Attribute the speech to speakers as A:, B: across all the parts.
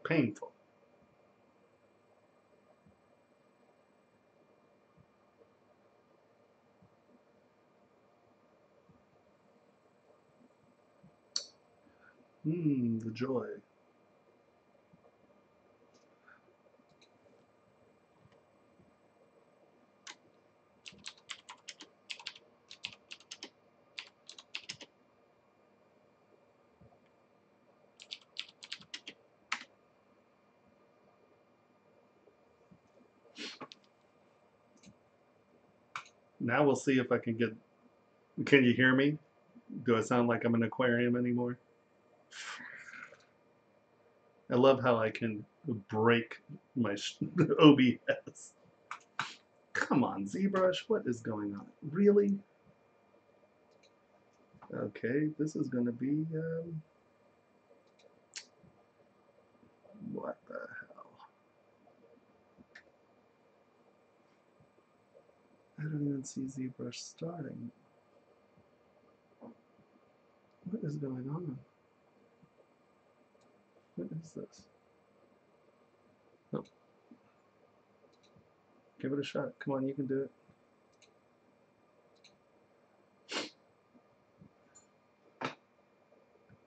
A: painful. The joy. Now we'll see if I can get. Can you hear me? Do I sound like I'm in an aquarium anymore? I love how I can break my OBS. Come on, ZBrush, what is going on? Really? Okay, this is going to be, what the hell? I don't even see ZBrush starting. What is going on? What is this? Oh. Give it a shot. Come on, you can do it.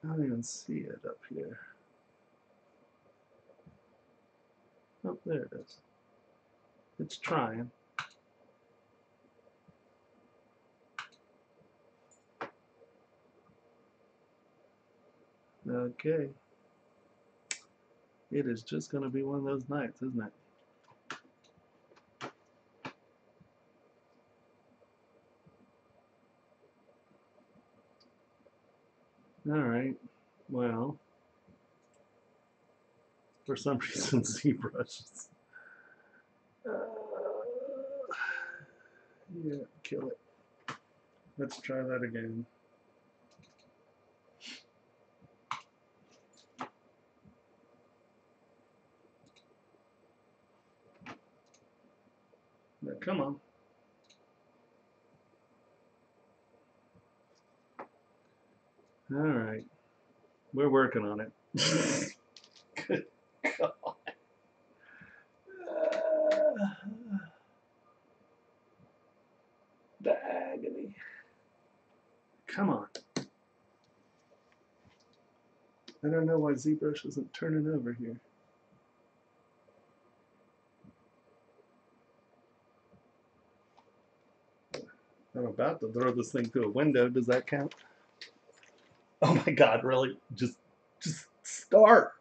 A: I don't even see it up here. Oh, there it is. It's trying. Okay. It is just going to be one of those nights, isn't it? All right. Well, for some reason, ZBrush. Yeah, kill it. Let's try that again. Now, come on. All right. We're working on it. Good God. The agony. Come on. I don't know why ZBrush isn't turning over here. I'm about to throw this thing through a window. Does that count? Oh my God, really? Just start.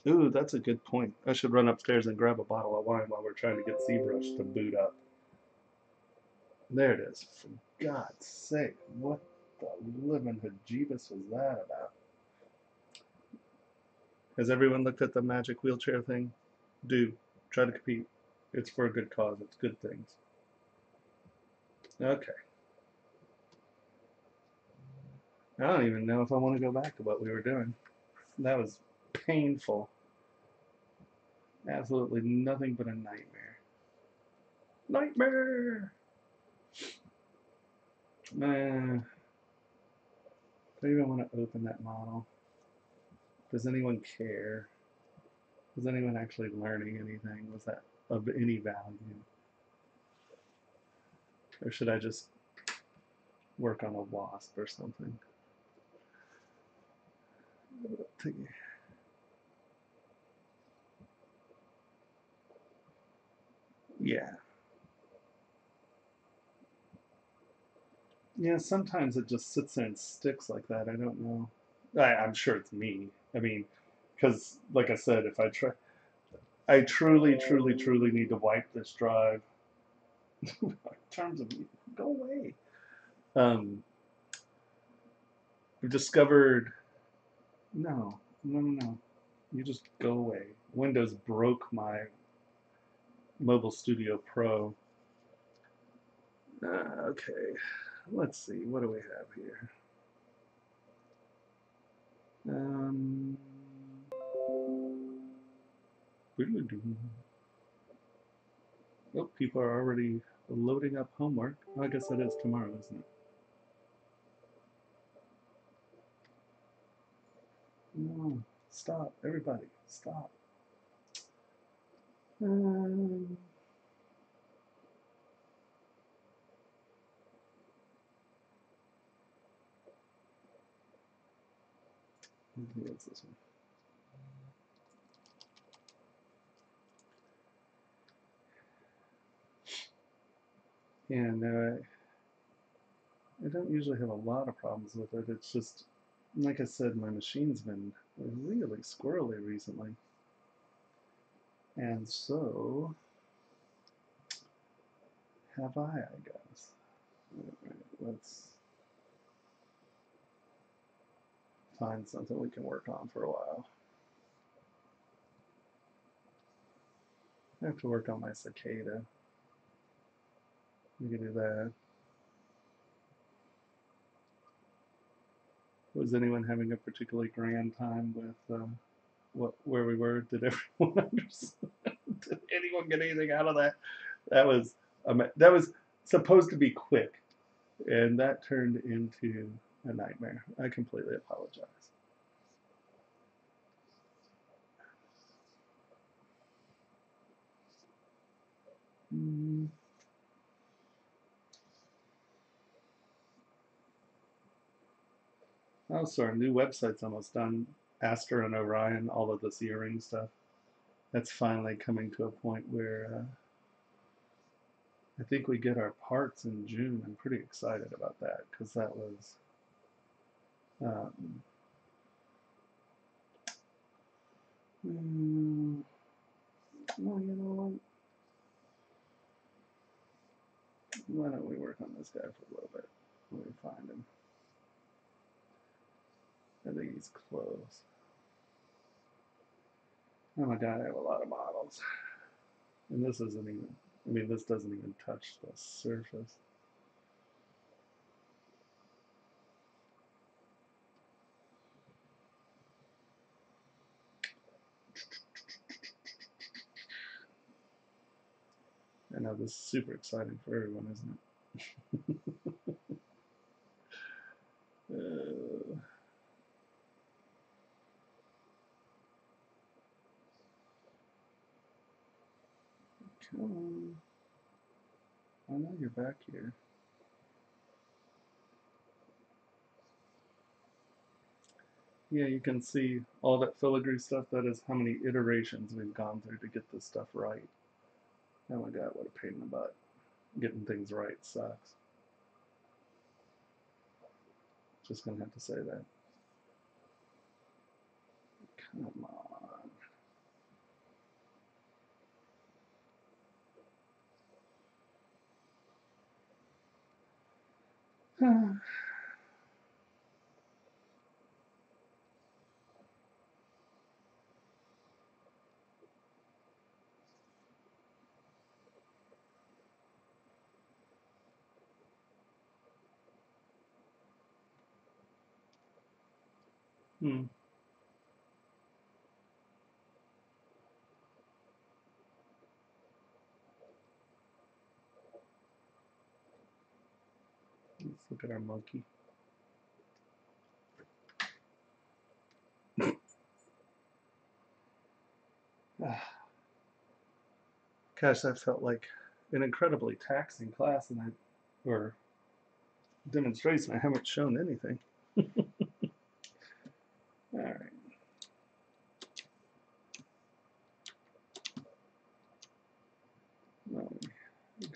A: Ooh, that's a good point. I should run upstairs and grab a bottle of wine while we're trying to get ZBrush to boot up. There it is. For God's sake, what the living hajibus was that about? Has everyone looked at the magic wheelchair thing? Do. Try to compete. It's for a good cause. It's good things. Okay. I don't even know if I want to go back to what we were doing. That was painful. Absolutely nothing but a nightmare. Nightmare! Do I even want to open that model? Does anyone care? Was anyone actually learning anything? Was that of any value? Or should I just work on a wasp or something? Yeah. Yeah, sometimes it just sits there and sticks like that. I don't know. I'm sure it's me. I mean, because, like I said, if I try, I truly, truly, truly need to wipe this drive. In terms of, go away. We've discovered, no, no, no, no. You just go away. Windows broke my Mobile Studio Pro. Okay, let's see. What do we have here? Oh, people are already loading up homework. Well, I guess that is tomorrow, isn't it? No, stop, everybody, stop. Um, what's this one? And I don't usually have a lot of problems with it. It's just, like I said, my machine's been really squirrely recently. And so, have I guess. Alright, let's find something we can work on for a while. I have to work on my cicada. We can do that. Was anyone having a particularly grand time with where we were? Did everyone understand? Did anyone get anything out of that? That was supposed to be quick, and that turned into a nightmare. I completely apologize. Mm. Oh, so our new website's almost done. Aster and Orion, all of this earring stuff. That's finally coming to a point where I think we get our parts in June. I'm pretty excited about that because that was um, well, you know what? Why don't we work on this guy for a little bit? Let me find him. I think he's close. Oh my god, I have a lot of models. And this isn't even, I mean, this doesn't even touch the surface. I know this is super exciting for everyone, isn't it? Come on. I know you're back here. Yeah, you can see all that filigree stuff. That is how many iterations we've gone through to get this stuff right. Oh my god, what a pain in the butt. Getting things right sucks. Just gonna have to say that. Come on. Hmm. Let's look at our monkey. Gosh, that felt like an incredibly taxing class, and or demonstration. I haven't shown anything. All right. Let me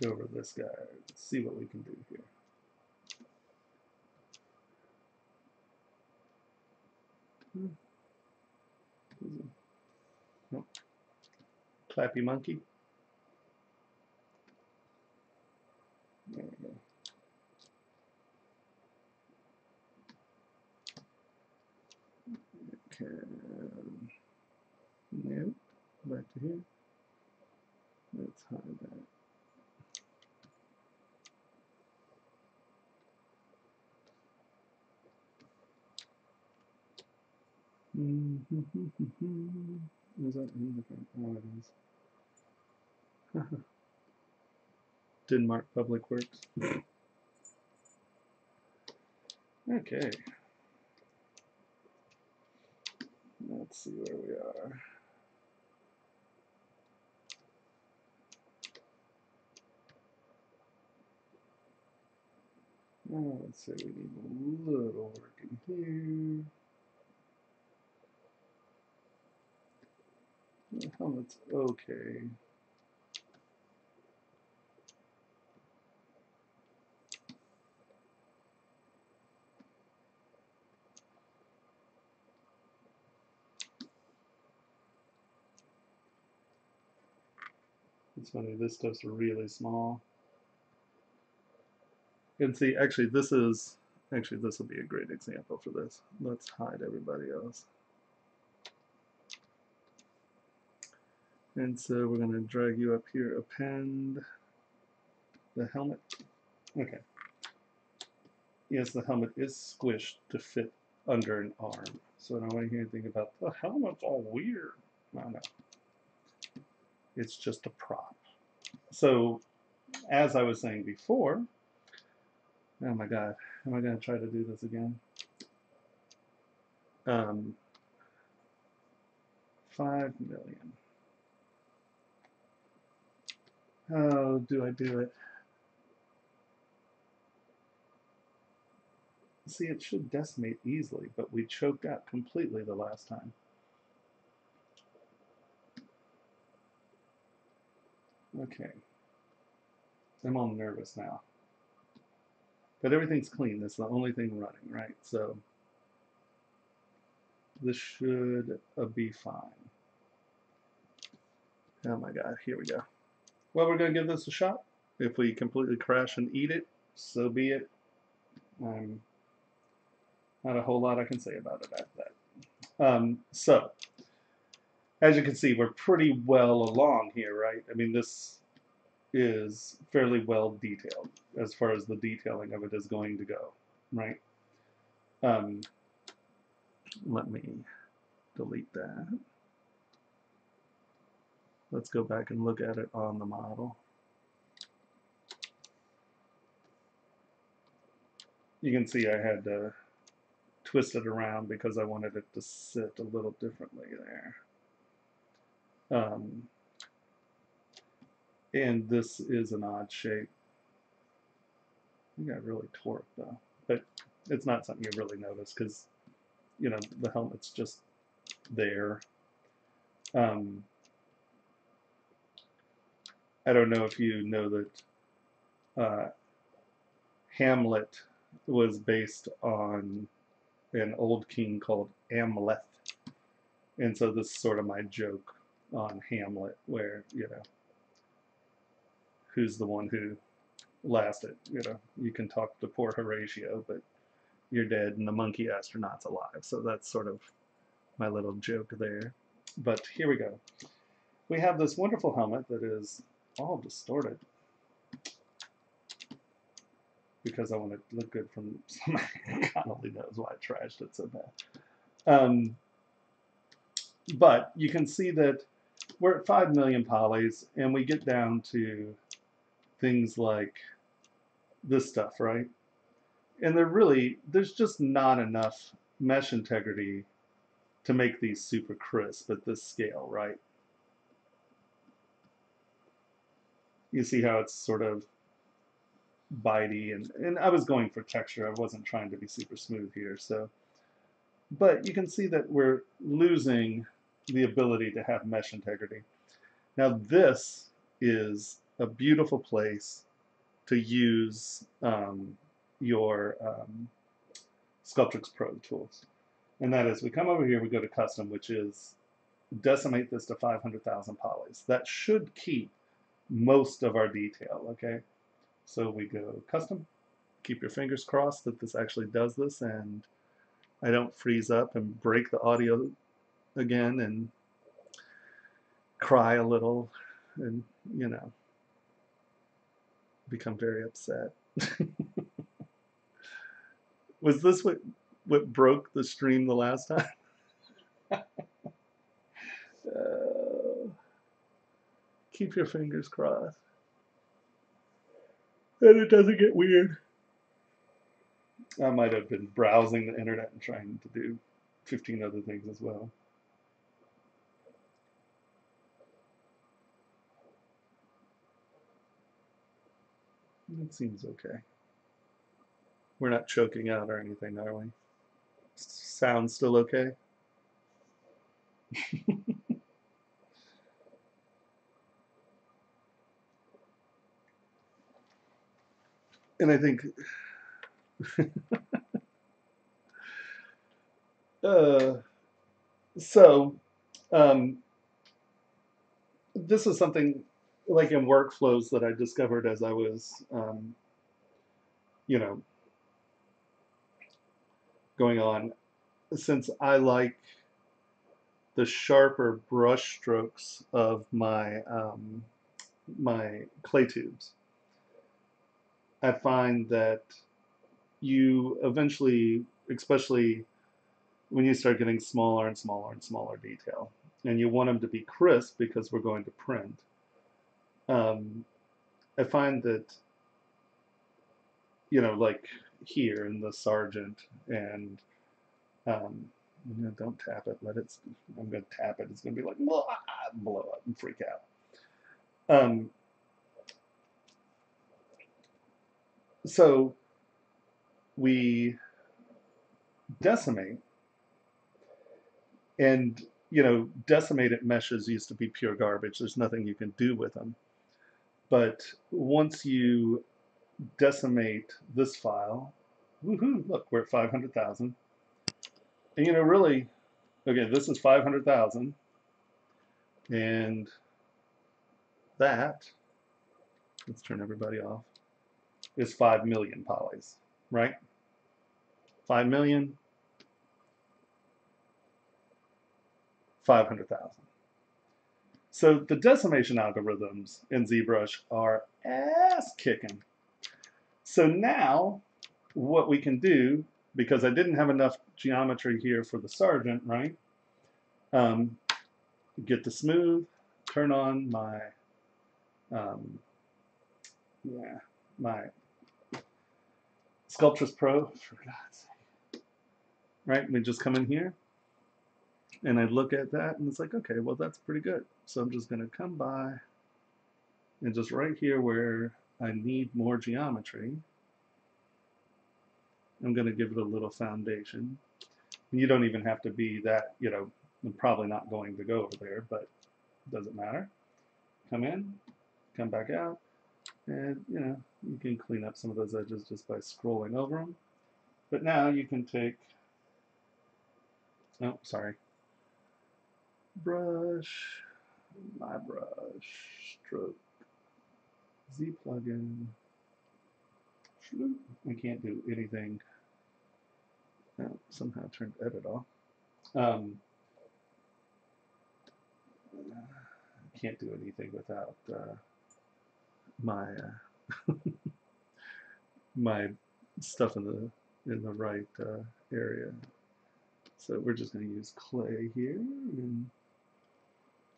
A: go over this guy. Let's see what we can do here. Nope. Clappy monkey. There we go. Okay. Nope. Back to here. Let's hide that. Is that anything? Oh, it is. Denmark Public Works. Okay. Let's see where we are. Oh, let's say we need a little work in here. The helmet's okay. It's funny, this stuff's really small. You can see, actually, this will be a great example for this. Let's hide everybody else. And so we're going to drag you up here, append the helmet. Okay. Yes, the helmet is squished to fit under an arm. So I don't want to hear anything about the helmet's all weird. No. It's just a prop. So, as I was saying before, oh my God, am I going to try to do this again? 5 million. How do I do it? See, it should decimate easily, but we choked out completely the last time. Okay. I'm all nervous now. But everything's clean. That's the only thing running, right? So this should be fine. Oh my God, here we go. Well, we're going to give this a shot. If we completely crash and eat it, so be it. Not a whole lot I can say about it after that. So, as you can see, we're pretty well along here, right? I mean, this is fairly well detailed as far as the detailing of it is going to go, right? Let me delete that. Let's go back and look at it on the model. You can see I had to twist it around because I wanted it to sit a little differently there. And this is an odd shape. I got really torqued though, but it's not something you really notice because, you know, the helmet's just there. I don't know if you know that Hamlet was based on an old king called Amleth. And so this is sort of my joke on Hamlet, where, you know, who's the one who lasted? You know, you can talk to poor Horatio, but you're dead and the monkey astronaut's alive. So that's sort of my little joke there. But here we go. We have this wonderful helmet that is all distorted because I want it to look good from somebody. God only knows why I trashed it so bad. But you can see that we're at 5 million polys, and we get down to things like this stuff, right? And there's just not enough mesh integrity to make these super crisp at this scale, right? You see how it's sort of bitey, and I was going for texture. I wasn't trying to be super smooth here, so. But you can see that we're losing the ability to have mesh integrity. Now this is a beautiful place to use your Sculptrix Pro tools. And that is, we come over here, we go to custom, which is decimate this to 500,000 polys. That should keep most of our detail, okay? So we go custom, keep your fingers crossed that this actually does this and I don't freeze up and break the audio again and cry a little and, you know, become very upset. Was this what broke the stream the last time? Keep your fingers crossed. and it doesn't get weird. I might have been browsing the internet and trying to do 15 other things as well. It seems okay. We're not choking out or anything, are we? Sounds still okay? And I think uh, so. Um, this is something like in workflows that I discovered as I was, you know, going on. Since I like the sharper brush strokes of my clay tubes, I find that you eventually, especially when you start getting smaller and smaller and smaller detail, and you want them to be crisp because we're going to print. Um, I find that, like here in the Sargent and don't tap it. I'm going to tap it. It's going to be like blow up and freak out. Um, so we decimate, and decimated meshes used to be pure garbage. There's nothing you can do with them. But once you decimate this file, woohoo! Look, we're at 500,000. And really, okay, this is 500,000, and that, let's turn everybody off, is 5 million polys, right? 5 million, 500,000. So the decimation algorithms in ZBrush are ass kicking. So now what we can do, because I didn't have enough geometry here for the Sargent, right? Get the smooth, turn on my my Sculptress Pro, for God's sake. Right? We just come in here and I look at that and it's like, okay, well, that's pretty good. So I'm just going to come by and just right here where I need more geometry, I'm going to give it a little foundation. And you don't even have to be that, I'm probably not going to go over there, but it doesn't matter. Come in, come back out, and you can clean up some of those edges just by scrolling over them. But now you can take, oh, sorry, brush, my brush, stroke, Z plugin. I can't do anything. No, somehow turned edit off. Can't do anything without my my stuff in the right area. So we're just going to use clay here and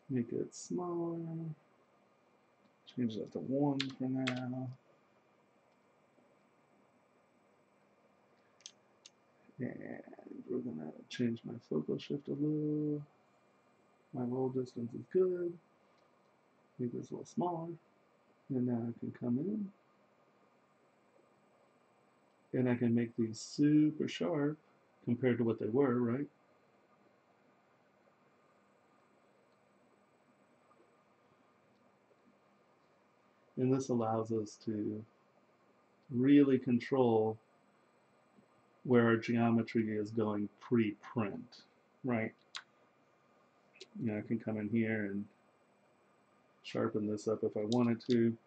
A: make it smaller. Change that to 1 for now. And we're going to change my focal shift a little. My roll distance is good. Make this a little smaller. And now I can come in. And I can make these super sharp compared to what they were, right? And this allows us to really control where our geometry is going pre-print, right? I can come in here and sharpen this up if I wanted to.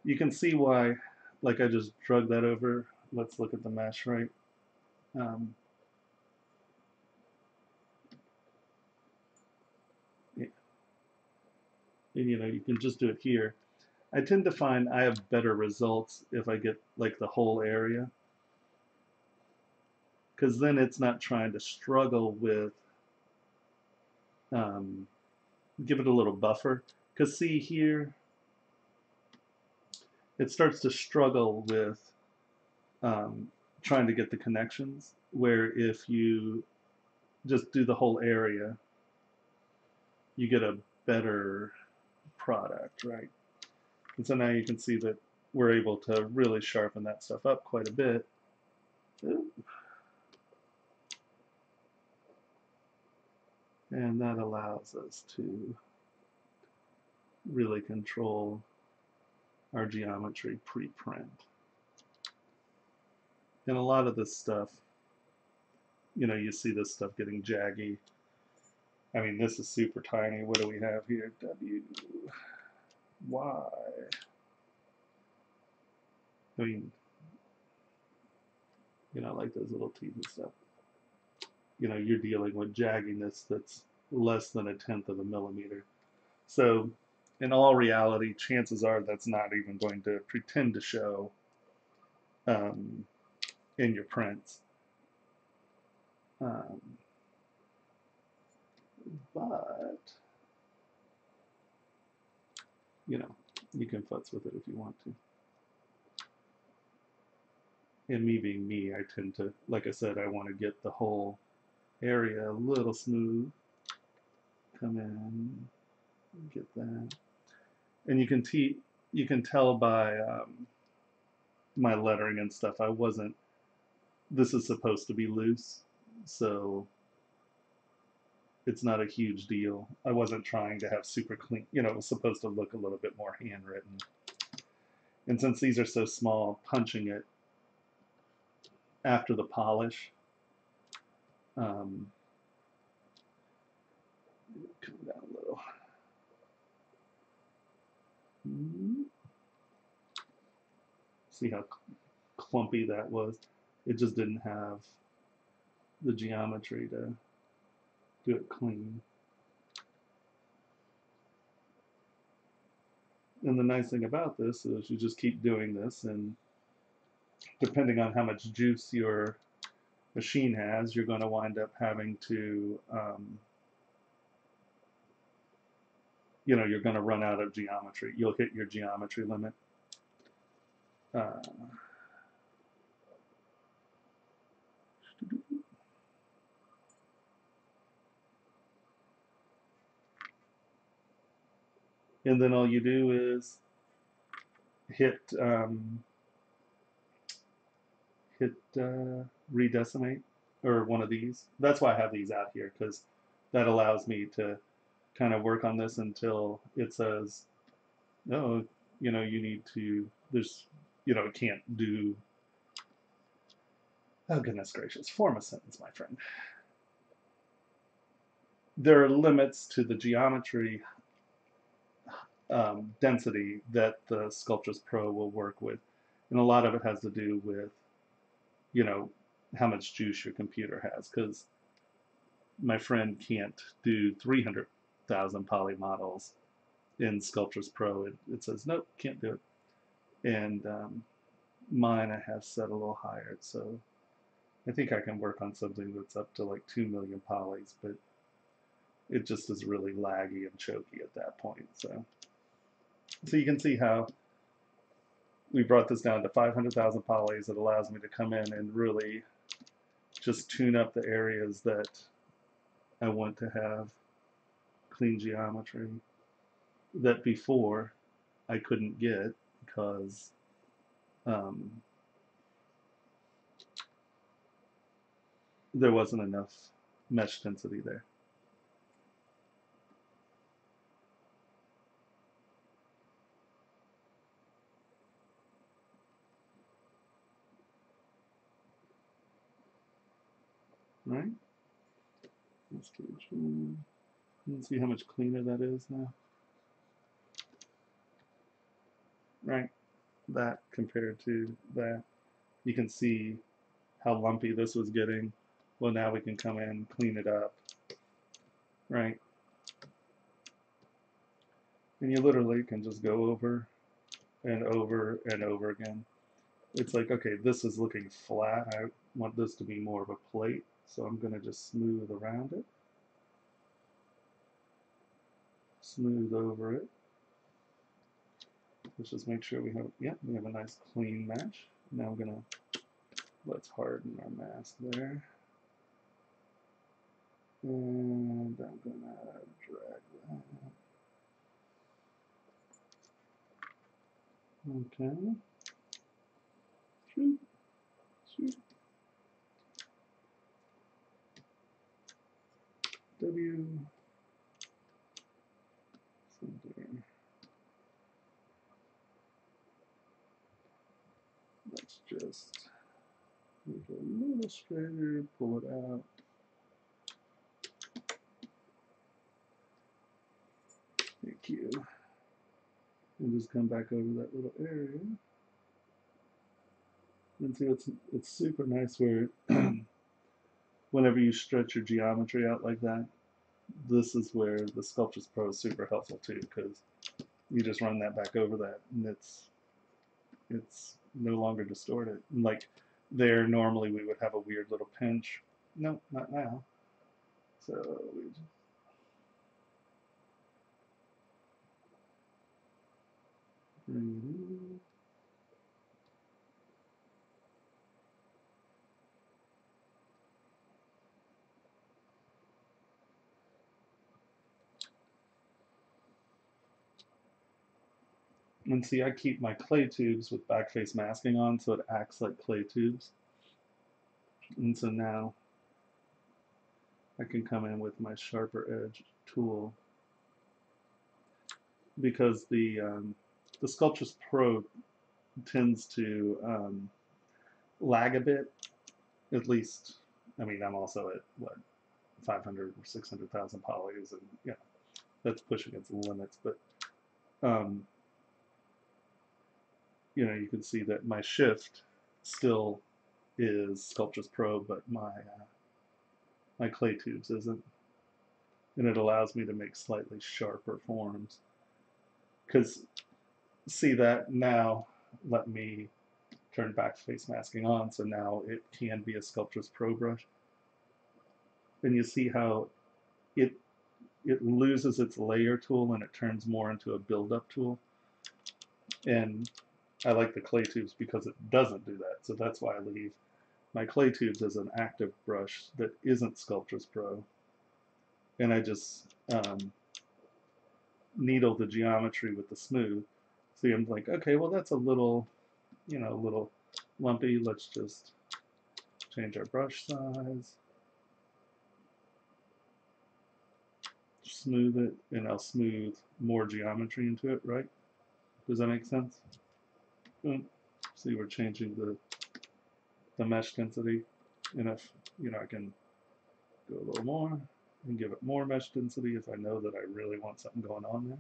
A: You can see why, like I just drug that over. Let's look at the mesh, right? Yeah. And you can just do it here. I tend to find I have better results if I get like the whole area, because then it's not trying to struggle with give it a little buffer. Because see here, it starts to struggle with trying to get the connections, where if you just do the whole area, you get a better product, right? And so now you can see that we're able to really sharpen that stuff up quite a bit. And that allows us to really control our geometry pre-print. And a lot of this stuff, you know, you see this stuff getting jaggy. I mean, this is super tiny. What do we have here? W, Y. I mean, you know, like those little teeth and stuff. You know, you're dealing with jagginess that's less than 1/10 of a millimeter. So, in all reality, chances are that's not even going to pretend to show in your prints. But, you know, you can futz with it if you want to. And me being me, I tend to, like I said, I want to get the whole area a little smooth. Come in, get that. And you can tell by my lettering and stuff, this is supposed to be loose, so it's not a huge deal. I wasn't trying to have super clean, you know, it was supposed to look a little bit more handwritten. And since these are so small, punching it after the polish, come down a little. See how clumpy that was? It just didn't have the geometry to do it clean. And the nice thing about this is you just keep doing this, and depending on how much juice your machine has, you're going to wind up having to, you know, you're going to run out of geometry. You'll hit your geometry limit. And then all you do is hit redecimate, or one of these. That's why I have these out here, because that allows me to kind of work on this until it says, no, you know, you need to, there's, you know, it can't do, oh goodness gracious, form a sentence, my friend. There are limits to the geometry density that the Sculptris Pro will work with. And a lot of it has to do with, you know, how much juice your computer has, because my friend can't do 300,000 poly models in Sculptris Pro. It says, nope, can't do it. And mine I have set a little higher, so I think I can work on something that's up to like 2 million polys, but it just is really laggy and choky at that point. So you can see how we brought this down to 500,000 polys. It allows me to come in and really just tune up the areas that I want to have clean geometry that before I couldn't get because there wasn't enough mesh density there. Right? Let's see how much cleaner that is now. Right? That compared to that. You can see how lumpy this was getting. Well, now we can come in, clean it up. Right? And you literally can just go over and over and over again. It's like, okay, this is looking flat. I want this to be more of a plate, so I'm going to just smooth around it. Smooth over it. Let's just make sure we have, yep, we have a nice clean mesh. Now I'm gonna, let's harden our mask there. And I'm gonna drag that. Okay. Shoot. Shoot. W. Center. Let's just make it a little straighter, pull it out. Thank you. And just come back over that little area. And see, it's super nice where whenever you stretch your geometry out like that, this is where the Sculptris Pro is super helpful too, because you just run that back over that, and it's no longer distorted. Like there, normally we would have a weird little pinch. No, not now. So we just bring it in. And see, I keep my clay tubes with backface masking on, so it acts like clay tubes. And so now I can come in with my sharper edge tool, because the Sculptris Pro tends to lag a bit. At least, I mean, I'm also at what 500 or 600,000 polys, and yeah, that's pushing its limits. But you know, you can see that my shift still is Sculptris Pro, but my clay tubes isn't, and it allows me to make slightly sharper forms. Because see that now, let me turn backface masking on, so now it can be a Sculptris Pro brush. And you see how it loses its layer tool and it turns more into a build-up tool. And I like the clay tubes because it doesn't do that. So that's why I leave my clay tubes as an active brush that isn't Sculptris Pro. And I just needle the geometry with the smooth. See, I'm like, okay, well that's a little, you know, a little lumpy. Let's just change our brush size. Smooth it, and I'll smooth more geometry into it, right? Does that make sense? See, we're changing the mesh density, and if, you know, I can go a little more and give it more mesh density if I know that I really want something going on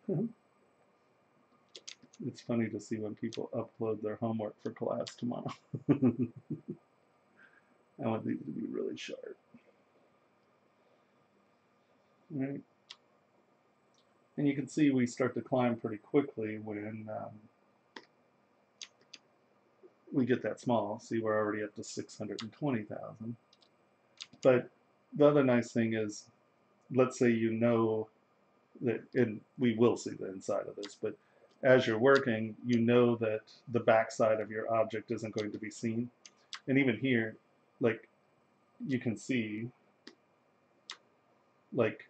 A: there. It's funny to see when people upload their homework for class tomorrow. I want these to be really sharp. All right. And you can see we start to climb pretty quickly when we get that small. See, we're already up to 620,000. But the other nice thing is, let's say you know that, and we will see the inside of this, but as you're working, you know that the backside of your object isn't going to be seen. And even here, like, you can see, like,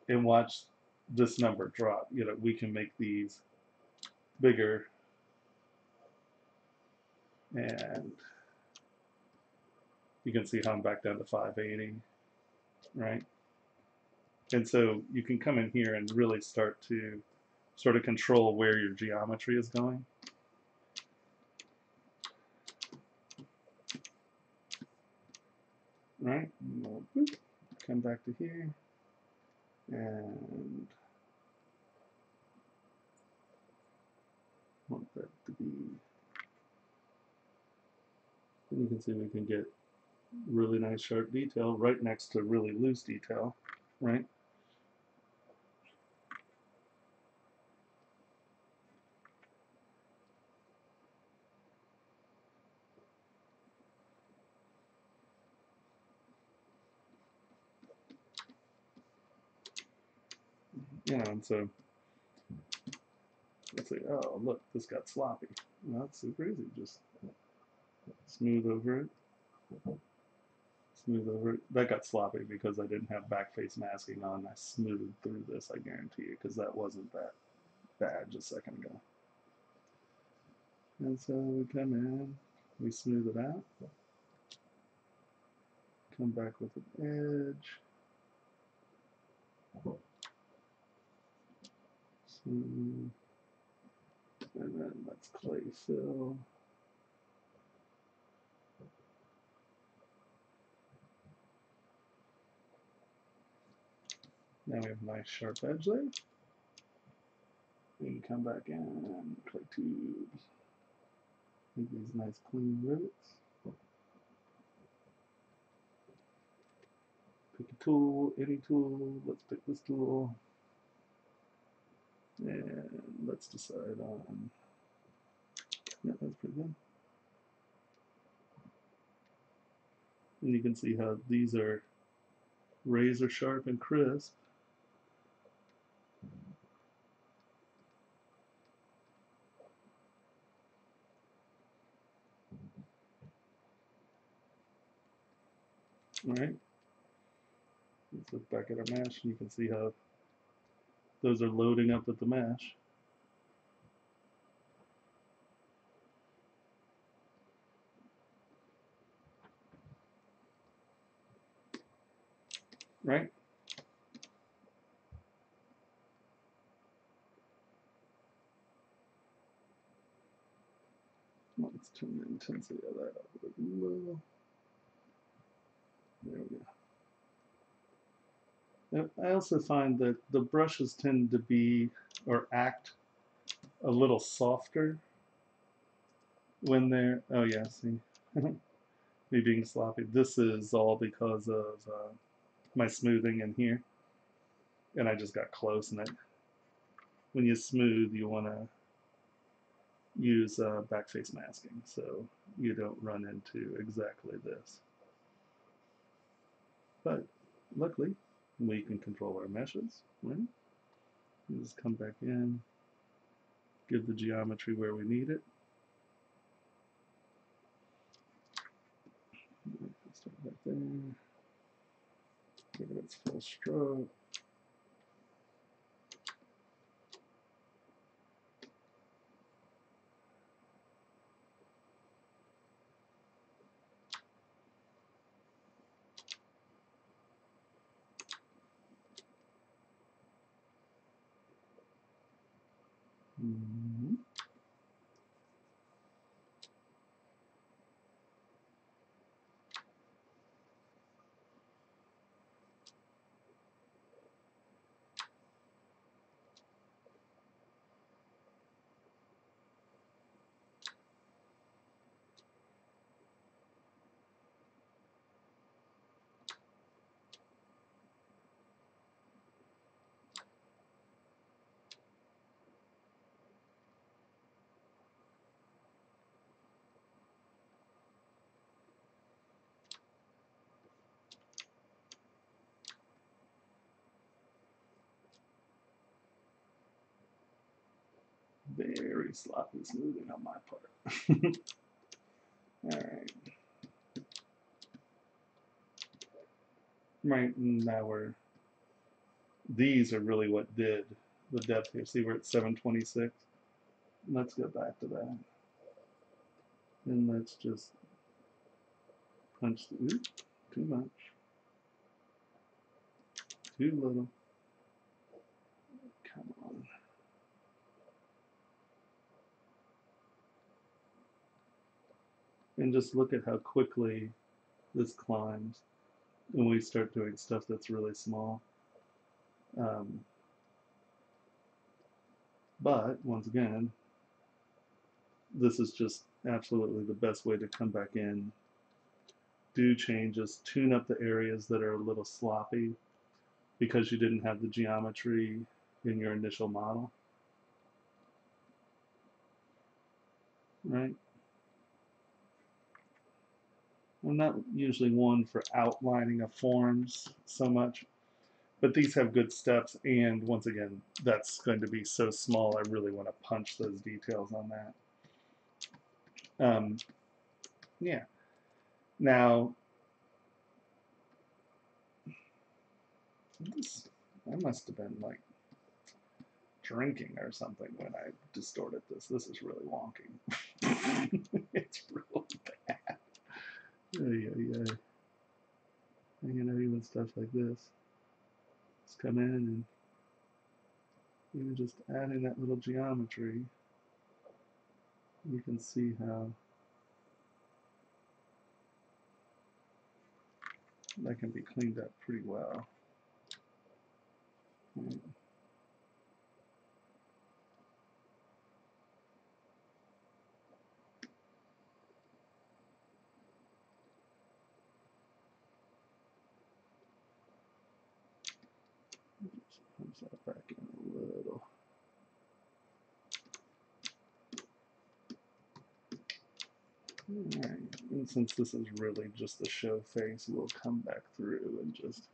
A: and watch this number drop. You know, we can make these bigger, and you can see how I'm back down to 580, right? And so you can come in here and really start to sort of control where your geometry is going. Right? We'll come back to here, and want that to be, and you can see we can get really nice sharp detail right next to really loose detail, right? You know, and so let's say, oh look, this got sloppy. Well, it's super easy. Just smooth over it. Smooth over it. That got sloppy because I didn't have back face masking on. I smoothed through this, I guarantee you, because that wasn't that bad just a second ago. And so we come in, we smooth it out, come back with an edge, smooth, and then let's clay fill. Now we have a nice sharp edge there. We can come back in, clay tubes, make these nice clean rivets. Pick a tool, any tool. Let's pick this tool. And let's decide on, yeah, that's pretty good. And you can see how these are razor sharp and crisp. All right. Let's look back at our mesh, and you can see how those are loading up with the mesh. Right? Let's turn the intensity of that up a little. There we go. I also find that the brushes tend to be, or act, a little softer when they're, oh yeah, see, me being sloppy. This is all because of my smoothing in here. And I just got close, and when you smooth, you want to use back face masking so you don't run into exactly this. But luckily, we can control our meshes, right? Just come back in, give the geometry where we need it. Start right there. Give it its full stroke. Mm-hmm. Very sloppy smoothing on my part. Alright. Right now these are really what did the depth here. See, we're at 726. Let's go back to that. And let's just punch the, oops, too much. Too little. Come on. And just look at how quickly this climbs when we start doing stuff that's really small. But once again, this is just absolutely the best way to come back in, do changes, tune up the areas that are a little sloppy because you didn't have the geometry in your initial model. Right? I'm not usually one for outlining of forms so much, But these have good steps, and once again, that's going to be so small, I really want to punch those details on that. Yeah. Now, this, I must have been like drinking or something when I distorted this. This is really wonky. It's really bad. Yeah. You know, even stuff like this. Just come in and even just adding that little geometry, you can see how that can be cleaned up pretty well. Right. Punch that back in a little. Alright, and since this is really just the show face, we'll come back through and just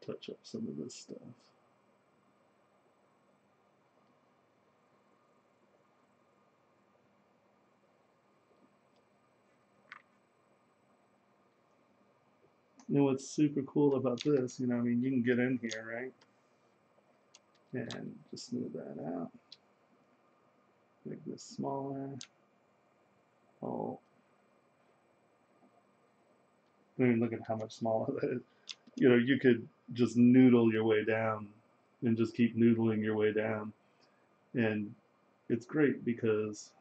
A: touch up some of this stuff. And what's super cool about this, you know, I mean, you can get in here, right? And just smooth that out. Make this smaller. Oh, I mean, look at how much smaller that is. You know, you could just noodle your way down and just keep noodling your way down. And it's great because,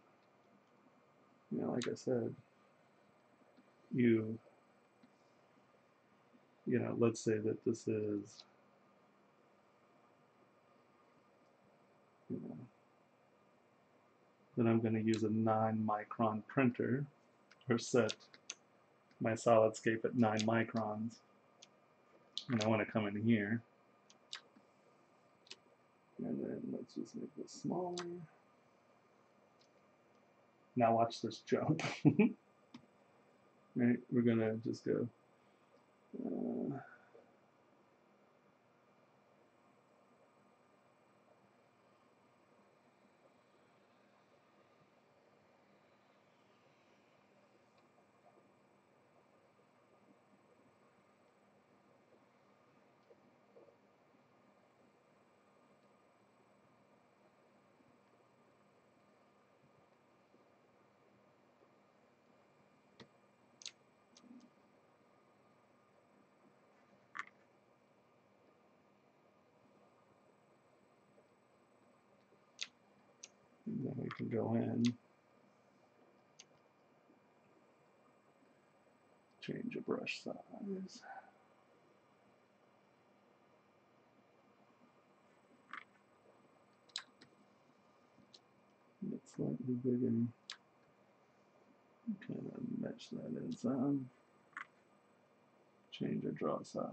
A: you know, like I said, you know, let's say that this is, you know, then I'm going to use a 9-micron printer, or set my SolidScape at 9 microns. And I want to come in here. And then let's just make this smaller. Now watch this jump. Right, we're going to just go. And then we can go in, change a brush size. It's slightly bigger. Kind of match that in some. Change our draw size,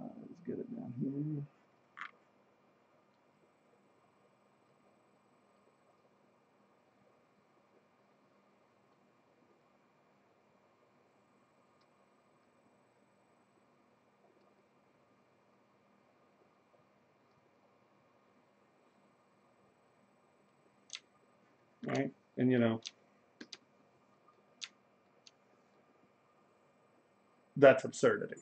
A: get it down here. Right? And you know, that's absurdity.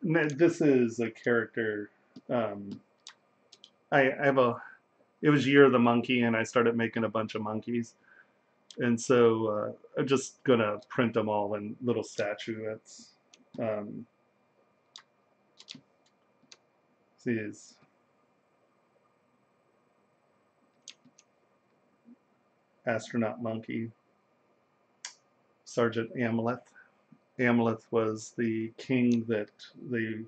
A: This is a character. I have a. It was Year of the Monkey, and I started making a bunch of monkeys, and so I'm just gonna print them all in little statuettes. These astronaut monkey, Sergeant Amleth. Amleth was the king that they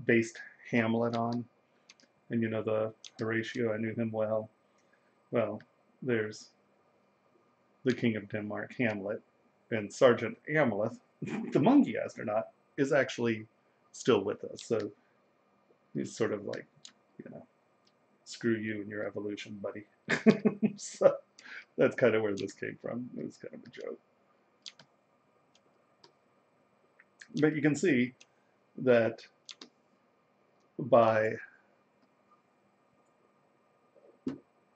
A: based Hamlet on. And you know, the Horatio, I knew him well. Well, there's the king of Denmark, Hamlet, and Sergeant Amleth, the monkey astronaut, is actually still with us. So he's sort of like, you know, screw you and your evolution, buddy. So that's kind of where this came from. It was kind of a joke. But you can see that by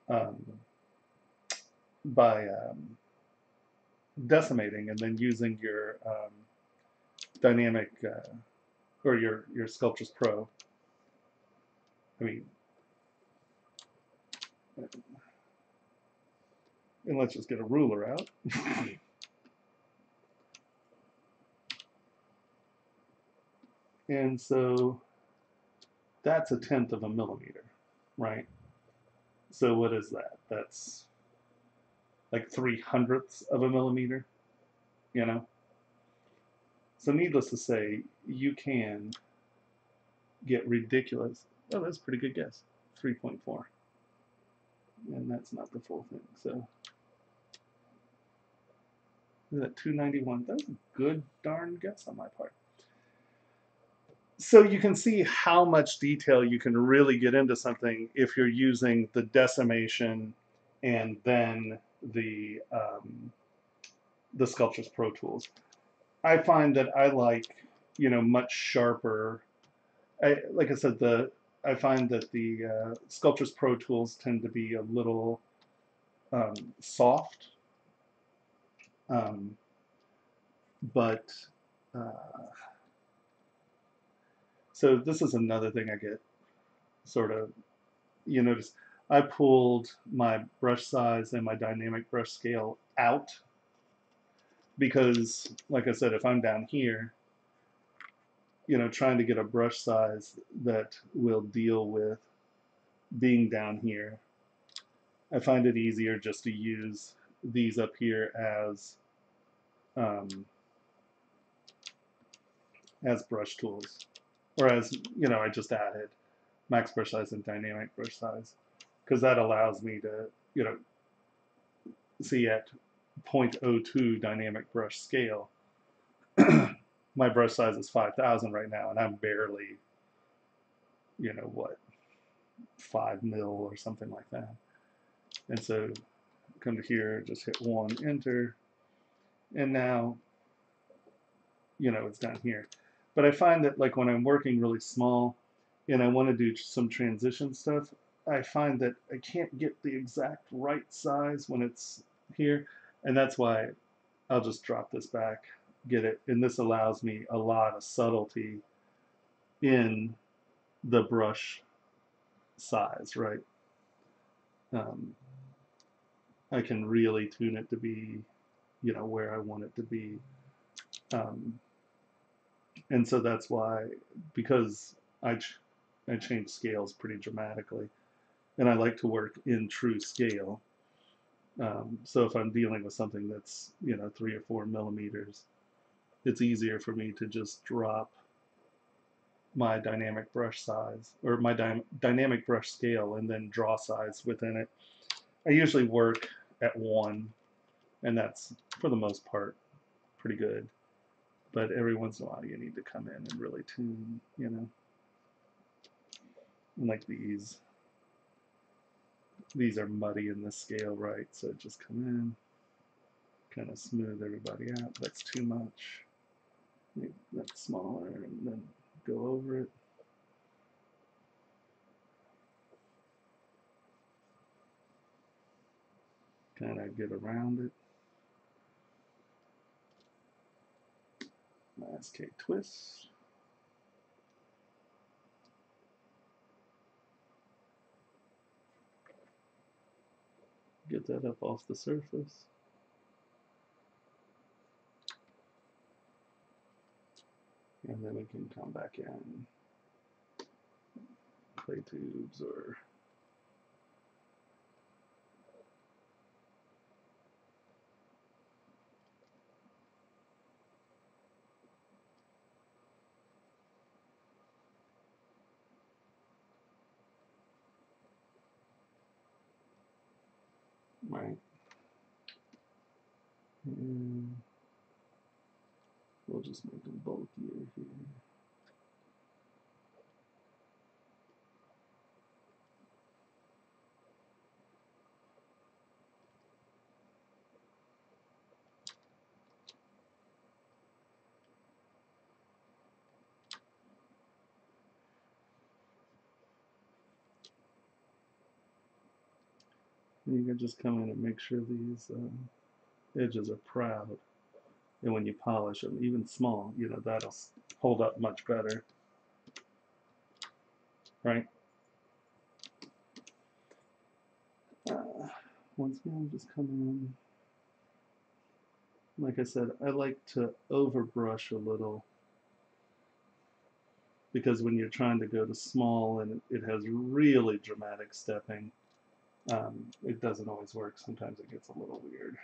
A: um, decimating and then using your dynamic or your Sculptris Pro. I mean, and let's just get a ruler out. And so that's 1/10 of a millimeter, right? So what is that? That's like 3/100ths of a millimeter, you know? So needless to say, you can get ridiculous. Oh, that's a pretty good guess. 3.4. And that's not the full thing. So that 291. That was a good darn guess on my part. So you can see how much detail you can really get into something if you're using the decimation and then the Sculptris Pro Tools. I find that I like, much sharper. Like I said, I find that the Sculptris Pro Tools tend to be a little soft, but so this is another thing I get sort of, you notice I pulled my brush size and my dynamic brush scale out because, like I said, if I'm down here, trying to get a brush size that will deal with being down here, I find it easier just to use these up here as brush tools, or as, I just added max brush size and dynamic brush size, because that allows me to, see at 0.02 dynamic brush scale, my brush size is 5,000 right now, and I'm barely, what, 5 mil or something like that. And so come to here, just hit 1, enter, and now, it's down here. But I find that like when I'm working really small and I want to do some transition stuff, I find that I can't get the exact right size when it's here, and that's why I'll just drop this back, get it, and this allows me a lot of subtlety in the brush size, right? I can really tune it to be, where I want it to be. And so that's why, because I change scales pretty dramatically, and I like to work in true scale. So if I'm dealing with something that's 3 or 4 millimeters, it's easier for me to just drop my dynamic brush size or my dynamic brush scale and then draw size within it. I usually work at 1, and that's for the most part pretty good. But every once in a while you need to come in and really tune, like these are muddy in the scale, right? So just come in, kind of smooth everybody out. That's too much. Make that smaller and then go over it. Kind of get around it. Mask twist. Get that up off the surface. And then we can come back in, clay tubes or right. And we'll just make them bulkier here. And you can just come in and make sure these edges are proud. And when you polish them, even small, you know, that'll hold up much better, right? Once again, I'm just coming in. Like I said, I like to overbrush a little because when you're trying to go to small and it has really dramatic stepping, it doesn't always work. Sometimes it gets a little weird.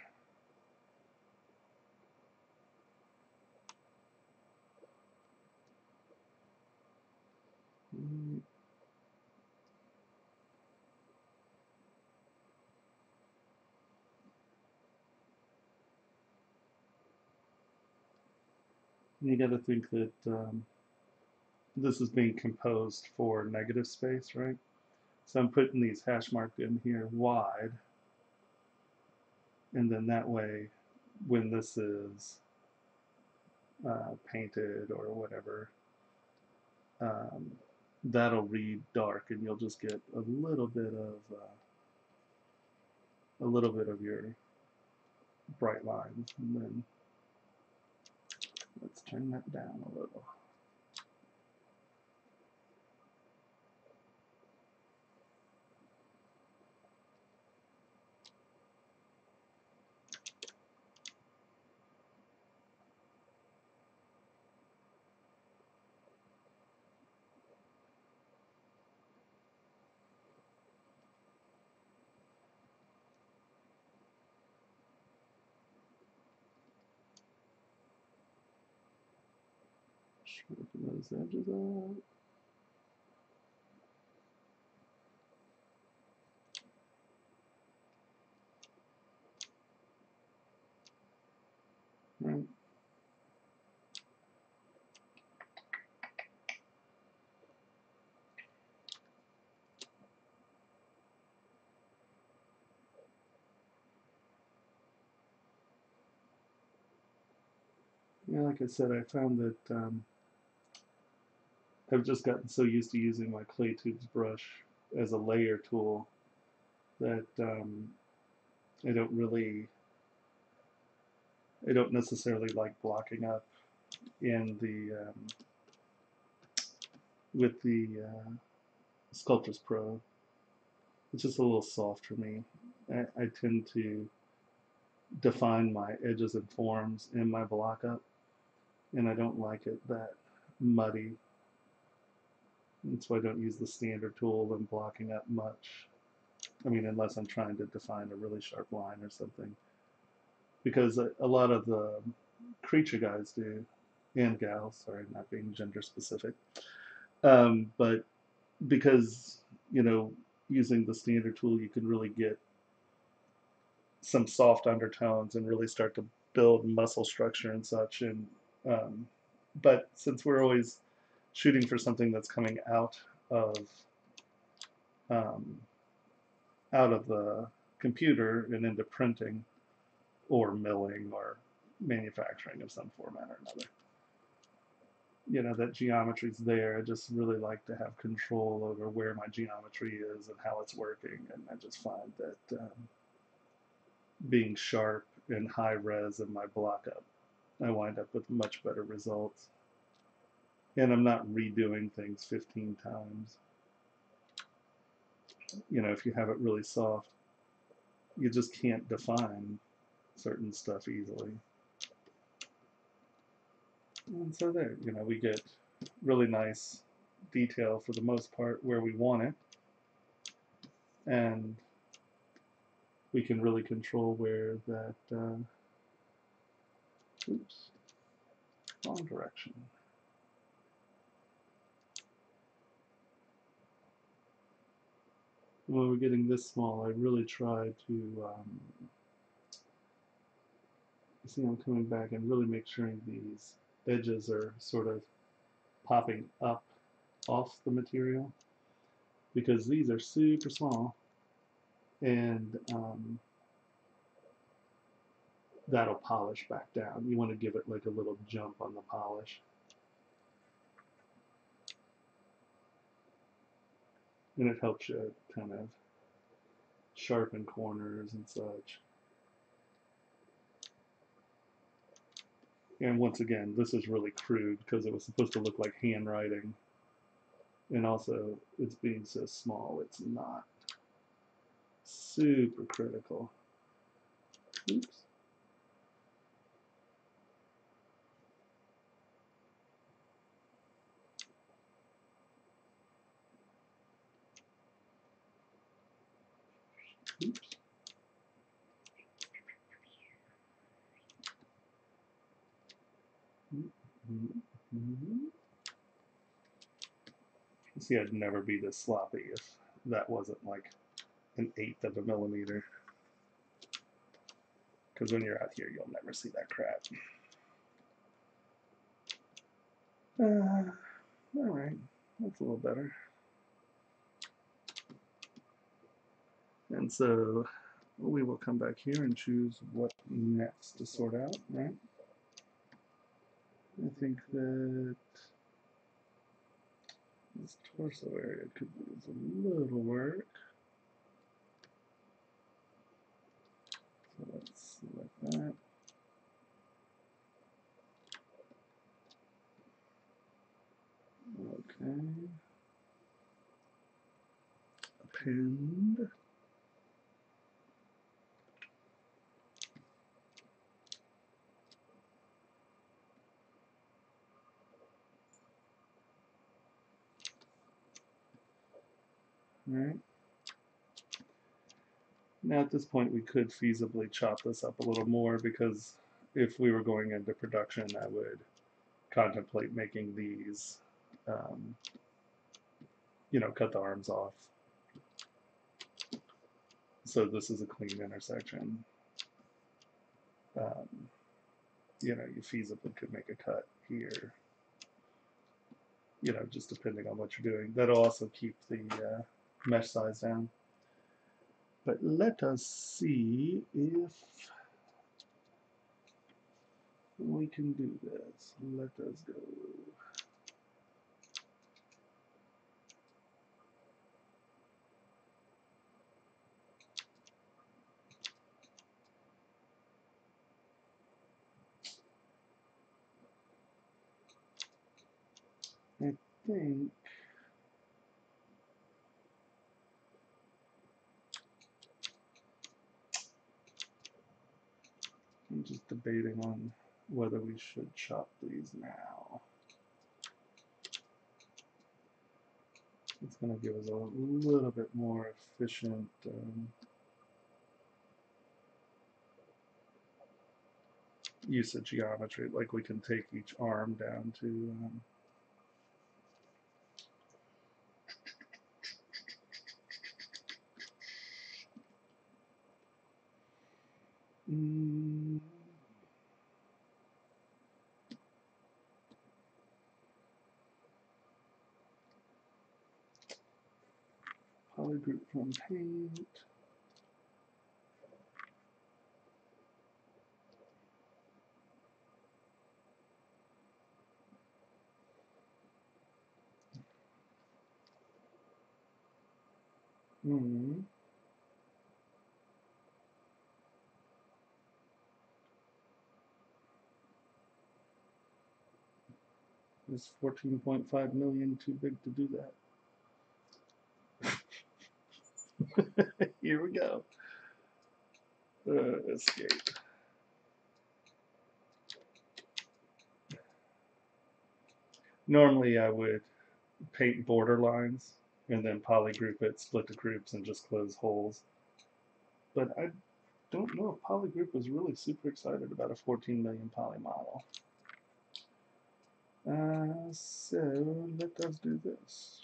A: You got to think that this is being composed for negative space, right? So I'm putting these hash marked in here wide, and then that way, when this is painted or whatever, um, that'll read dark, and you'll just get a little bit of your bright lines. And then let's turn that down a little. Sharpen those edges up. Right. Yeah, like I said, I found that I've just gotten so used to using my clay tubes brush as a layer tool that I don't really, I don't necessarily like blocking up in the with the Sculptris Pro. It's just a little soft for me. I tend to define my edges and forms in my block up, and I don't like it that muddy. That's why I don't use the standard tool when blocking up much. I mean, unless I'm trying to define a really sharp line or something. Because a lot of the creature guys do, and gals, sorry, not being gender specific. But because, you know, using the standard tool, you can really get some soft undertones and really start to build muscle structure and such. And but since we're always shooting for something that's coming um, out of the computer and into printing or milling or manufacturing of some format or another, you know, that geometry's there. I just really like to have control over where my geometry is and how it's working. And I just find that being sharp and high res in my block up, I wind up with much better results. And I'm not redoing things 15 times. You know, if you have it really soft, you just can't define certain stuff easily. And so there, you know, we get really nice detail for the most part where we want it. And we can really control where that, oops, wrong direction. When we're getting this small, I really try to, see, I'm coming back and really make sure these edges are sort of popping up off the material, because these are super small, and that'll polish back down. You want to give it like a little jump on the polish. And it helps you kind of sharpen corners and such. And once again, this is really crude because it was supposed to look like handwriting. And also, it's being so small, it's not. Super critical. Oops. Oops. See, I'd never be this sloppy if that wasn't like an eighth of a millimeter. Because when you're out here, you'll never see that crap. All right, that's a little better. And so we will come back here and choose what next to sort out, right? I think that this torso area could use a little work. So let's select that. Okay. Append. All right. Now at this point we could feasibly chop this up a little more, because if we were going into production, I would contemplate making these, you know, cut the arms off. So this is a clean intersection. You know, you feasibly could make a cut here, you know, just depending on what you're doing. That'll also keep the mesh size down. But let us see if we can do this. Let us go. I think I'm just debating on whether we should chop these now. It's going to give us a little bit more efficient use of geometry. Like we can take each arm down to polygroup from paint. Is 14.5 million too big to do that? Here we go. Escape. Normally I would paint border lines and then polygroup it, split the groups, and just close holes. But I don't know if polygroup was really super excited about a 14 million poly model. So let us do this.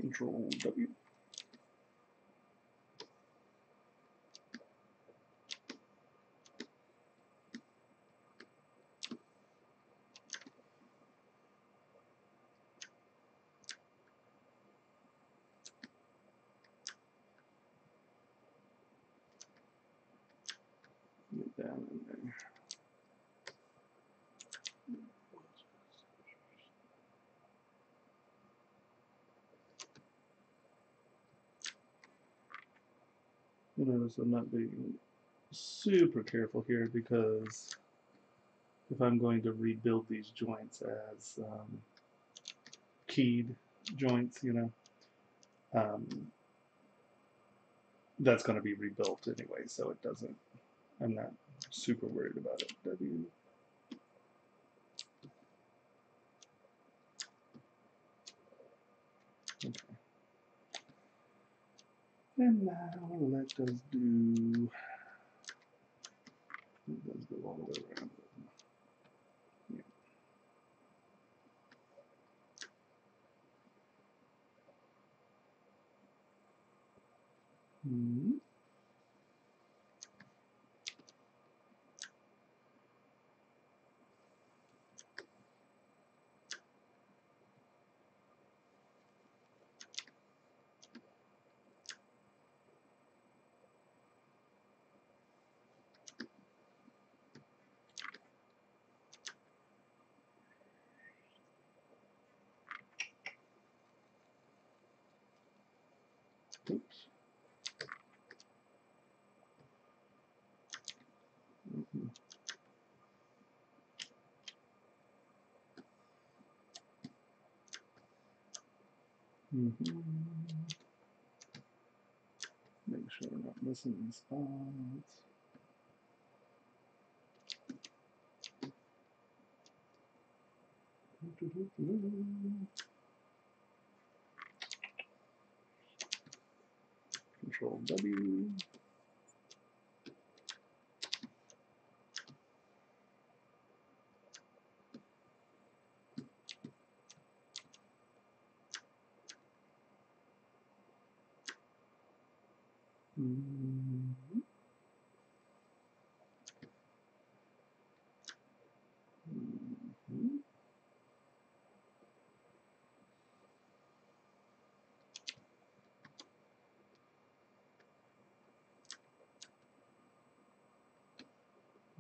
A: Control W. Get down in there. Notice I'm not being super careful here because if I'm going to rebuild these joints as keyed joints, you know, that's going to be rebuilt anyway, so it doesn't, I'm not super worried about it. W. Okay. And now let us do, let's go all the way around. Yeah. Mm-hmm. Oops. Mm-hmm. Mm-hmm. Make sure we're not missing any spots. Control W. Mm-hmm. Mm-hmm.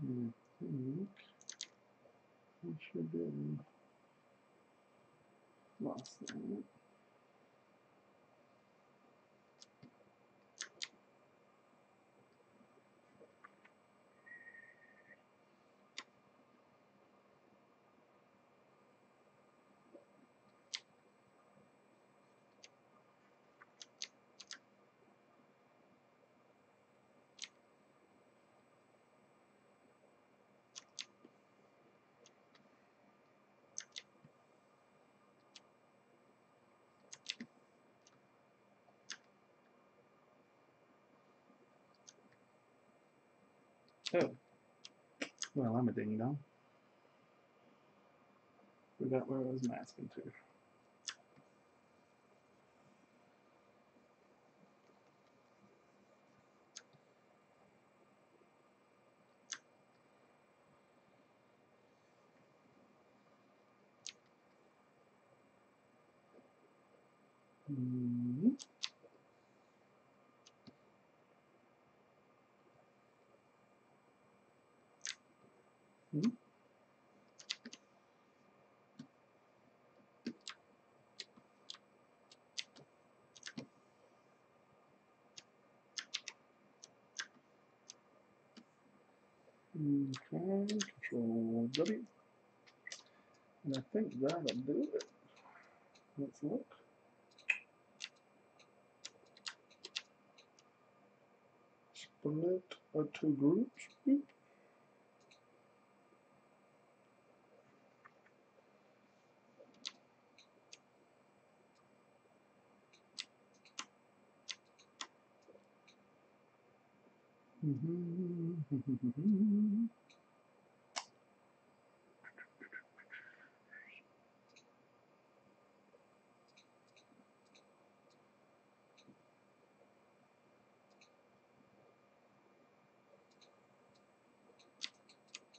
A: I think I should have lost that. Oh, well, I'm a ding dong. Forgot where I was masking to. Mm-hmm. Mm-hmm. Okay, Control W. And I think that'll do it. Let's look. Split two groups. Boop. Mm-hmm.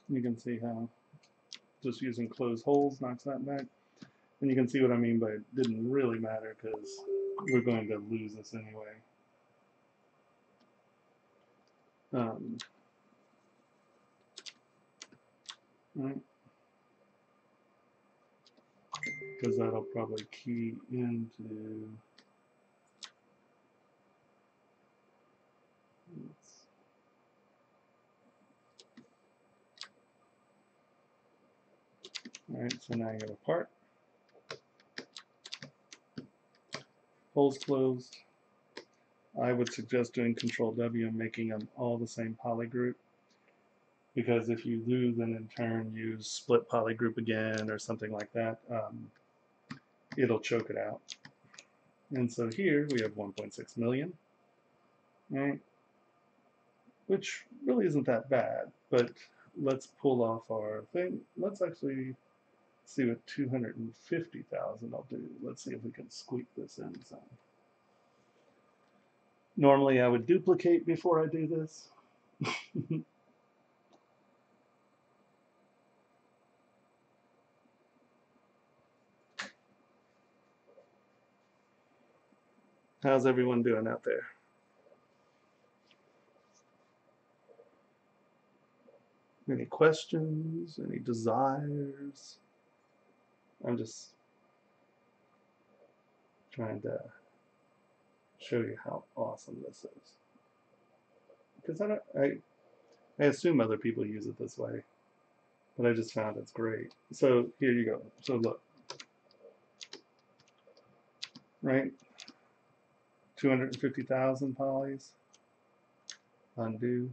A: You can see how just using closed holes knocks that back. And you can see what I mean by it didn't really matter because we're going to lose this anyway. Right? Because that'll probably key into alright, so now you have a part. Holes closed. I would suggest doing Control W and making them all the same polygroup. Because if you do then in turn use split polygroup again or something like that, it'll choke it out. And so here we have 1.6 million, right? Which really isn't that bad, but let's pull off our thing. Let's actually see what 250,000 will do. Let's see if we can squeak this in some. Normally I would duplicate before I do this. How's everyone doing out there? Any questions? Any desires? I'm just trying to show you how awesome this is. Because I assume other people use it this way, but I just found it's great. So here you go. So look, right? 250,000 polys. Undo.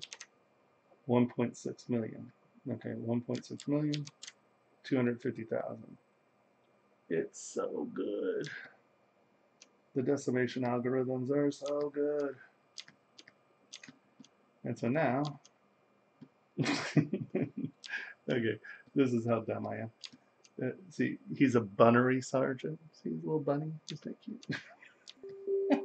A: 1.6 million. Okay, 1.6 million. 250,000. It's so good. The decimation algorithms are so good. And so now, okay, this is how dumb I am. See, he's a bunnery sergeant. See his little bunny? Isn't that cute? Okay.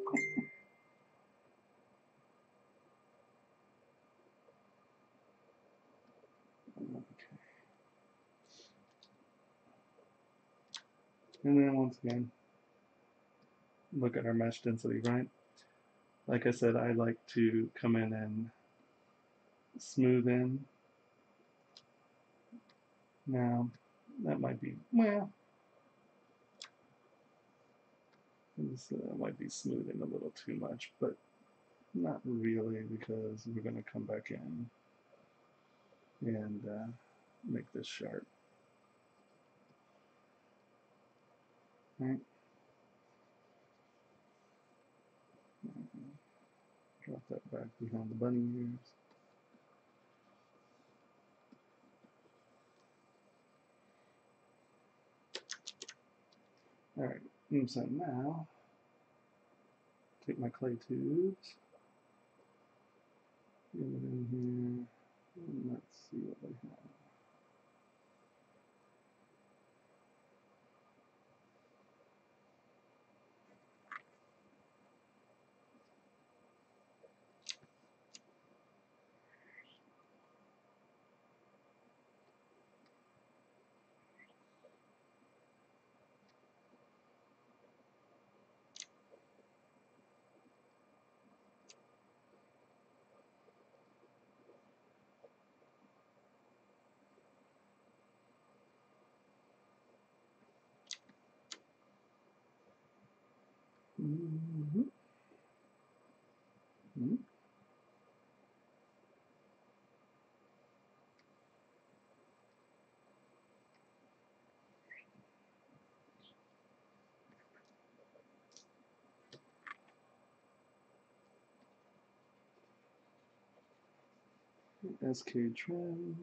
A: And then once again, look at our mesh density, right? Like I said, I like to come in and smooth in. Now, that might be, well, this might be smoothing a little too much, but not really, because we're going to come back in and make this sharp. Right? Drop that back behind the bunny ears. Alright, and so now, take my clay tubes, get it in here, and let's see what we have. SK trim.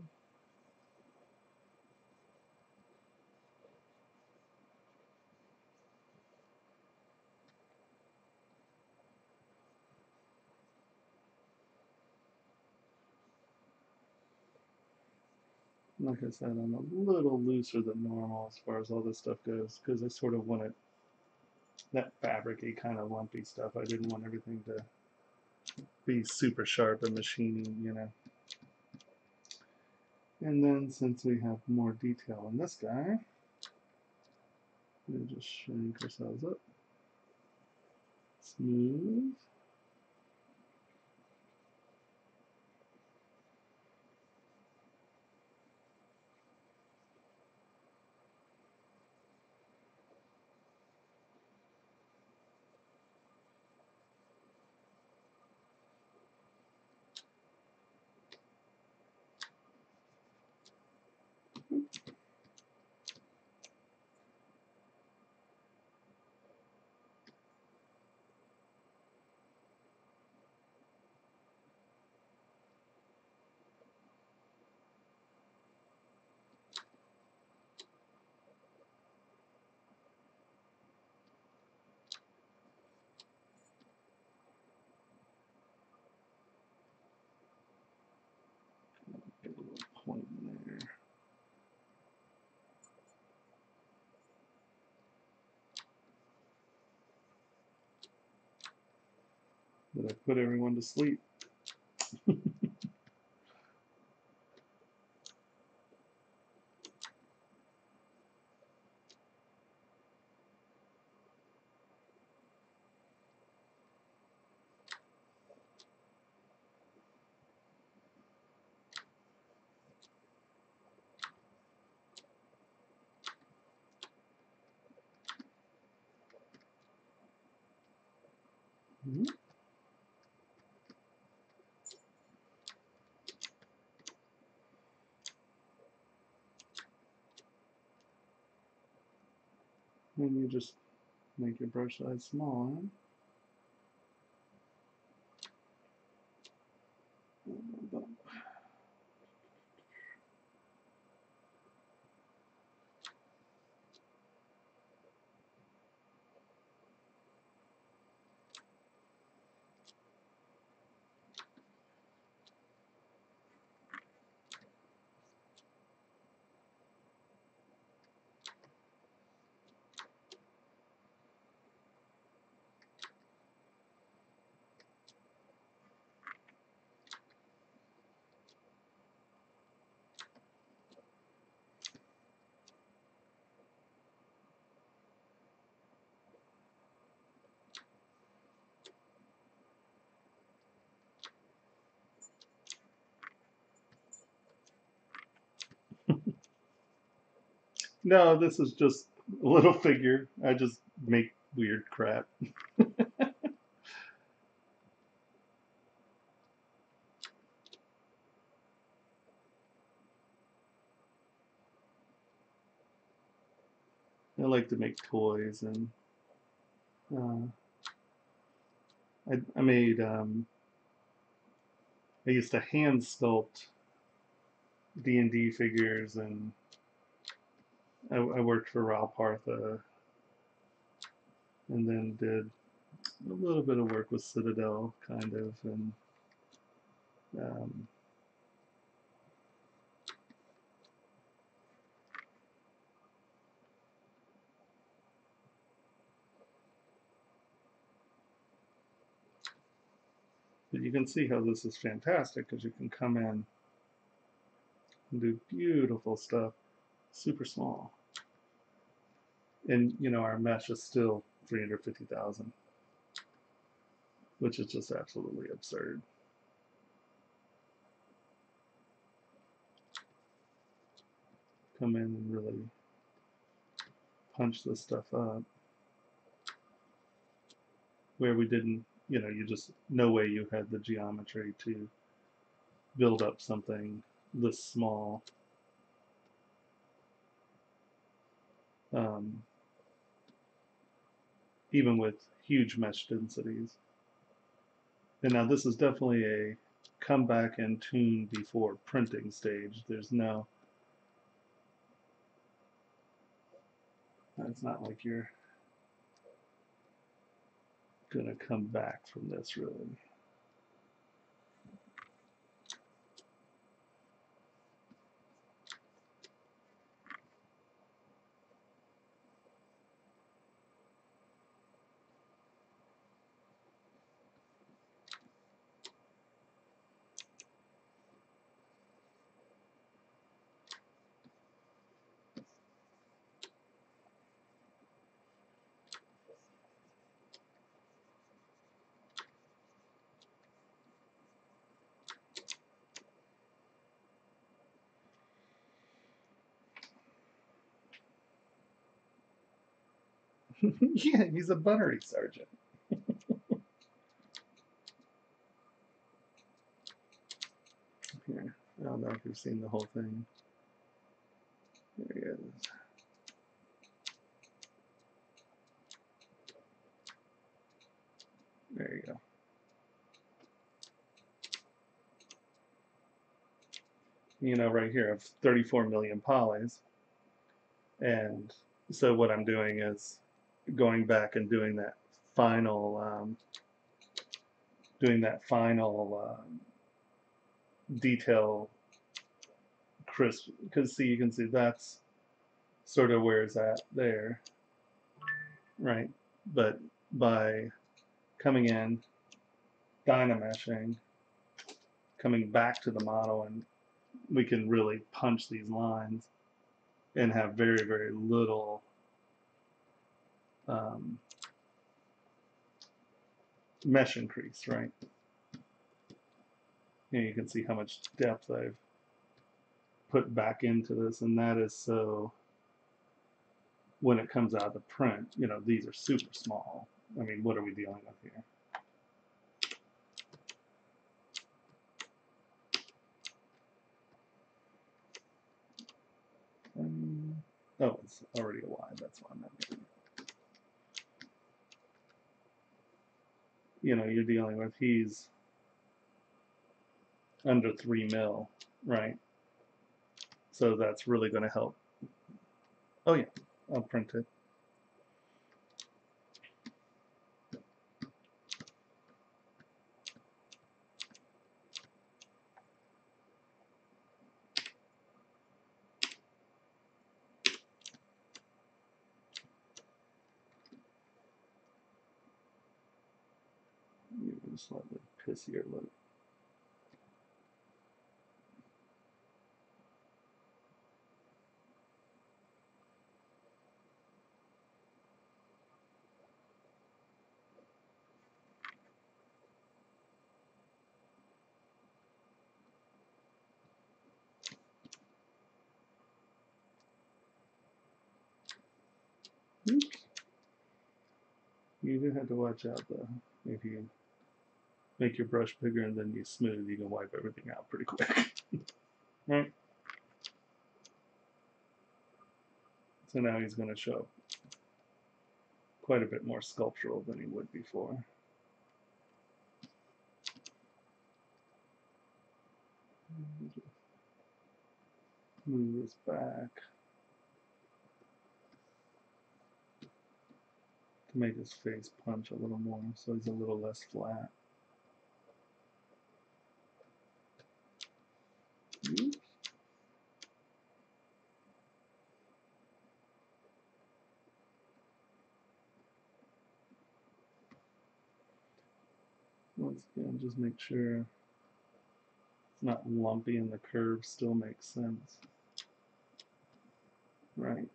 A: Like I said, I'm a little looser than normal as far as all this stuff goes, because I sort of wanted that fabric-y kind of lumpy stuff. I didn't want everything to be super sharp and machining, you know. And then since we have more detail in this guy, we'll just shrink ourselves up. Smooth. Get a little point in there. Did I put everyone to sleep? Mm-hmm. And you just make your brush size small, huh? No, this is just a little figure. I just make weird crap. I like to make toys, and uh, I made, I used to hand sculpt D&D figures, and I worked for Raw Partha, and then did a little bit of work with Citadel, kind of, and um, but you can see how this is fantastic, because you can come in and do beautiful stuff, super small. And you know, our mesh is still 350,000, which is just absolutely absurd. Come in and really punch this stuff up where we didn't, you know, you just, no way you had the geometry to build up something this small. Um, even with huge mesh densities. And now this is definitely a come back and tune before printing stage. There's no, it's not like you're gonna come back from this really. Yeah, he's a buttery sergeant. Here, I don't know if you've seen the whole thing. There he is. There you go. You know, right here, I have 34 million polys. And so what I'm doing is going back and doing that final, detail crisp, because see, you can see that's sort of where it's at there, right? But by coming in, dynameshing, coming back to the model, and we can really punch these lines and have very, very little mesh increase, right? And you can see how much depth I've put back into this, and that is so when it comes out of the print, you know, these are super small. I mean, what are we dealing with here? Oh, it's already a Y, that's why I'm not getting it. You know, you're dealing with, he's under 3 mil, right? So that's really going to help. Oh yeah, I'll print it. You're slightly pissier look. Oops. You do have to watch out though. If you make your brush bigger and then you smooth, you can wipe everything out pretty quick. Right? So now he's going to show quite a bit more sculptural than he would before. Move this back to make his face punch a little more, so he's a little less flat. Oops. Once again, just make sure it's not lumpy and the curve still makes sense. Right.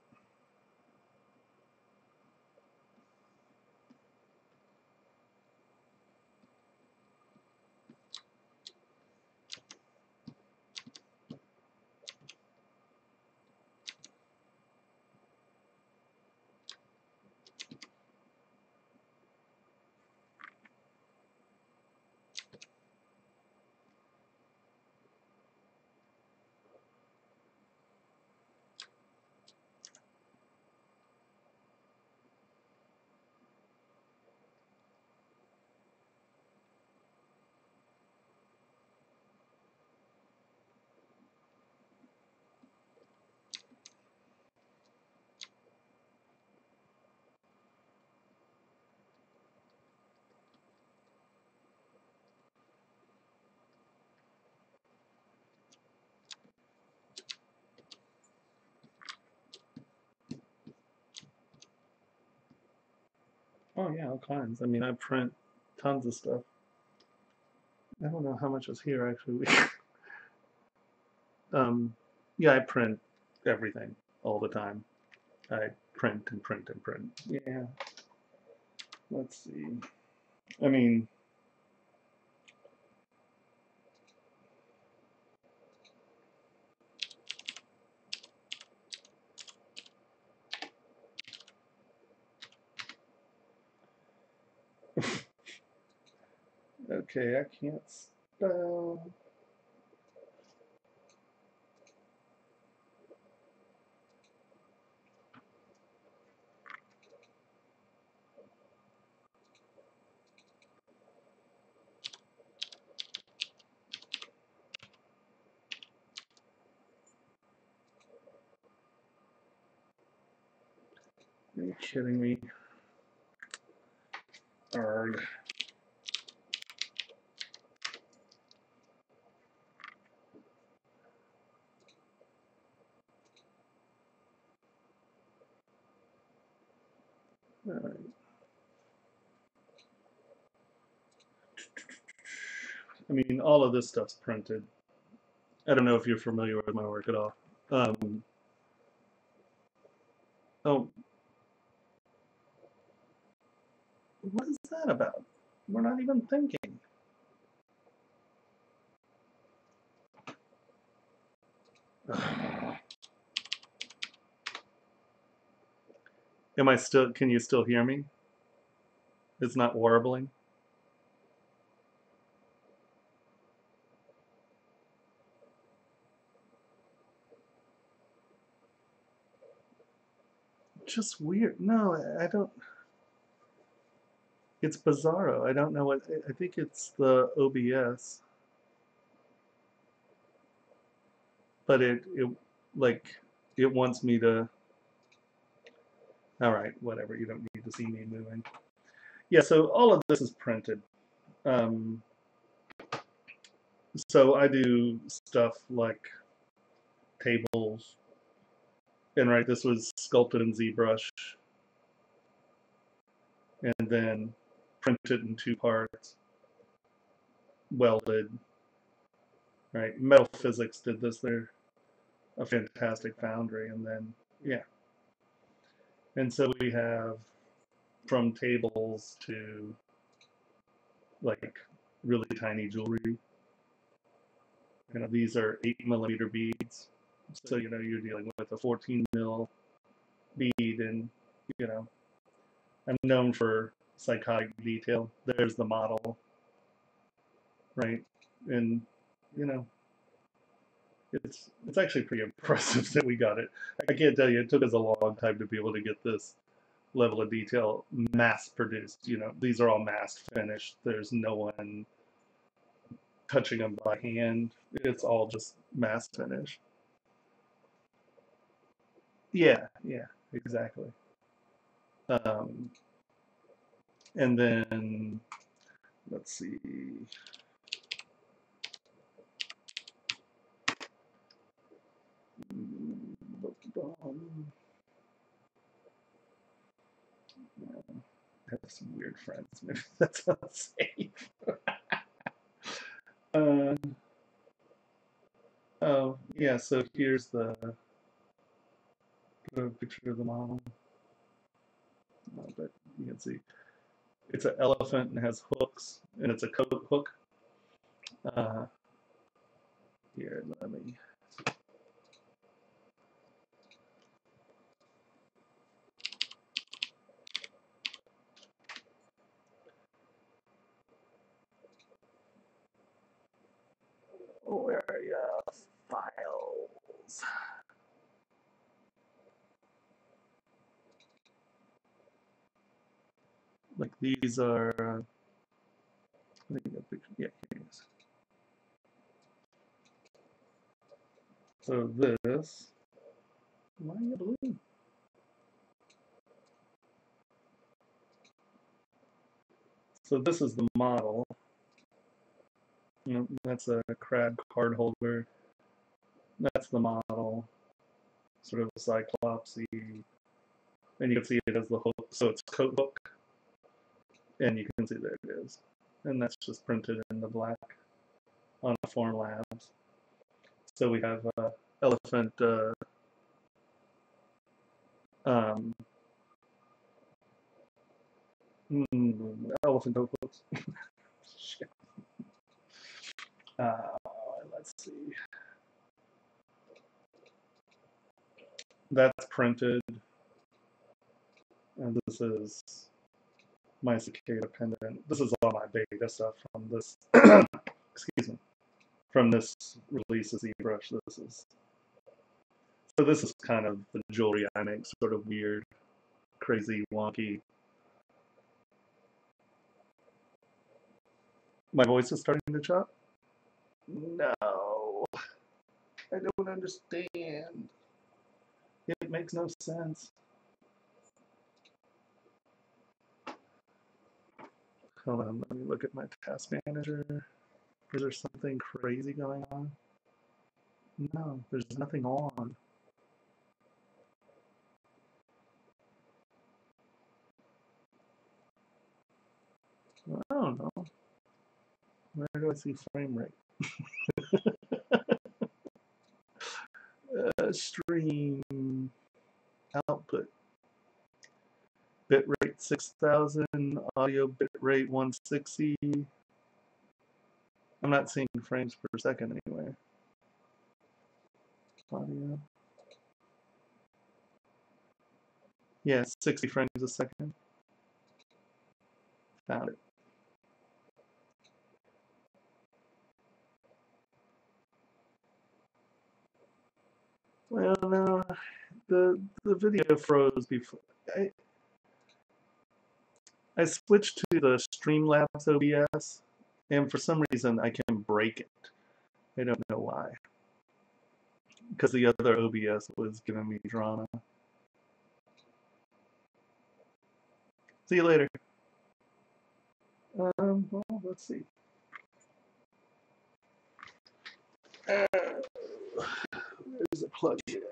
A: Oh yeah, all kinds. I mean, I print tons of stuff. I don't know how much is here actually. Yeah, I print everything all the time. I print and print and print. Yeah. Let's see. I mean, Okay, I can't spell. Are you kidding me? Arg. All right. I mean, all of this stuff's printed. I don't know if you're familiar with my work at all. Oh, what is that about? We're not even thinking. Am I still, can you still hear me? It's not warbling? Just weird. No, I don't. It's bizarro. I don't know what. I think it's the OBS, but it like it wants me to. All right, whatever. You don't need to see me moving. Yeah. So all of this is printed. Um, so I do stuff like tables, and right, this was sculpted in ZBrush, and then printed in two parts, welded. Right, Metal Physics did this. They're a fantastic foundry, and then yeah, and so we have from tables to like really tiny jewelry. You know, these are 8mm beads, so you know you're dealing with a 14 mil bead, and you know I'm known for psychotic detail. There's the model, right? And you know it's actually pretty impressive that we got it. I can't tell you, it took us a long time to be able to get this level of detail mass produced. You know, these are all mass finished. There's no one touching them by hand. It's all just mass finish. Yeah, yeah, exactly. Um, and then let's see. I have some weird friends. Maybe that's unsafe. uh, oh, yeah, so here's the picture of the model. But you can see it's an elephant and has hooks, and it's a coat hook. Uh, Here, let me. Where are your files? Like these are. I think a picture. Yeah, here it is. So this. Why are you blue? So this is the model. That's a crab card holder. That's the model. Sort of cyclopsy. And you can see it as the hook. So it's coat hook. And you can see there it is. And that's just printed in the black on Form Labs. So we have elephant um, elephant coat hooks. Shit. Let's see. That's printed. And this is my cicada pendant. This is all my beta stuff from this. Excuse me. From this release of ZBrush. This is kind of the jewelry I make, sort of weird, crazy, wonky. My voice is starting to chop? No. I don't understand. It makes no sense. Hold on, let me look at my task manager. Is there something crazy going on? No, there's nothing on. I don't know. Where do I see frame rate? Stream output. Bitrate 6000, audio bitrate 160. I'm not seeing frames per second anywhere. Audio. Yeah, 60 frames a second. Found it. Well, no, the video froze before. I switched to the Streamlabs OBS, and for some reason I can break it. I don't know why. Because the other OBS was giving me drama. See you later. Well, let's see. There's a plug in.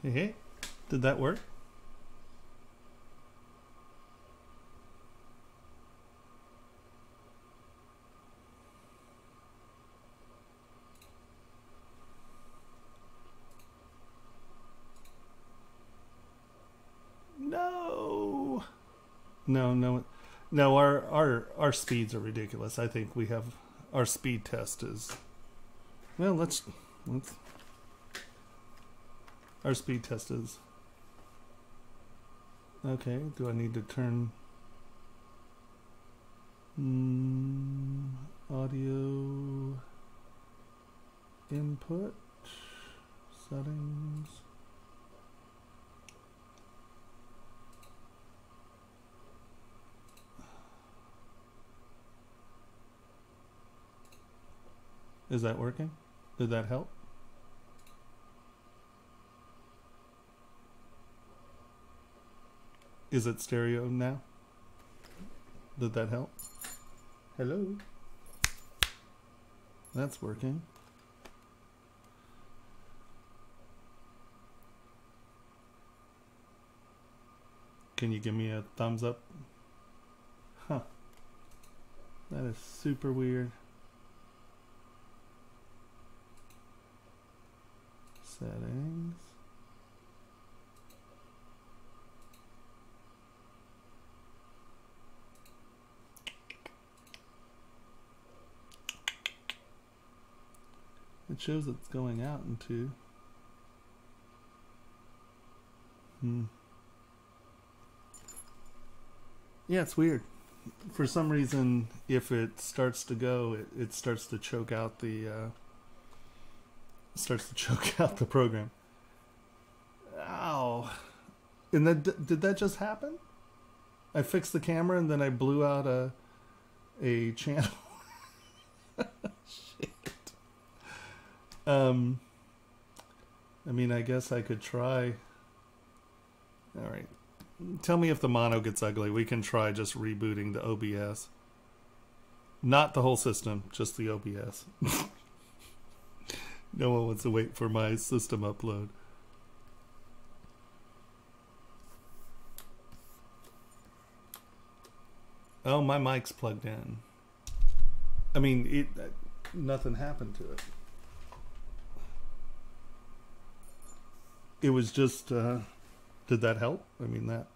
A: Hey, did that work? No. No, our speeds are ridiculous. I think we have our speed test is, well, let's our speed test is okay. Do I need to turn audio input settings? Is that working? Did that help? Is it stereo now? Did that help? Hello? That's working. Can you give me a thumbs up? Huh. That is super weird. Settings. It shows it's going out into. Yeah, it's weird. For some reason, if it starts to go, it starts to choke out the program. Ow! And then did that just happen? I fixed the camera and then I blew out a channel. Shit. I mean, I guess I could try. All right. Tell me if the mono gets ugly. We can try just rebooting the OBS. Not the whole system, just the OBS. No one wants to wait for my system upload. Oh, my mic's plugged in. I mean, nothing happened to it. It was just, did that help? I mean, that.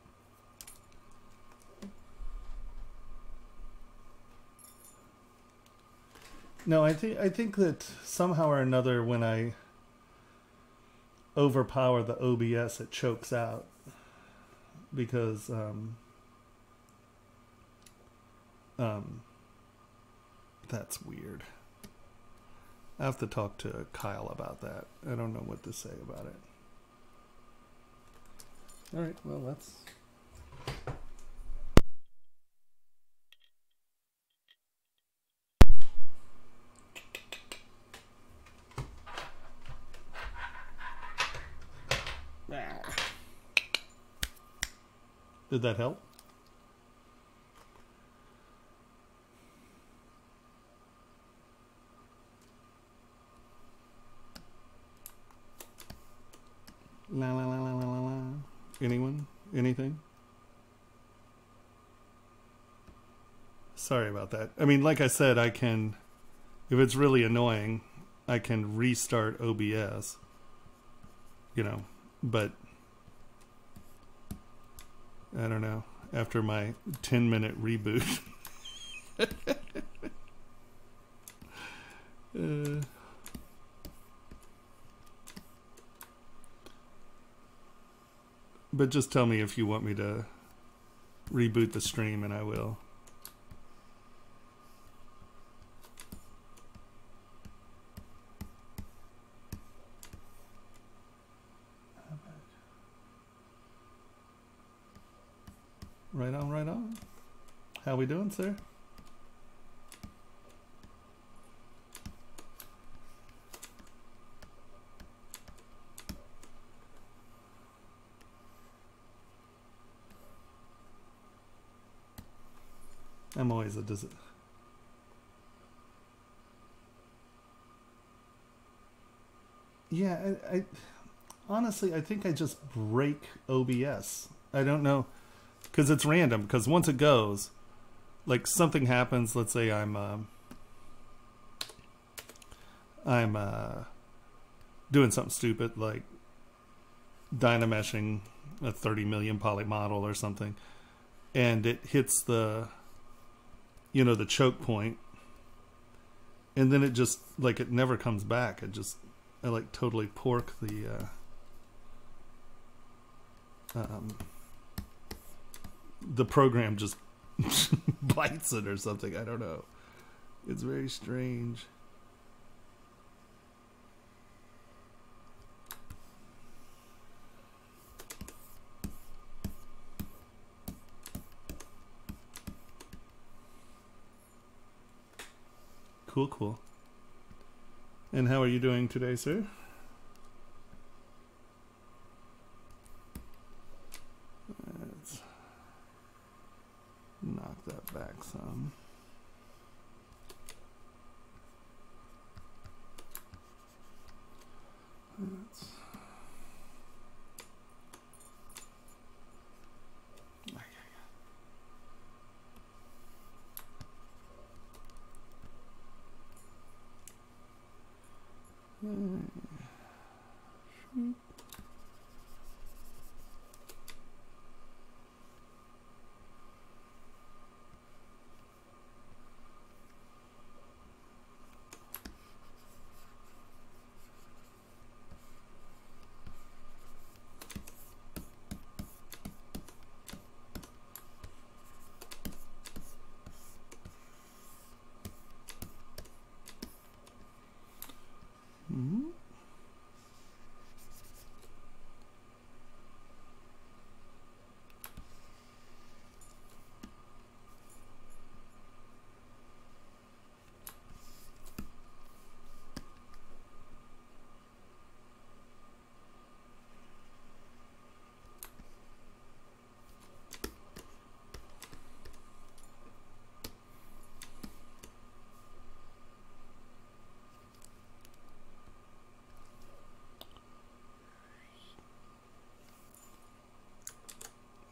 A: No, I think that somehow or another when I overpower the OBS, it chokes out. Because, that's weird. I have to talk to Kyle about that. I don't know what to say about it. All right, well, that's... Did that help? La la la la la la la. Anyone? Anything? Sorry about that. I mean, like I said, I can, if it's really annoying, I can restart OBS. You know, but I don't know. After my 10-minute reboot. But just tell me if you want me to reboot the stream and I will. Right on, right on. How we doing, sir? I'm always a yeah, I honestly, I think I just break OBS. I don't know, because it's random. Because once it goes, like something happens. Let's say I'm doing something stupid like dynameshing a 30 million poly model or something, and it hits the, you know, the choke point, and then it just, like, it never comes back. I like totally pork the program just bites it or something. I don't know. It's very strange. Cool, cool. And how are you doing today, sir? Let's knock that back some. Let's...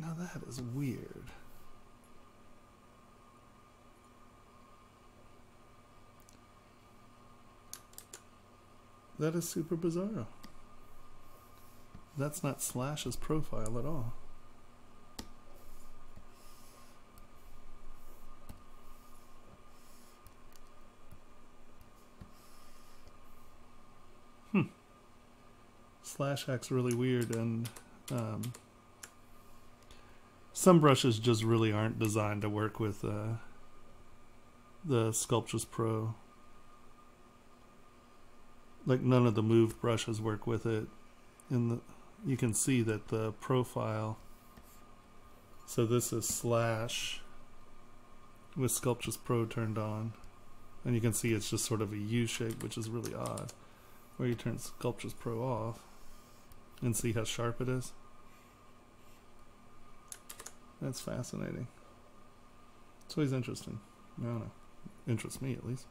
A: Now that is weird.
B: That is super bizarre. That's not Slash's profile at all. Slash acts really weird, and some brushes just really aren't designed to work with the Sculptris Pro. Like none of the moved brushes work with it. You can see that the profile. So this is Slash with Sculptris Pro turned on, and you can see it's just sort of a U shape, which is really odd. Where you turn Sculptris Pro off and see how sharp it is. That's fascinating. It's always interesting. I don't know. Interests me at least.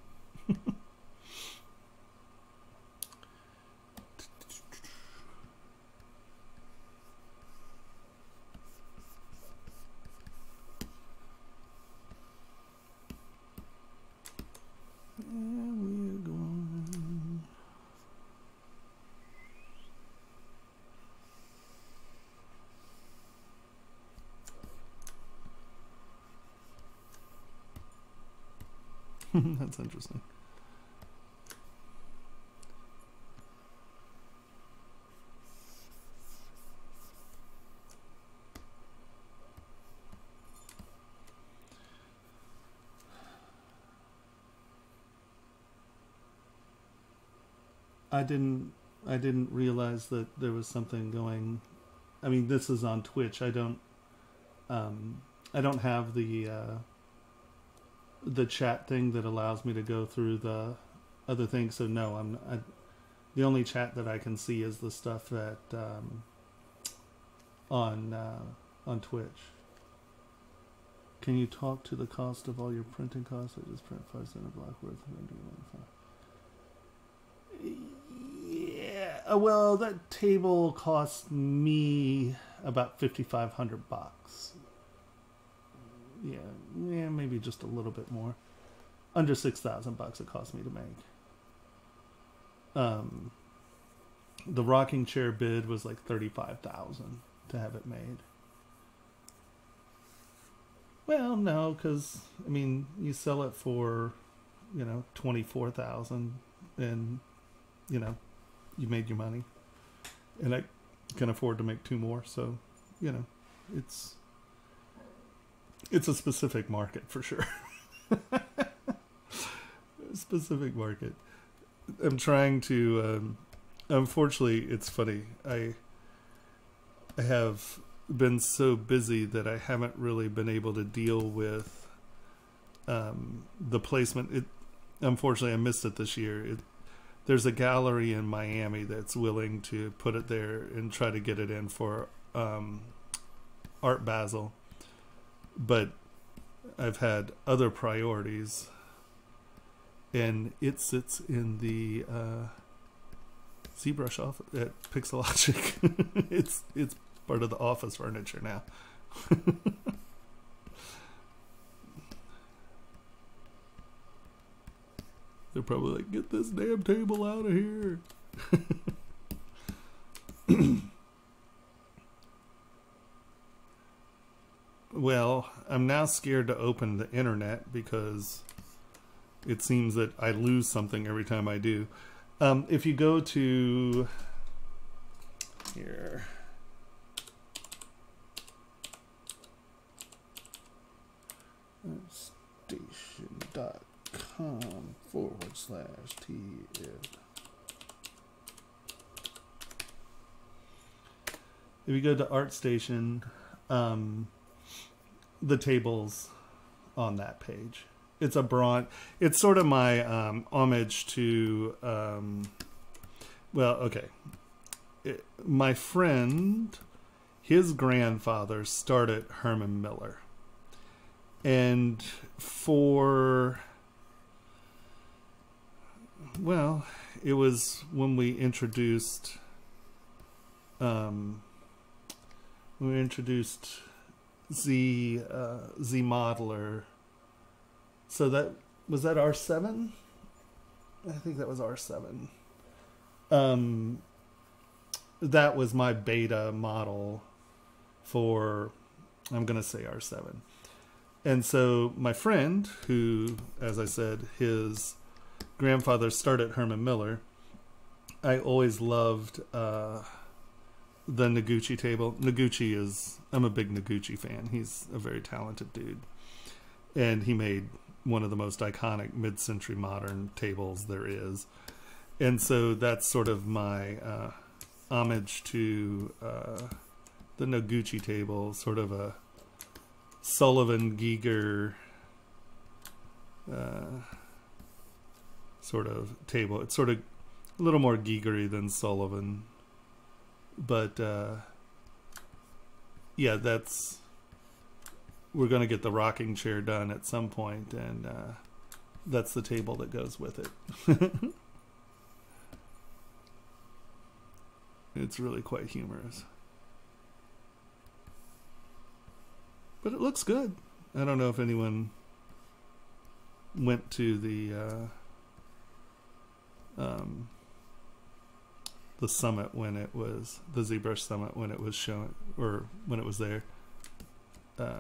B: That's interesting. I didn't realize that there was something going. I mean, this is on Twitch. I don't have the chat thing that allows me to go through the other things. So no, the only chat that I can see is the stuff that on Twitch. Can you talk to the cost of all your printing costs? I just print 5 cent a block worth. Yeah, well, that table cost me about $5,500. Yeah, maybe just a little bit more. Under $6,000 it cost me to make. The rocking chair bid was like $35,000 to have it made. Well, no, because I mean, you sell it for, $24,000, and you made your money, and I can afford to make 2 more. So, it's a specific market for sure. Specific market. I'm trying to. Unfortunately, it's funny. I have been so busy that I haven't really been able to deal with the placement. Unfortunately, I missed it this year. There's a gallery in Miami that's willing to put it there and try to get it in for Art Basel. But I've had other priorities, and it sits in the ZBrush office at Pixelogic. It's part of the office furniture now. They're probably like, get this damn table out of here. Well, I'm now scared to open the internet because it seems that I lose something every time I do. If you go to here, station.com/TF. If you go to ArtStation, the table's on that page. It's a bronze. It's sort of my homage to. Well, okay. My friend, his grandfather started Herman Miller, and it was when we introduced. Z Modeler. So that was that R7? I think that was R7. that was my beta model for, I'm going to say R7. And so my friend, who, as I said, his grandfather started Herman Miller, I always loved the Noguchi table. Noguchi is, I'm a big Noguchi fan. He's a very talented dude. And he made one of the most iconic mid-century modern tables there is. And so that's sort of my homage to the Noguchi table, sort of a Sullivan Giger sort of table. It's sort of a little more Gigery than Sullivan, but yeah, that's, we're going to get the rocking chair done at some point, and that's the table that goes with it. It's really quite humorous. But it looks good. I don't know if anyone went to the summit when it was, the ZBrush summit when it was shown, or when it was there. I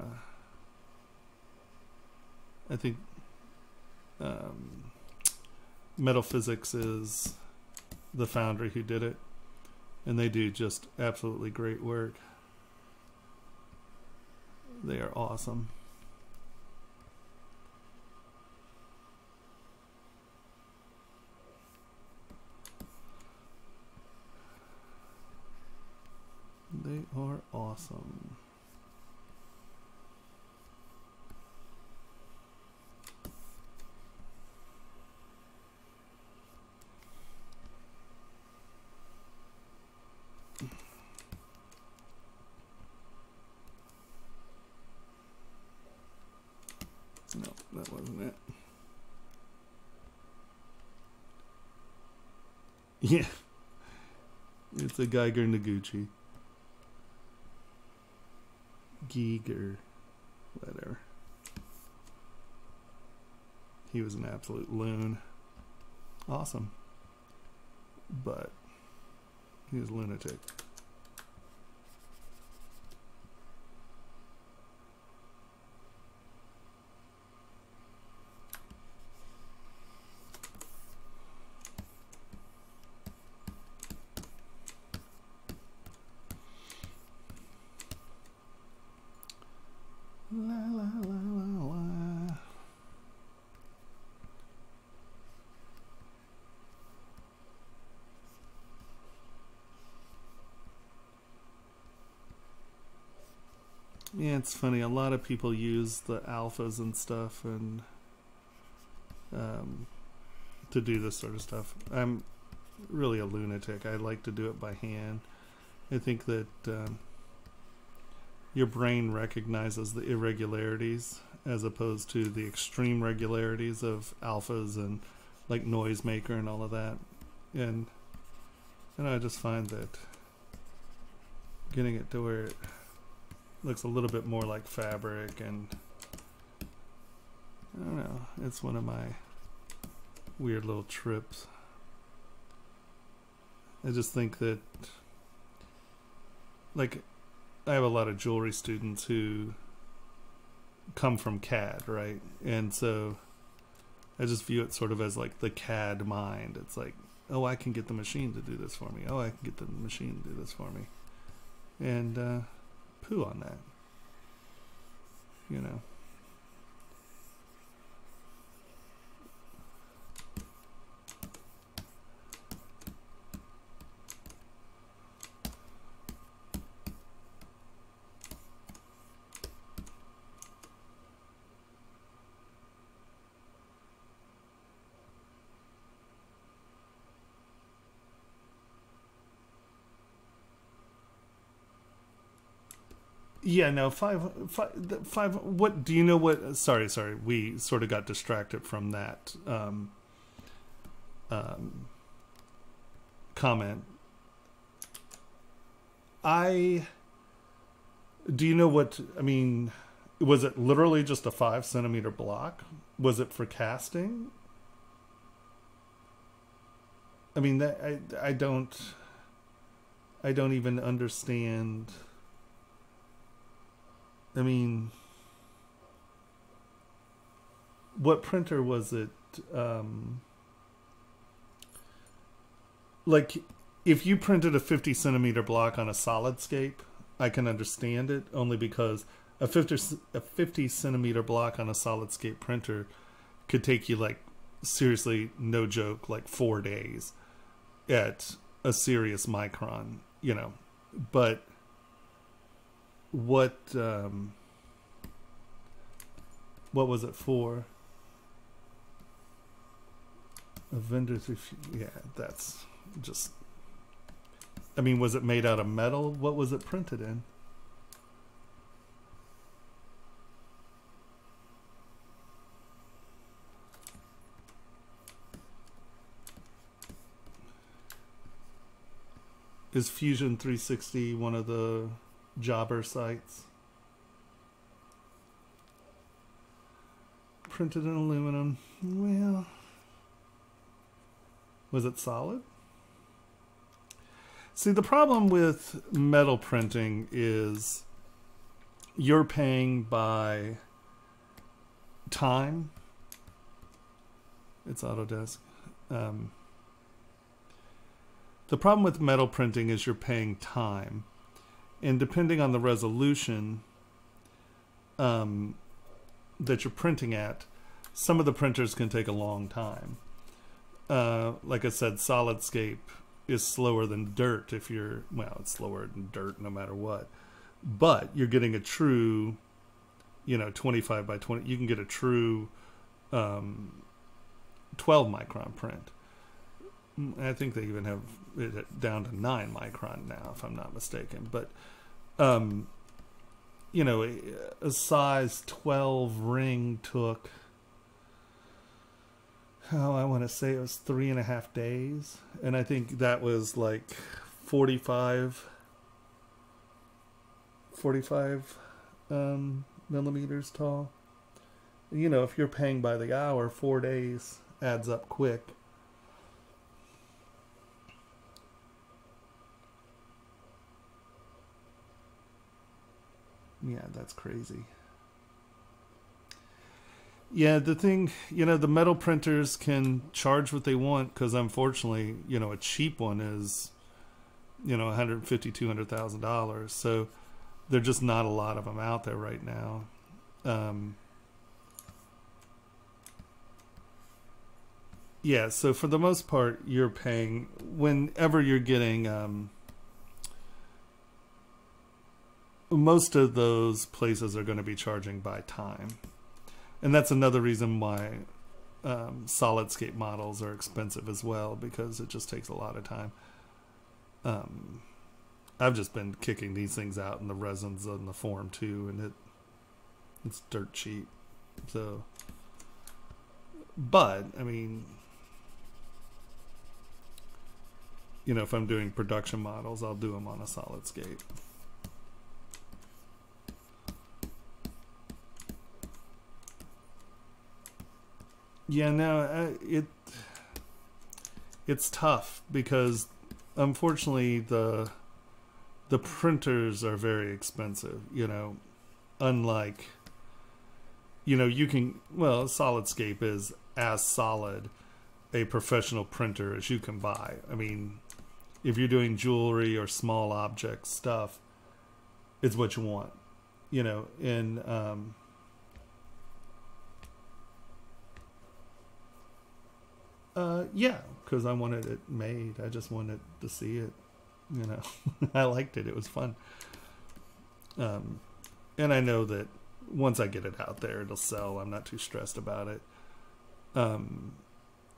B: think Metal Physics is the foundry who did it, and they do just absolutely great work. They are awesome. They are awesome. No, that wasn't it. Yeah. It's a Geiger Noguchi. Giger. Whatever. He was an absolute loon. Awesome. But he was a lunatic. La, la, la, la, la. Yeah, it's funny. A lot of people use the alphas and stuff, and to do this sort of stuff. I'm really a lunatic. I like to do it by hand. I think that your brain recognizes the irregularities as opposed to the extreme regularities of alphas and like Noisemaker and all of that. And I just find that getting it to where it looks a little bit more like fabric, and I don't know, it's one of my weird little trips. I just think that, like, I have a lot of jewelry students who come from CAD, right? And so I just view it sort of as like the CAD mind. It's like, oh, I can get the machine to do this for me. Oh, I can get the machine to do this for me. And poo on that, you know. Yeah, no, five. What do you know? What? Sorry. We sort of got distracted from that comment. Do you know what? I mean, was it literally just a 5 centimeter block? Was it for casting? I mean, I don't even understand. I mean, what printer was it? Like, if you printed a 50 centimeter block on a SolidScape, I can understand it, only because a 50 centimeter block on a SolidScape printer could take you, like, seriously, no joke, like 4 days at a serious micron, you know. But what was it for? A vendor's yeah, that's just, I mean, was it made out of metal? What was it printed in? Is Fusion 360 one of the jobber sites? Printed in aluminum. Well, was it solid? See, the problem with metal printing is you're paying by time. It's Autodesk. The problem with metal printing is you're paying time. And depending on the resolution that you're printing at, some of the printers can take a long time. Like I said, SolidScape is slower than dirt if you're, well, it's slower than dirt no matter what. But you're getting a true, you know, 25 by 20. You can get a true 12 micron print. I think they even have it down to 9 micron now, if I'm not mistaken. But, you know, a size 12 ring took, oh, I want to say it was 3.5 days. And I think that was like 45 millimeters tall. You know, if you're paying by the hour, 4 days adds up quick. Yeah, that's crazy. Yeah, the thing, you know, the metal printers can charge what they want because, unfortunately, you know, a cheap one is, you know, $150,000, $200,000. So there are just not a lot of them out there right now. Yeah, so for the most part, you're paying whenever you're getting. Most of those places are going to be charging by time. And that's another reason why SolidScape models are expensive as well, because it just takes a lot of time. I've just been kicking these things out in the resins on the form too, and it's dirt cheap. So, but I mean, you know, if I'm doing production models, I'll do them on a SolidScape. Yeah, no, it's tough because, unfortunately, the printers are very expensive. You know, unlike, you know, you can, well, SolidScape is as solid a professional printer as you can buy. I mean, if you're doing jewelry or small object stuff, it's what you want. You know, and yeah, because I wanted it made. I just wanted to see it, you know. I liked it. It was fun. And I know that once I get it out there, it'll sell. I'm not too stressed about it.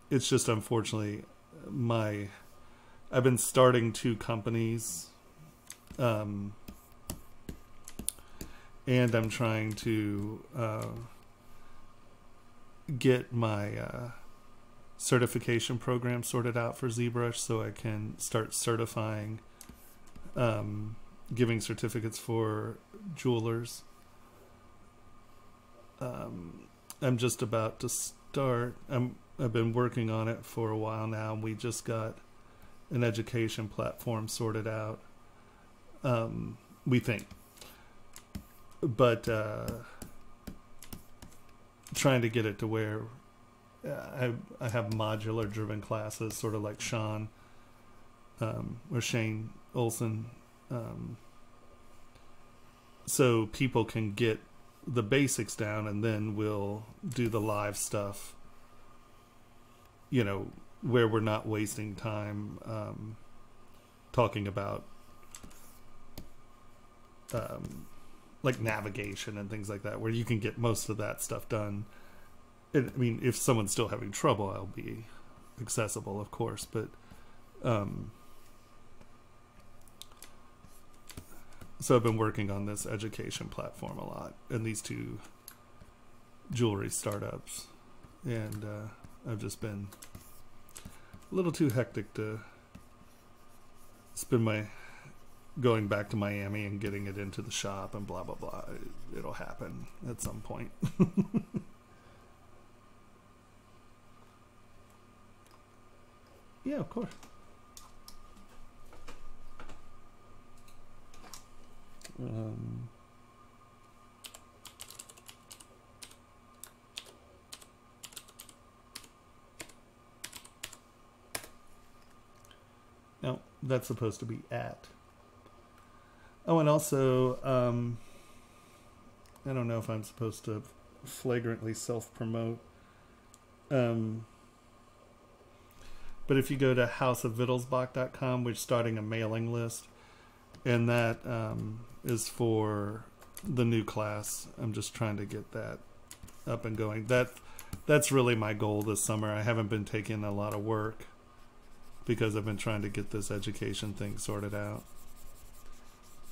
B: It's just, unfortunately, I've been starting 2 companies, and I'm trying to get my certification program sorted out for ZBrush so I can start certifying, giving certificates for jewelers. I'm just about to start. I've been working on it for a while now, and we just got an education platform sorted out. We think, but trying to get it to where I have modular driven classes, sort of like Sean or Shane Olson, so people can get the basics down, and then we'll do the live stuff, you know, where we're not wasting time talking about like navigation and things like that, where you can get most of that stuff done. I mean, if someone's still having trouble, I'll be accessible, of course, but so I've been working on this education platform a lot, and these two jewelry startups, and I've just been a little too hectic to spend my going back to Miami and getting it into the shop and blah blah blah. It'll happen at some point. Yeah, of course. No, that's supposed to be at. Oh, and also, I don't know if I'm supposed to flagrantly self-promote. But if you go to houseofwittelsbach.com, we're starting a mailing list, and that is for the new class. I'm just trying to get that up and going. That's really my goal this summer. I haven't been taking a lot of work because I've been trying to get this education thing sorted out,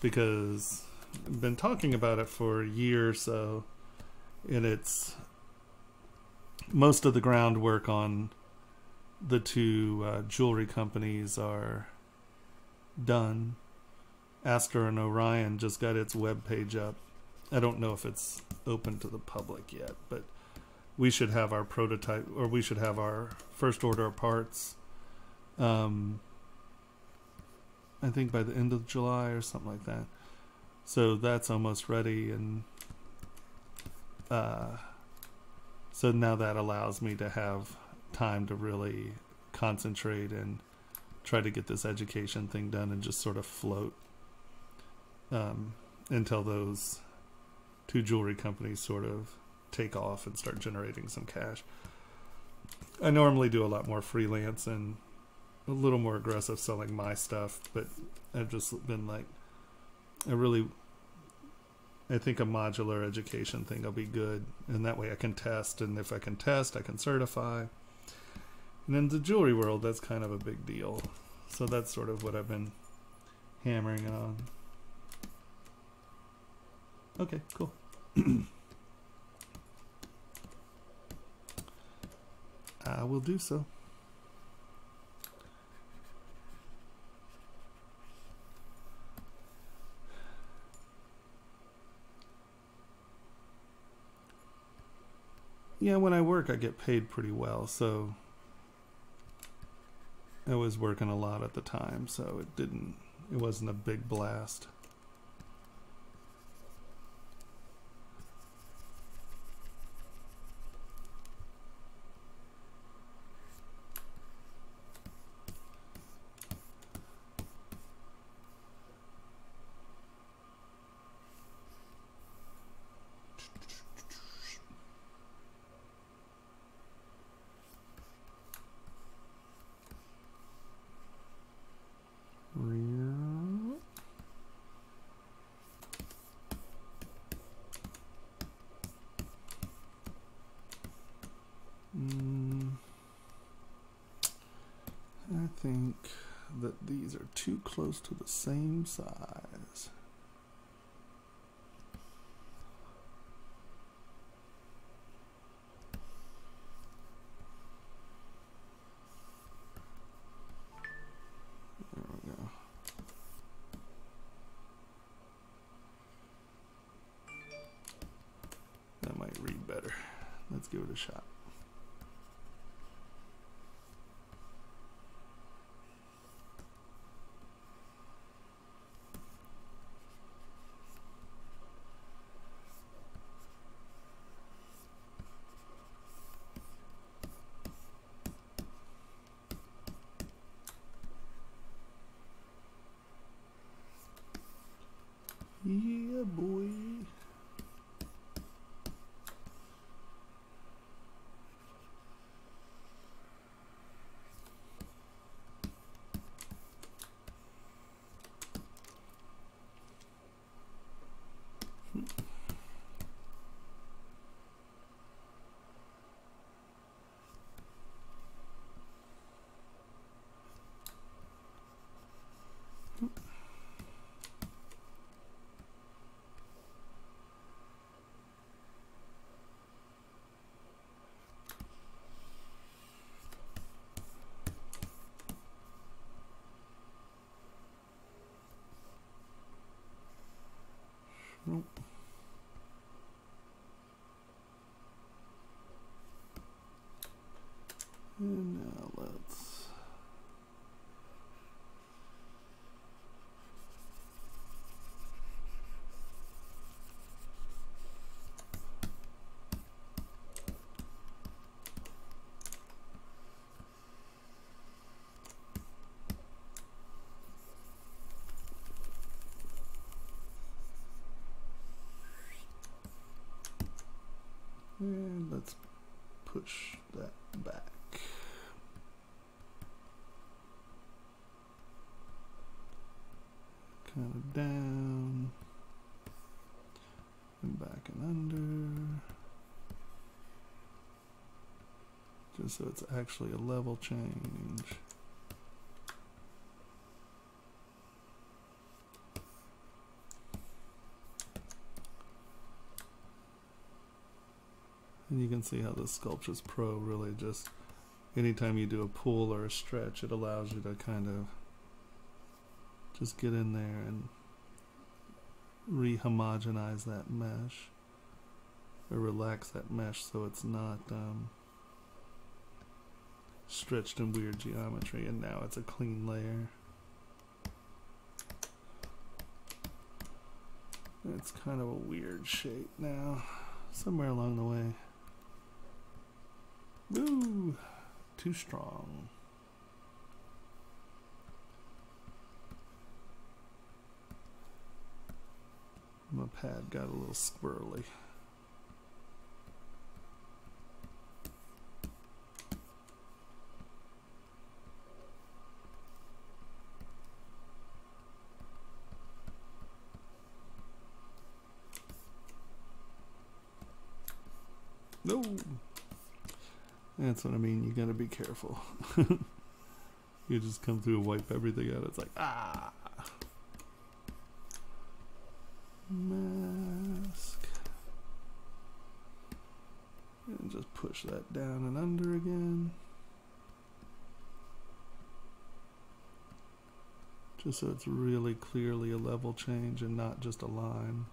B: because I've been talking about it for a year or so, and it's most of the groundwork on the two jewelry companies are done. Aster and Orion just got its web page up. I don't know if it's open to the public yet, but we should have our prototype, or we should have our first order of parts I think by the end of July or something like that. So that's almost ready, and so now that allows me to have time to really concentrate and try to get this education thing done and just sort of float until those two jewelry companies sort of take off and start generating some cash. I normally do a lot more freelance and a little more aggressive selling my stuff, but I've just been like, I think a modular education thing will be good, and that way I can test, and if I can test, I can certify. And in the jewelry world, that's kind of a big deal. So that's sort of what I've been hammering on. Okay, cool. I will do so. Yeah, when I work, I get paid pretty well, so I was working a lot at the time, so it wasn't a big blast. I think that these are too close to the same size. There we go. That might read better. Let's give it a shot. Yeah, boy. Nope. And now let's push that back. Kind of down and back and under, just so it's actually a level change. And you can see how the Sculptures Pro really just, anytime you do a pull or a stretch, it allows you to kind of just get in there and re-homogenize that mesh, or relax that mesh so it's not stretched in weird geometry, and now it's a clean layer. It's kind of a weird shape now, somewhere along the way. Woo! Too strong. My pad got a little squirrely. No! That's what I mean, you gotta be careful. You just come through and wipe everything out. It's like, ah! Mask. And just push that down and under again. Just so it's really clearly a level change and not just a line.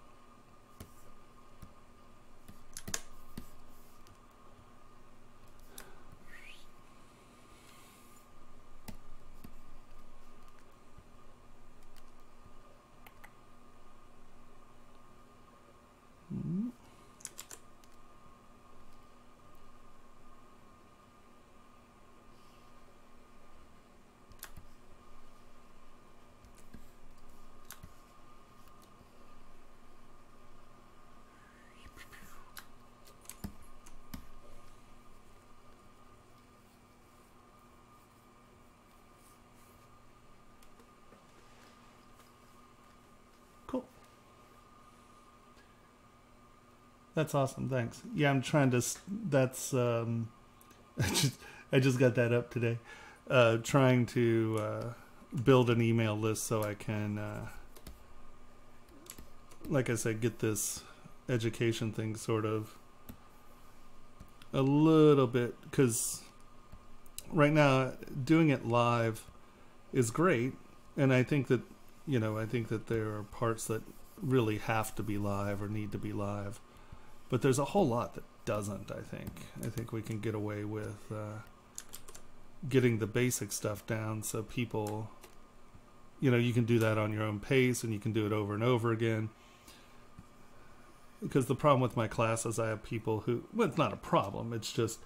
B: Cool. That's awesome. Thanks. Yeah, I'm trying to. That's. I just got that up today. Trying to build an email list so I can, like I said, get this education thing sort of a little bit, because right now doing it live is great, and I think that, you know, I think that there are parts that really have to be live or need to be live, but there's a whole lot that doesn't. I think we can get away with getting the basic stuff down so people, you know, you can do that on your own pace and you can do it over and over again. Because the problem with my class is I have people who, well, it's not a problem, it's just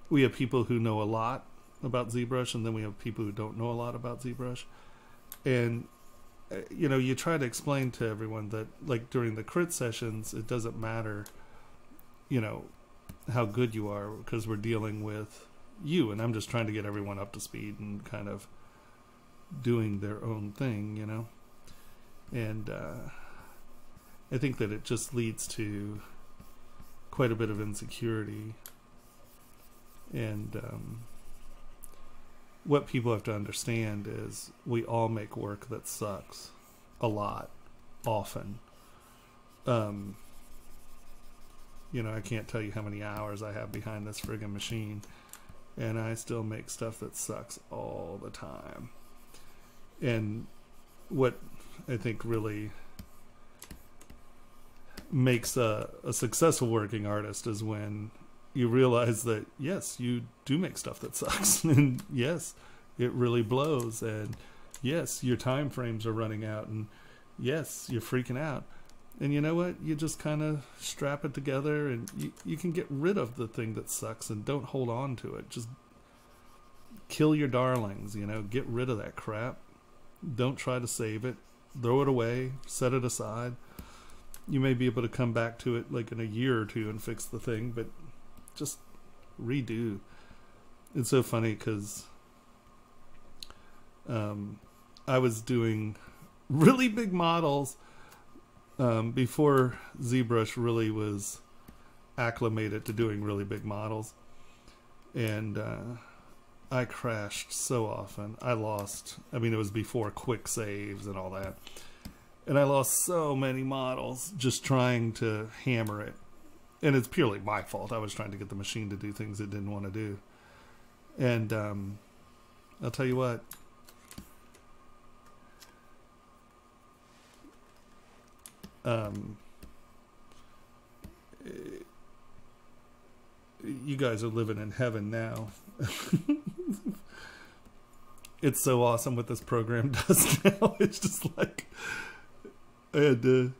B: we have people who know a lot about ZBrush, and then we have people who don't know a lot about ZBrush. And you know, you try to explain to everyone that, like, during the crit sessions, it doesn't matter, you know, how good you are, because we're dealing with you, and I'm just trying to get everyone up to speed and kind of doing their own thing, you know. And I think that it just leads to quite a bit of insecurity. And what people have to understand is we all make work that sucks a lot, often. You know, I can't tell you how many hours I have behind this friggin' machine, and I still make stuff that sucks all the time. And what I think really makes a successful working artist is when you realize that, yes, you do make stuff that sucks, and yes, it really blows, and yes, your time frames are running out, and yes, you're freaking out. And you know what? You just kind of strap it together, and you can get rid of the thing that sucks, and don't hold on to it. Just kill your darlings, you know, get rid of that crap. Don't try to save it. Throw it away, set it aside. You may be able to come back to it like in a year or two and fix the thing, but just redo. It's so funny because I was doing really big models before ZBrush really was acclimated to doing really big models, and I crashed so often. I lost, I mean, it was before quick saves and all that, and I lost so many models just trying to hammer it. And it's purely my fault. I was trying to get the machine to do things it didn't want to do. And I'll tell you what, you guys are living in heaven now. It's so awesome what this program does now. It's just like I had to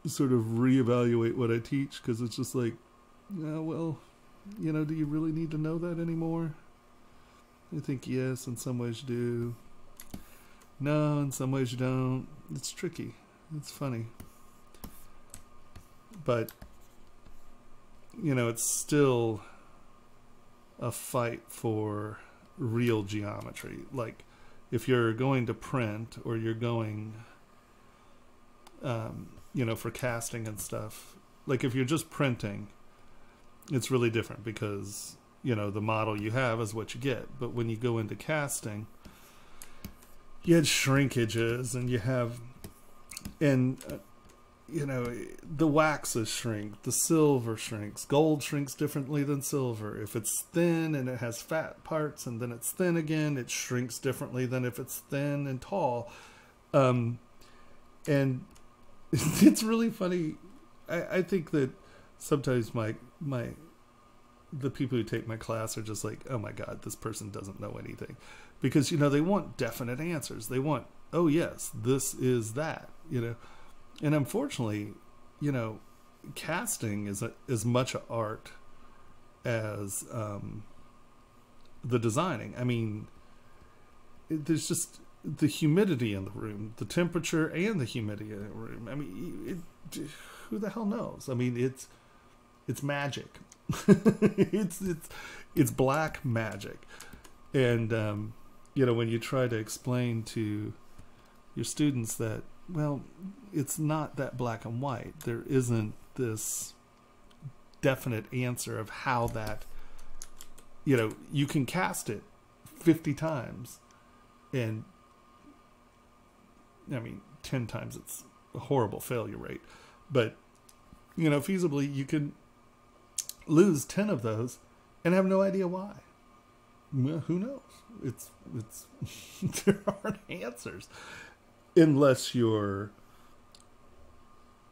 B: sort of reevaluate what I teach, because it's just like, well, you know, do you really need to know that anymore? I think yes, in some ways you do. No, in some ways you don't. It's tricky. It's funny. But, you know, it's still a fight for real geometry. Like, if you're going to print, or you're going, you know, for casting and stuff, like if you're just printing, it's really different, because, you know, the model you have is what you get. But when you go into casting, you had shrinkages, and you have, and you know, the waxes shrink, the silver shrinks, gold shrinks differently than silver. If it's thin and it has fat parts, and then it's thin again, it shrinks differently than if it's thin and tall. And it's really funny. I think that sometimes the people who take my class are just like, oh my God, this person doesn't know anything. Because, you know, they want definite answers. They want, oh yes, this is that, you know. And unfortunately, you know, casting is as much an art as the designing. I mean, there's just the humidity in the room, the temperature and the humidity in the room. I mean, who the hell knows? I mean, it's magic. it's black magic. And you know, when you try to explain to your students that, well, it's not that black and white, there isn't this definite answer of how that, you know, you can cast it 50 times, and I mean 10 times it's a horrible failure rate, but you know, feasibly you can lose 10 of those and have no idea why. Well, who knows? It's there aren't answers, unless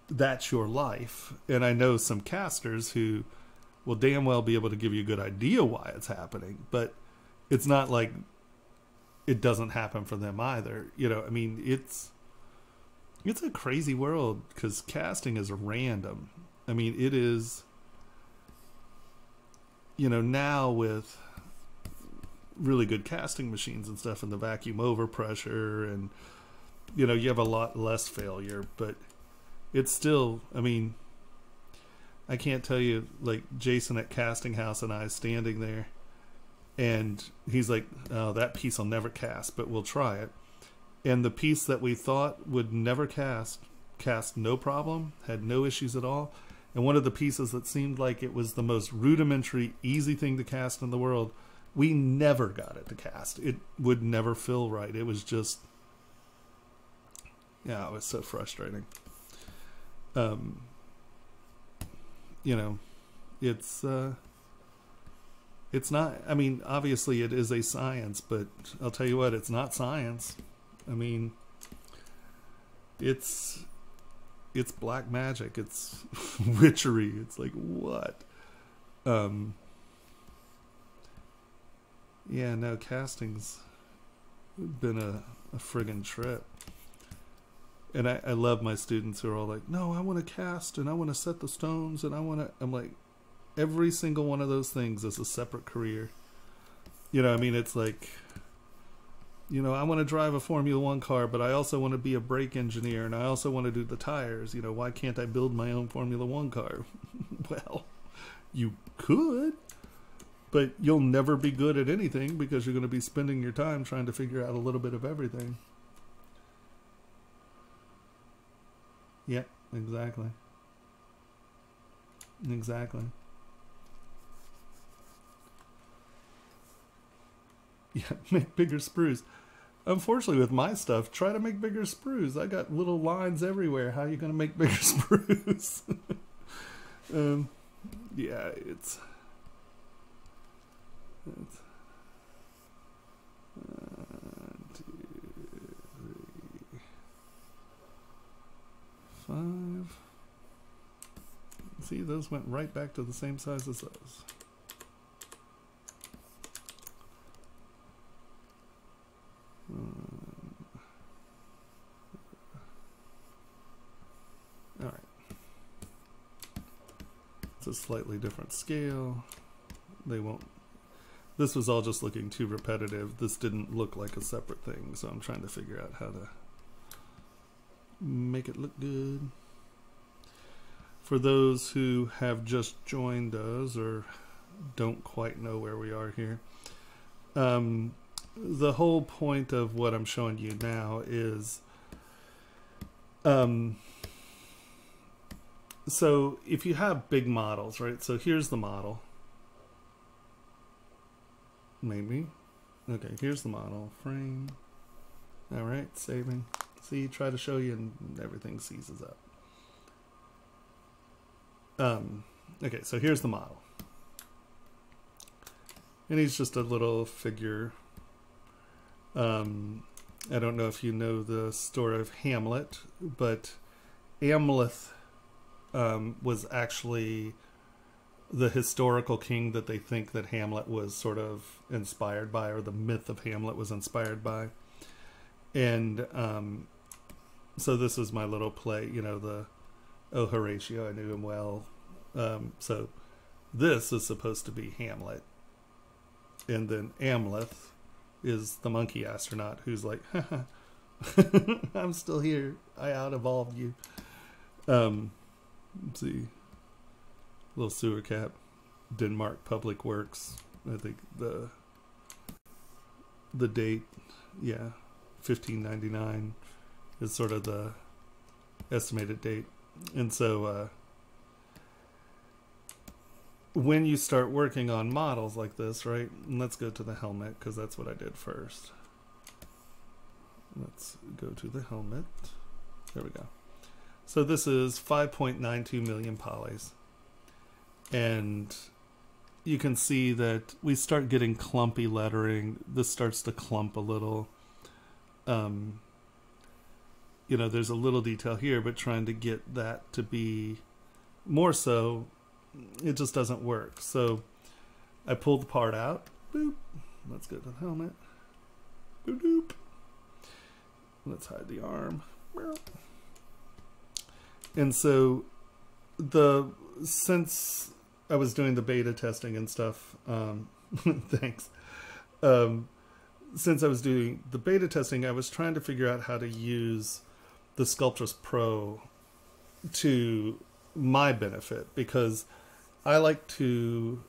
B: that's your life. And I know some casters who will damn well be able to give you a good idea why it's happening, but it's not like it doesn't happen for them either. You know, I mean, it's a crazy world, because casting is random. I mean, it is, you know, now with really good casting machines and stuff, and the vacuum overpressure, and you know, you have a lot less failure, but it's still, I mean, I can't tell you, like Jason at Casting House and I standing there, and he's like, oh, that piece will never cast, but we'll try it. And the piece that we thought would never cast no problem, had no issues at all. And one of the pieces that seemed like it was the most rudimentary, easy thing to cast in the world, we never got it to cast. It would never fill right. It was just, yeah, it was so frustrating. You know, it's not, I mean, obviously it is a science, but I'll tell you what, it's not science. I mean, it's black magic. It's witchery. It's like, what? Yeah, no, casting's been a friggin' trip. And I love my students who are all like, no, I want to cast and I want to set the stones and I'm like, every single one of those things is a separate career. You know, I mean, it's like, you know, I want to drive a Formula One car, but I also want to be a brake engineer and I also want to do the tires. You know, why can't I build my own Formula One car? Well, you could, but you'll never be good at anything because you're going to be spending your time trying to figure out a little bit of everything. Yep, exactly. Exactly. Yeah, make bigger sprues. Unfortunately, with my stuff, try to make bigger sprues. I got little lines everywhere. How are you going to make bigger sprues? Yeah, it's 1, 2, 3, 5. See, those went right back to the same size as those. All right. It's a slightly different scale. They won't. This was all just looking too repetitive. This didn't look like a separate thing, so I'm trying to figure out how to make it look good. For those who have just joined us or don't quite know where we are here, the whole point of what I'm showing you now is, so if you have big models, right? So here's the model. Maybe. Okay, here's the model. Frame. All right, saving. See, try to show you and everything seizes up. Okay, so here's the model. And he's just a little figure. I don't know if you know the story of Hamlet, but Amleth was actually the historical king that they think that Hamlet was sort of inspired by, or the myth of Hamlet was inspired by. And so this is my little play, you know, oh, Horatio, I knew him well. So this is supposed to be Hamlet. And then Amleth is the monkey astronaut who's like, haha, I'm still here. I out-evolved you. Let's see. Little sewer cap. Denmark Public Works. I think the date, yeah, 1599 is sort of the estimated date. And so when you start working on models like this, right? And let's go to the helmet because that's what I did first. Let's go to the helmet. There we go. So this is 5.92 million polys. And you can see that we start getting clumpy lettering. This starts to clump a little. You know, there's a little detail here, but trying to get that to be more so, it just doesn't work. So I pulled the part out. Boop. Let's go to the helmet. Boop, boop. Let's hide the arm. And so since I was doing the beta testing and stuff, thanks. since I was doing the beta testing, I was trying to figure out how to use the Sculptress Pro to my benefit, because I like to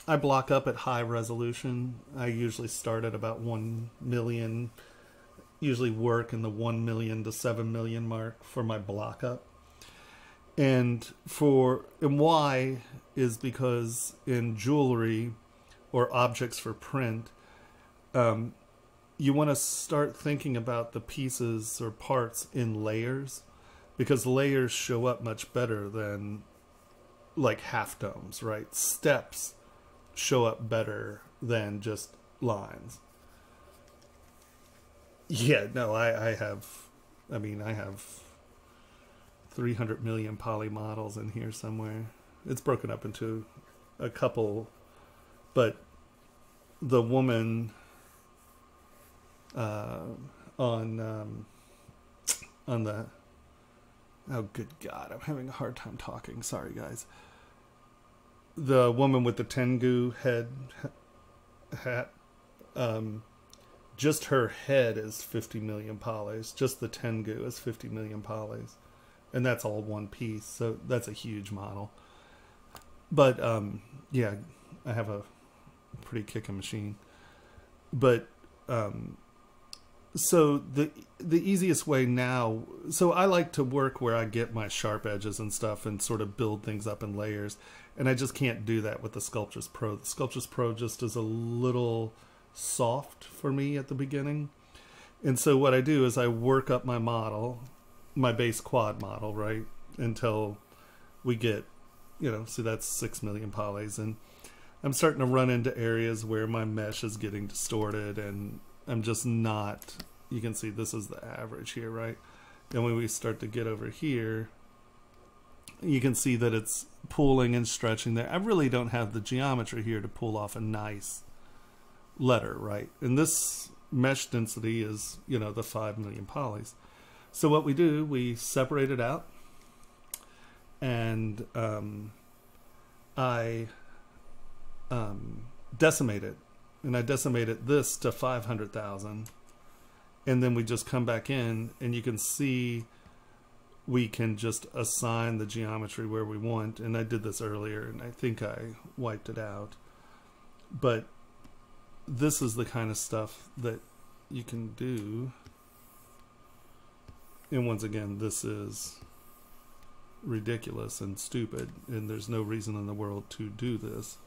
B: I block up at high resolution. I usually start at about 1 million, usually work in the 1 million to 7 million mark for my block up. And why is because in jewelry or objects for print, you want to start thinking about the pieces or parts in layers, because layers show up much better than like half domes, right? Steps show up better than just lines. Yeah, no, I have 300 million poly models in here somewhere. It's broken up into a couple, but the woman on the, oh good God, I'm having a hard time talking. Sorry guys. The woman with the Tengu hat, just her head is 50 million polys. Just the Tengu is 50 million polys. And that's all one piece. So that's a huge model. But yeah, I have a pretty kicking machine. But so the easiest way now, so I like to work where I get my sharp edges and stuff and sort of build things up in layers. And I just can't do that with the Sculptress Pro. The Sculptress Pro just is a little soft for me at the beginning. And so what I do is I work up my model, my base quad model, right, until we get, so that's 6 million polys. And I'm starting to run into areas where my mesh is getting distorted, and I'm just not, you can see this is the average here, right? And when we start to get over here, you can see that it's pulling and stretching there. I really don't have the geometry here to pull off a nice letter, right? And this mesh density is, the 5 million polys. So what we do, we separate it out, and I decimate it. And I decimated this to 500,000. And then we just come back in, and you can see we can just assign the geometry where we want. And I did this earlier, and I think I wiped it out. But this is the kind of stuff that you can do. And once again, this is ridiculous and stupid, and there's no reason in the world to do this.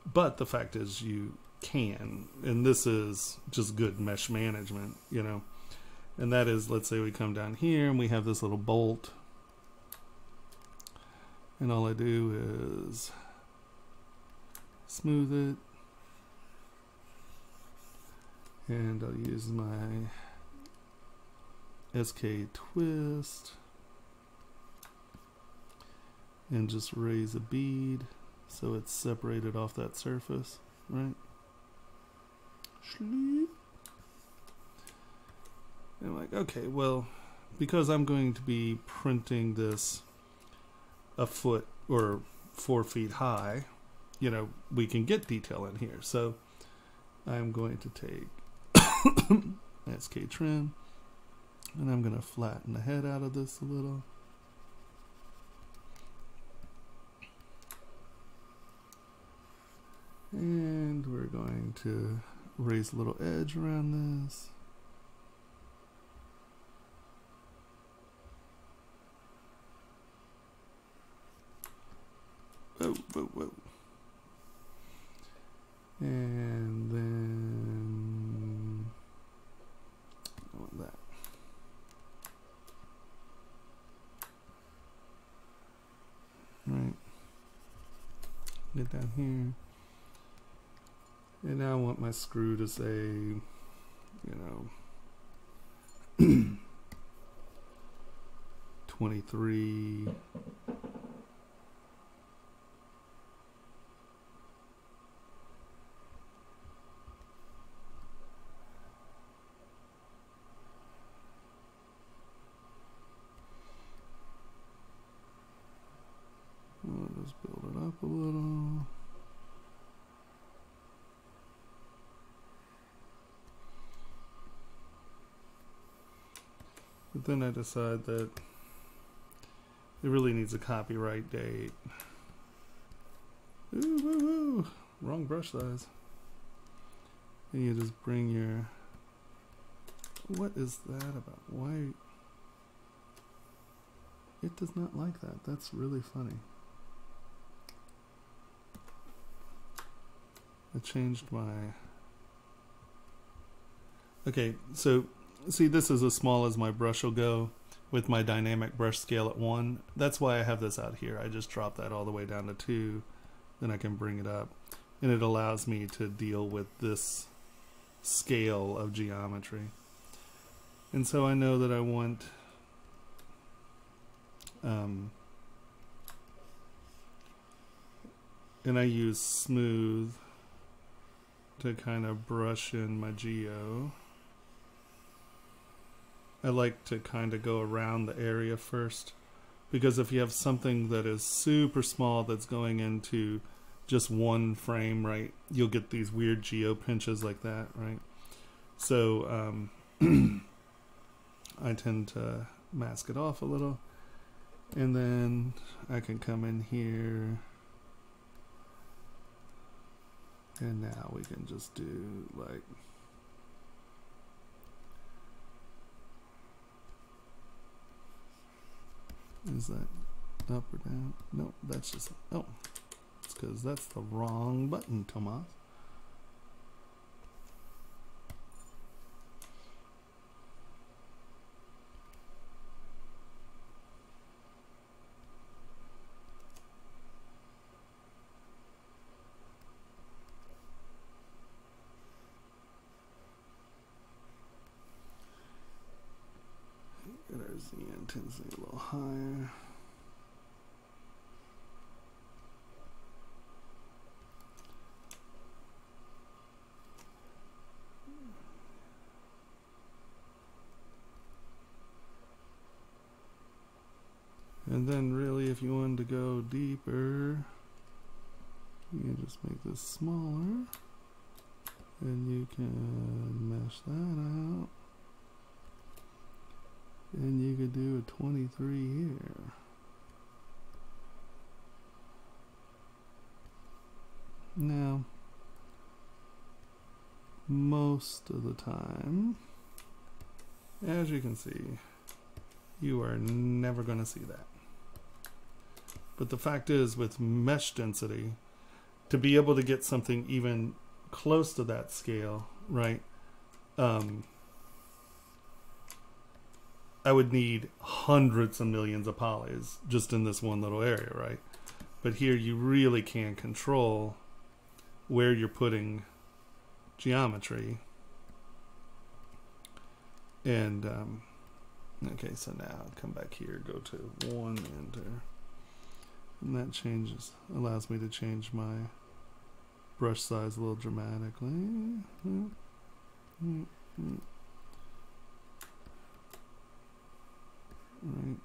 B: But the fact is you can, and this is just good mesh management, And that is, let's say we come down here and we have this little bolt, and all I do is smooth it, and I'll use my SK twist and just raise a bead so it's separated off that surface, right? And I'm like, okay, well, because I'm going to be printing this a foot or 4 feet high, we can get detail in here. So I'm going to take SK trim, and I'm going to flatten the head out of this a little. And we're going to raise a little edge around this. Whoa, whoa, whoa. And then I want that. Right. Get down here. And now I want my screw to say, 23. I'll just build it up a little. But then I decide that it really needs a copyright date. Ooh, woo, woo. Wrong brush size. And you just bring your... What is that about? Why? It does not like that. That's really funny. I changed my... Okay, so see, this is as small as my brush will go with my dynamic brush scale at 1. That's why I have this out here. I just drop that all the way down to 2. Then I can bring it up. And it allows me to deal with this scale of geometry. And so I know that I want and I use smooth to kind of brush in my geo. I like to kind of go around the area first, because if you have something that is super small that's going into just one frame, right, you'll get these weird geo pinches like that, right? So I tend to mask it off a little, and then I can come in here, and now we can just do like, is that up or down? No, that's just, oh, it's because that's the wrong button, Tomas. Get our Z intensity a little higher. And then really, if you wanted to go deeper, you just make this smaller, and you can mesh that out. And you could do a 23 here. Now, most of the time, as you can see, you are never going to see that. But the fact is, with mesh density, to be able to get something even close to that scale, right, I would need hundreds of millions of polys just in this one little area, right? But here you really can control where you're putting geometry. And, okay, so now come back here, go to 1, enter. And that changes, allows me to change my brush size a little dramatically. Right.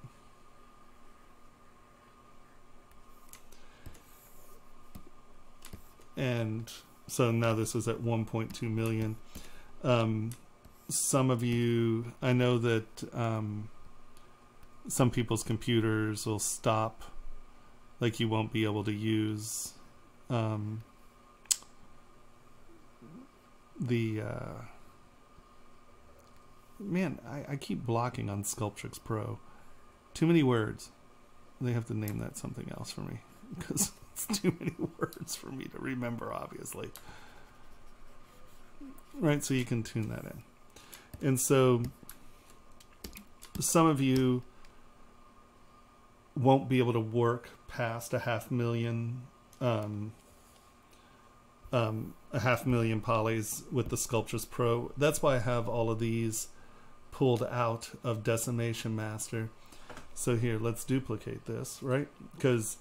B: And so now this is at 1.2 million. Some of you, I know that some people's computers will stop, like you won't be able to use man, I keep blocking on Sculptrix Pro. Too many words. They have to name that something else for me, because it's too many words for me to remember, obviously. Right, so you can tune that in. And so some of you won't be able to work past 500,000 polys with the Sculptrix Pro. That's why I have all of these pulled out of Decimation Master. So here, let's duplicate this, right? Because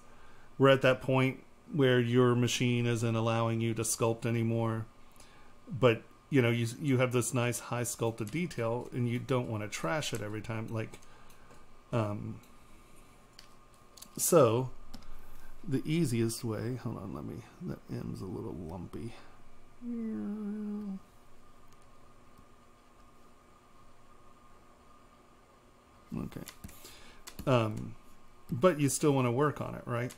B: we're at that point where your machine isn't allowing you to sculpt anymore, but you know, you have this nice high sculpted detail, and you don't want to trash it every time, like so the easiest way, hold on, let me, that M's a little lumpy. Okay. But you still want to work on it, right?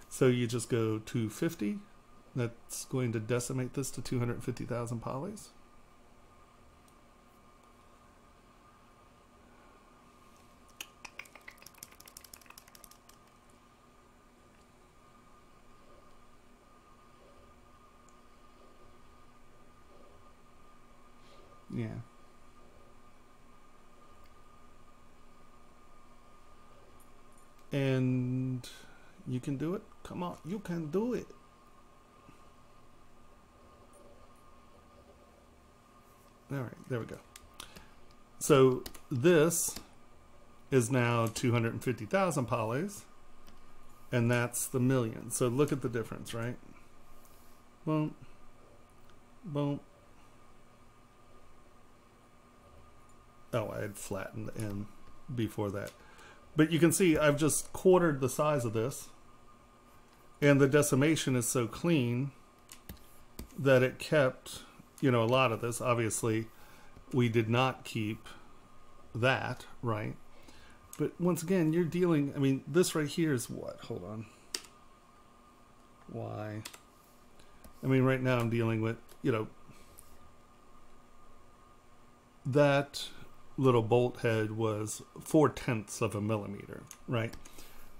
B: So you just go 250. That's going to decimate this to 250,000 polys. Yeah. And you can do it. Come on, you can do it. All right, there we go. So this is now 250,000 polys, and that's the million. So look at the difference, right? Boom, boom. Oh, I had flattened the M before that. But you can see I've just quartered the size of this, and the decimation is so clean that it kept, you know, a lot of this. Obviously, we did not keep that, right? But once again, you're dealing, I mean, this right here is what? Hold on. Y. I mean, right now I'm dealing with, you know, that little bolt head was 0.4 of a millimeter, right?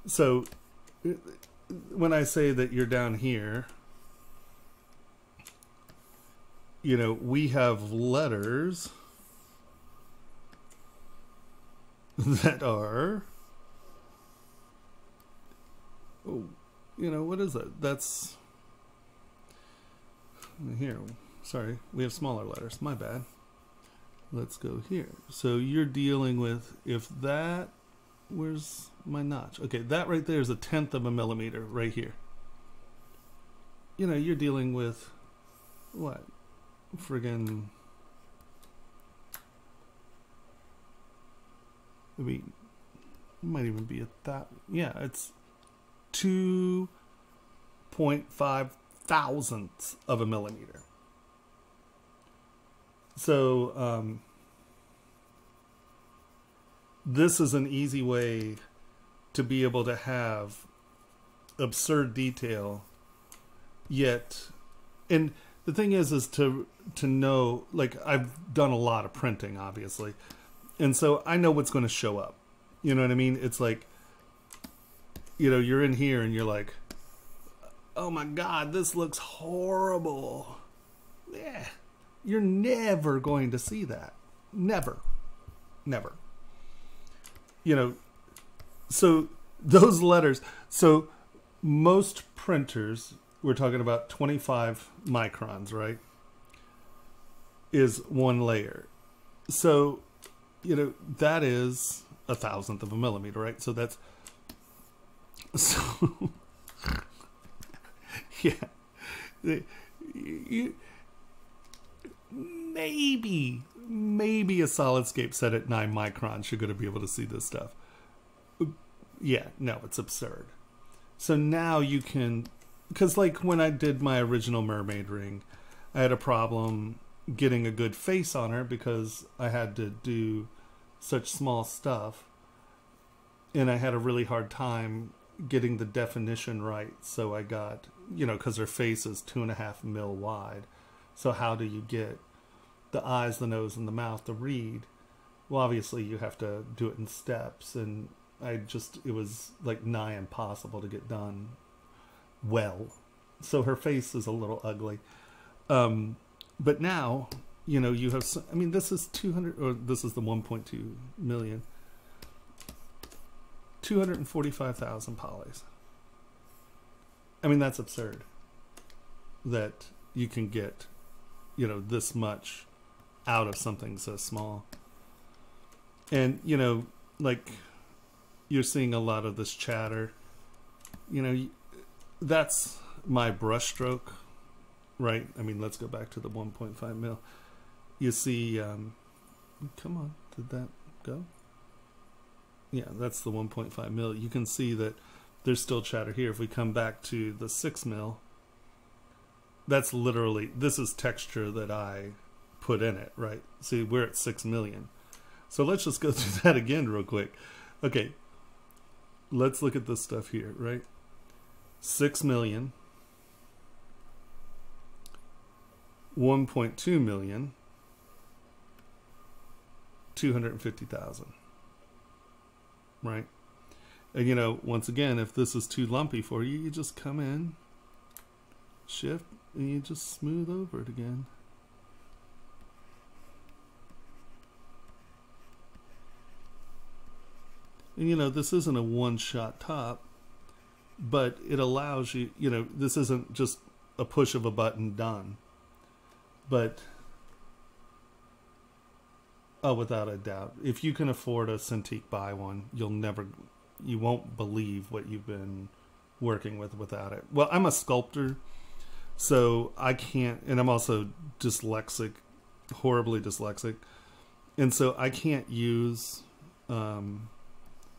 B: So when I say that you're down here, you know, we have letters that are, oh, you know, what is that? That's here. Sorry, we have smaller letters. My bad. Let's go here. So you're dealing with, if that, where's my notch? Okay, that right there is 1/10 of a millimeter right here. You know, you're dealing with what? Friggin', I mean, it might even be yeah, it's 2.5 thousandths of a millimeter. So this is an easy way to be able to have absurd detail, yet, and the thing is to know, like, I've done a lot of printing, obviously, and so I know what's going to show up. You know what I mean? It's like, you know, you're in here and you're like, oh my God, this looks horrible. Yeah. You're never going to see that. Never. Never. You know, so those letters, so most printers, we're talking about 25 microns, right? Is one layer. So, you know, that is 1/1000th of a millimeter, right? So that's, so, yeah. Maybe a SolidScape set at 9 microns you're going to be able to see this stuff. Yeah, no, it's absurd. So now you can, because like when I did my original mermaid ring, I had a problem getting a good face on her because I had to do such small stuff, and I had a really hard time getting the definition right. So I got, you know, because her face is 2.5 mil wide. So how do you get the eyes, the nose, and the mouth to read? Well, obviously you have to do it in steps, and it was like nigh impossible to get done well. So her face is a little ugly. But now, you know, you have, I mean, this is 200, or this is the 1.2 million. 245,000 polys. I mean, that's absurd that you can get, you know, this much out of something so small. And, you know, like, you're seeing a lot of this chatter. You know, that's my brush stroke, right? I mean, let's go back to the 1.5 mil. You see, come on, did that go? Yeah, that's the 1.5 mil. You can see that there's still chatter here. If we come back to the 6 mil, that's literally, this is texture that I put in it, right? See, we're at 6 million. So let's just go through that again real quick. Okay, let's look at this stuff here, right? 6 million, 1.2 million, 250,000, right? And you know, once again, if this is too lumpy for you, you just come in, shift, and you just smooth over it again. And you know, this isn't a one-shot top, but it allows you, you know, this isn't just a push of a button done. But, oh, without a doubt, if you can afford a Cintiq, buy one. You won't believe what you've been working with without it. Well, I'm a sculptor, so I can't, and I'm also dyslexic, horribly dyslexic, and so I can't use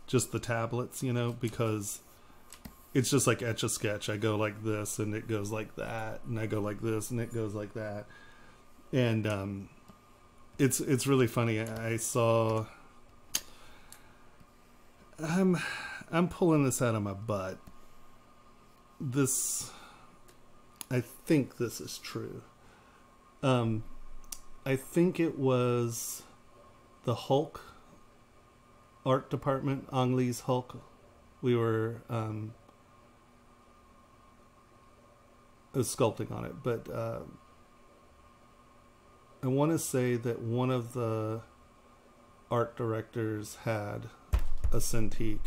B: just the tablets, you know, because it's just like Etch-a-Sketch. I go like this and it goes like that, and I go like this and it goes like that. And it's really funny. I saw, I'm pulling this out of my butt. I think this is true. I think it was the Hulk art department, Ang Lee's Hulk. We were sculpting on it, but I want to say that one of the art directors had a Cintiq,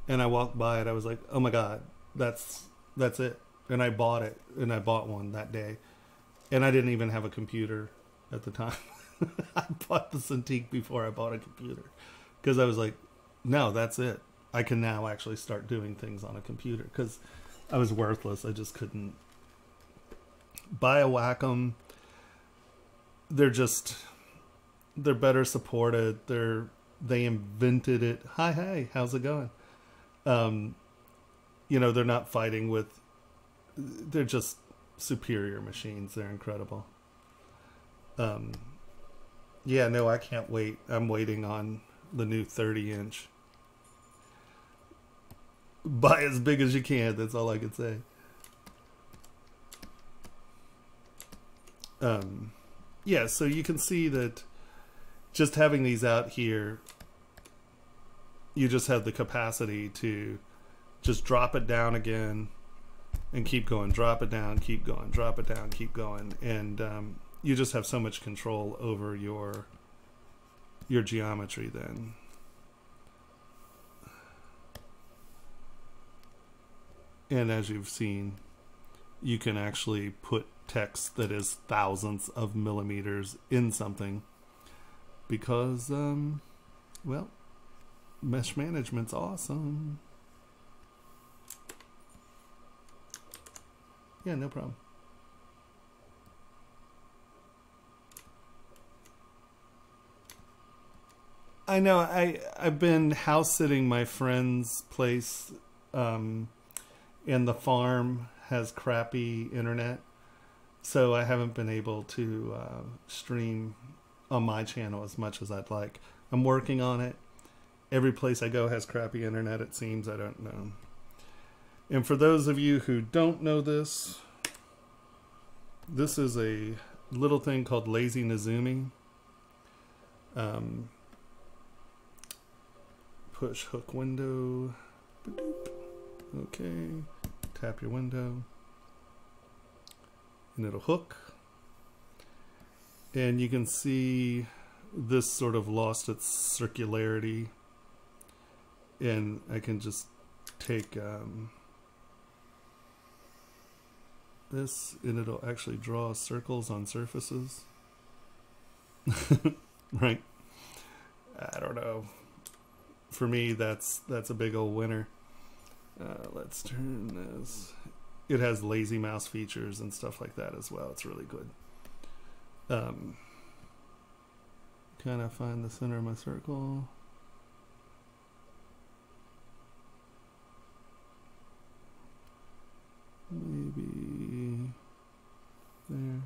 B: and I walked by it. I was like, oh my god, that's it. And I bought it, and I bought one that day, and I didn't even have a computer at the time. I bought the Cintiq before I bought a computer, because I was like, no, that's it. I can now actually start doing things on a computer, because I was worthless. I just couldn't buy a Wacom. They're better supported. They invented it. Hi, how's it going? You know, they're not fighting with, they're just superior machines. They're incredible. Yeah, no, I can't wait. I'm waiting on the new 30-inch. Buy as big as you can. That's all I can say. Yeah, so you can see that just having these out here, you just have the capacity to just drop it down again and keep going, drop it down, keep going, drop it down, keep going. And you just have so much control over your geometry then. And as you've seen, you can actually put text that is thousands of millimeters in something because, well, mesh management's awesome. Yeah, no problem. I know, I've been house sitting my friend's place, and the farm has crappy internet, so I haven't been able to stream on my channel as much as I'd like. I'm working on it. Every place I go has crappy internet, it seems. I don't know. And for those of you who don't know this, this is a little thing called Lazy Nezumi. Push hook window. Okay. Tap your window. And it'll hook. And you can see this sort of lost its circularity. And I can just take this, and it'll actually draw circles on surfaces. Right? I don't know. For me, that's a big old winner. Let's turn this. It has lazy mouse features and stuff like that as well. It's really good. Kind of find the center of my circle. Maybe there.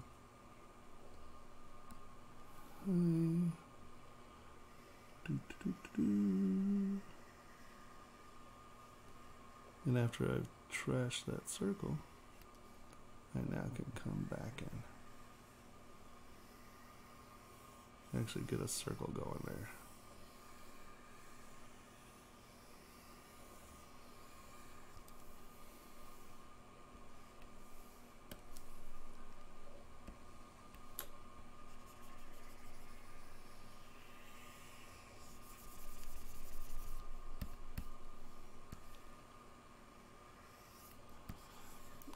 B: And after I've trashed that circle, I now can come back in. Actually get a circle going there.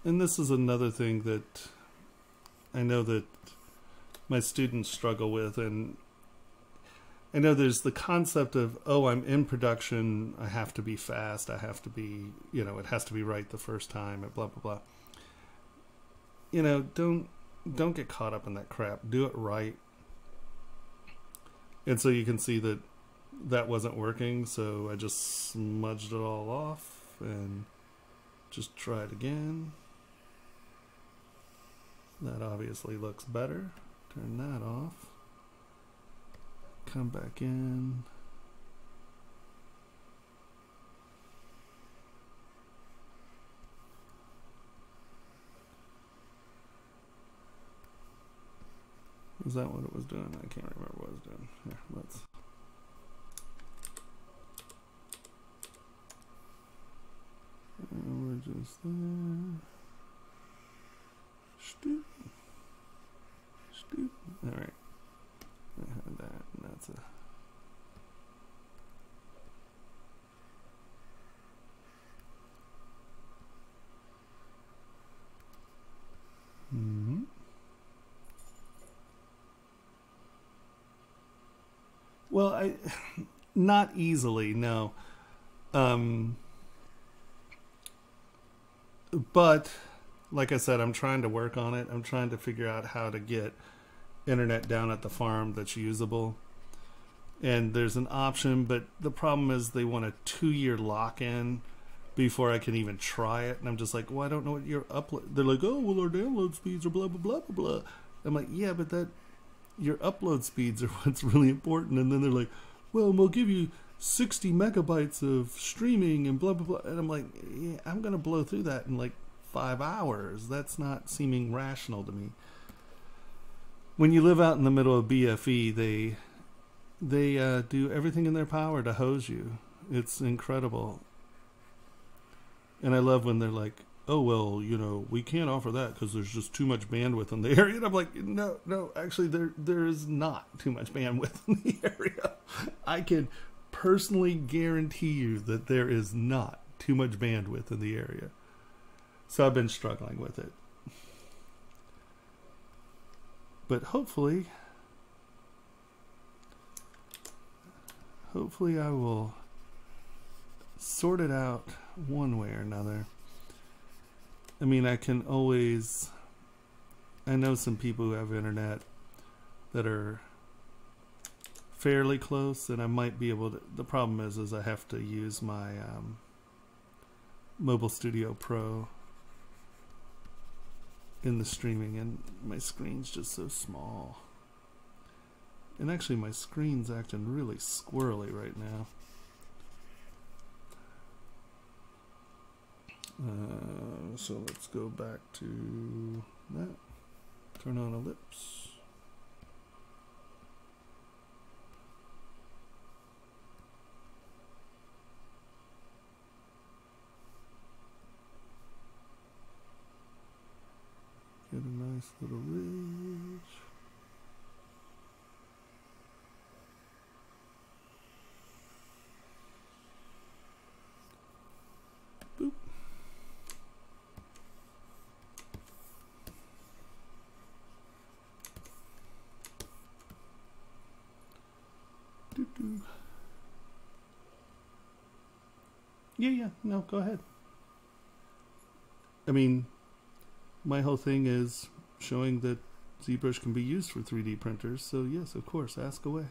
B: And this is another thing that I know that my students struggle with, and I know there's the concept of, oh, I'm in production, I have to be fast, I have to be, you know, it has to be right the first time, and blah, blah, blah. You know, don't get caught up in that crap. Do it right. And so you can see that that wasn't working, so I just smudged it all off and just try it again. That obviously looks better. Turn that off. Come back in. Is that what it was doing? I can't remember what it was doing. Here, let's. And we're just there. Stoop. Stoop. All right. I had that, and that's a. Mm-hmm. Well, not easily, no. But like I said, I'm trying to work on it. I'm trying to figure out how to get internet down at the farm that's usable. And there's an option, but the problem is they want a 2-year lock-in before I can even try it. And I'm just like, well, I don't know what your upload. They're like, oh, well, our download speeds are blah, blah, blah, blah, blah. I'm like, yeah, but that your upload speeds are what's really important. And then they're like, well, we'll give you 60 megabytes of streaming and blah, blah, blah. And I'm like, yeah, I'm going to blow through that in like 5 hours. That's not seeming rational to me. When you live out in the middle of BFE, they do everything in their power to hose you. It's incredible. And I love when they're like, oh, well, you know, we can't offer that because there's just too much bandwidth in the area. And I'm like, no, actually, there is not too much bandwidth in the area. I can personally guarantee you that there is not too much bandwidth in the area. So I've been struggling with it. But hopefully I will sort it out one way or another. I mean, I can always, I know some people who have internet that are fairly close, and I might be able to, the problem is I have to use my Mobile Studio Pro in the streaming, and my screen's just so small. And actually my screen's acting really squirrely right now. So let's go back to that. Turn on ellipse. Get a nice little ridge. Boop. Doo-doo. Yeah, no, go ahead. I mean, my whole thing is showing that ZBrush can be used for 3D printers, so yes, of course, ask away.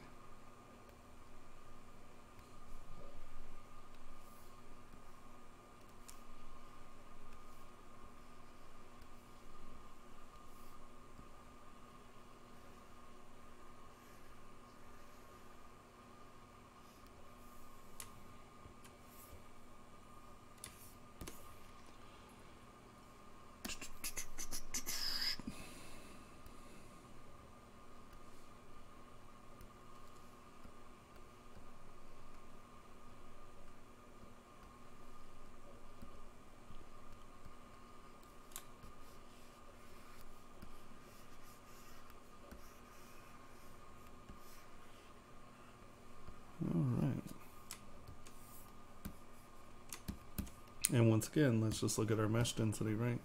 B: And once again, let's just look at our mesh density, right?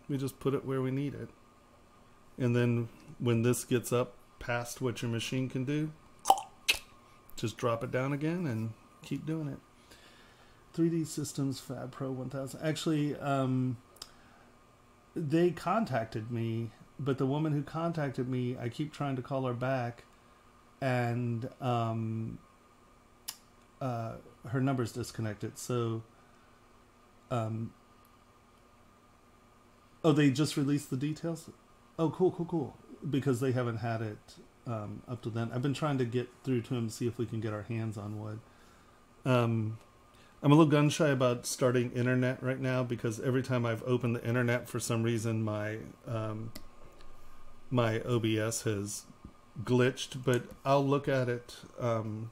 B: We just put it where we need it. And then when this gets up past what your machine can do, just drop it down again and keep doing it. 3D Systems Fab Pro 1000. Actually, they contacted me, but the woman who contacted me, I keep trying to call her back, and her number's disconnected. So, oh, they just released the details? Oh, cool. Because they haven't had it up to then. I've been trying to get through to them to see if we can get our hands on wood. I'm a little gun shy about starting internet right now because every time I've opened the internet, for some reason my my OBS has glitched. But I'll look at it when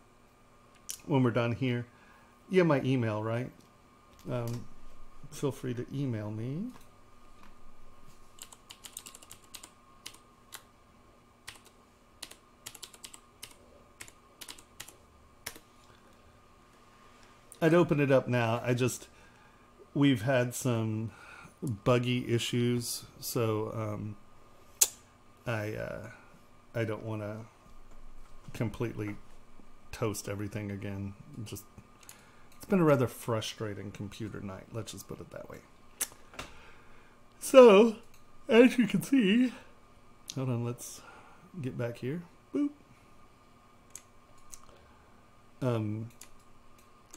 B: we're done here. Yeah, my email, right? Feel free to email me. I'd open it up now. We've had some buggy issues, so I don't want to completely toast everything again. It's been a rather frustrating computer night. Let's just put it that way. So, as you can see, hold on, let's get back here. Boop.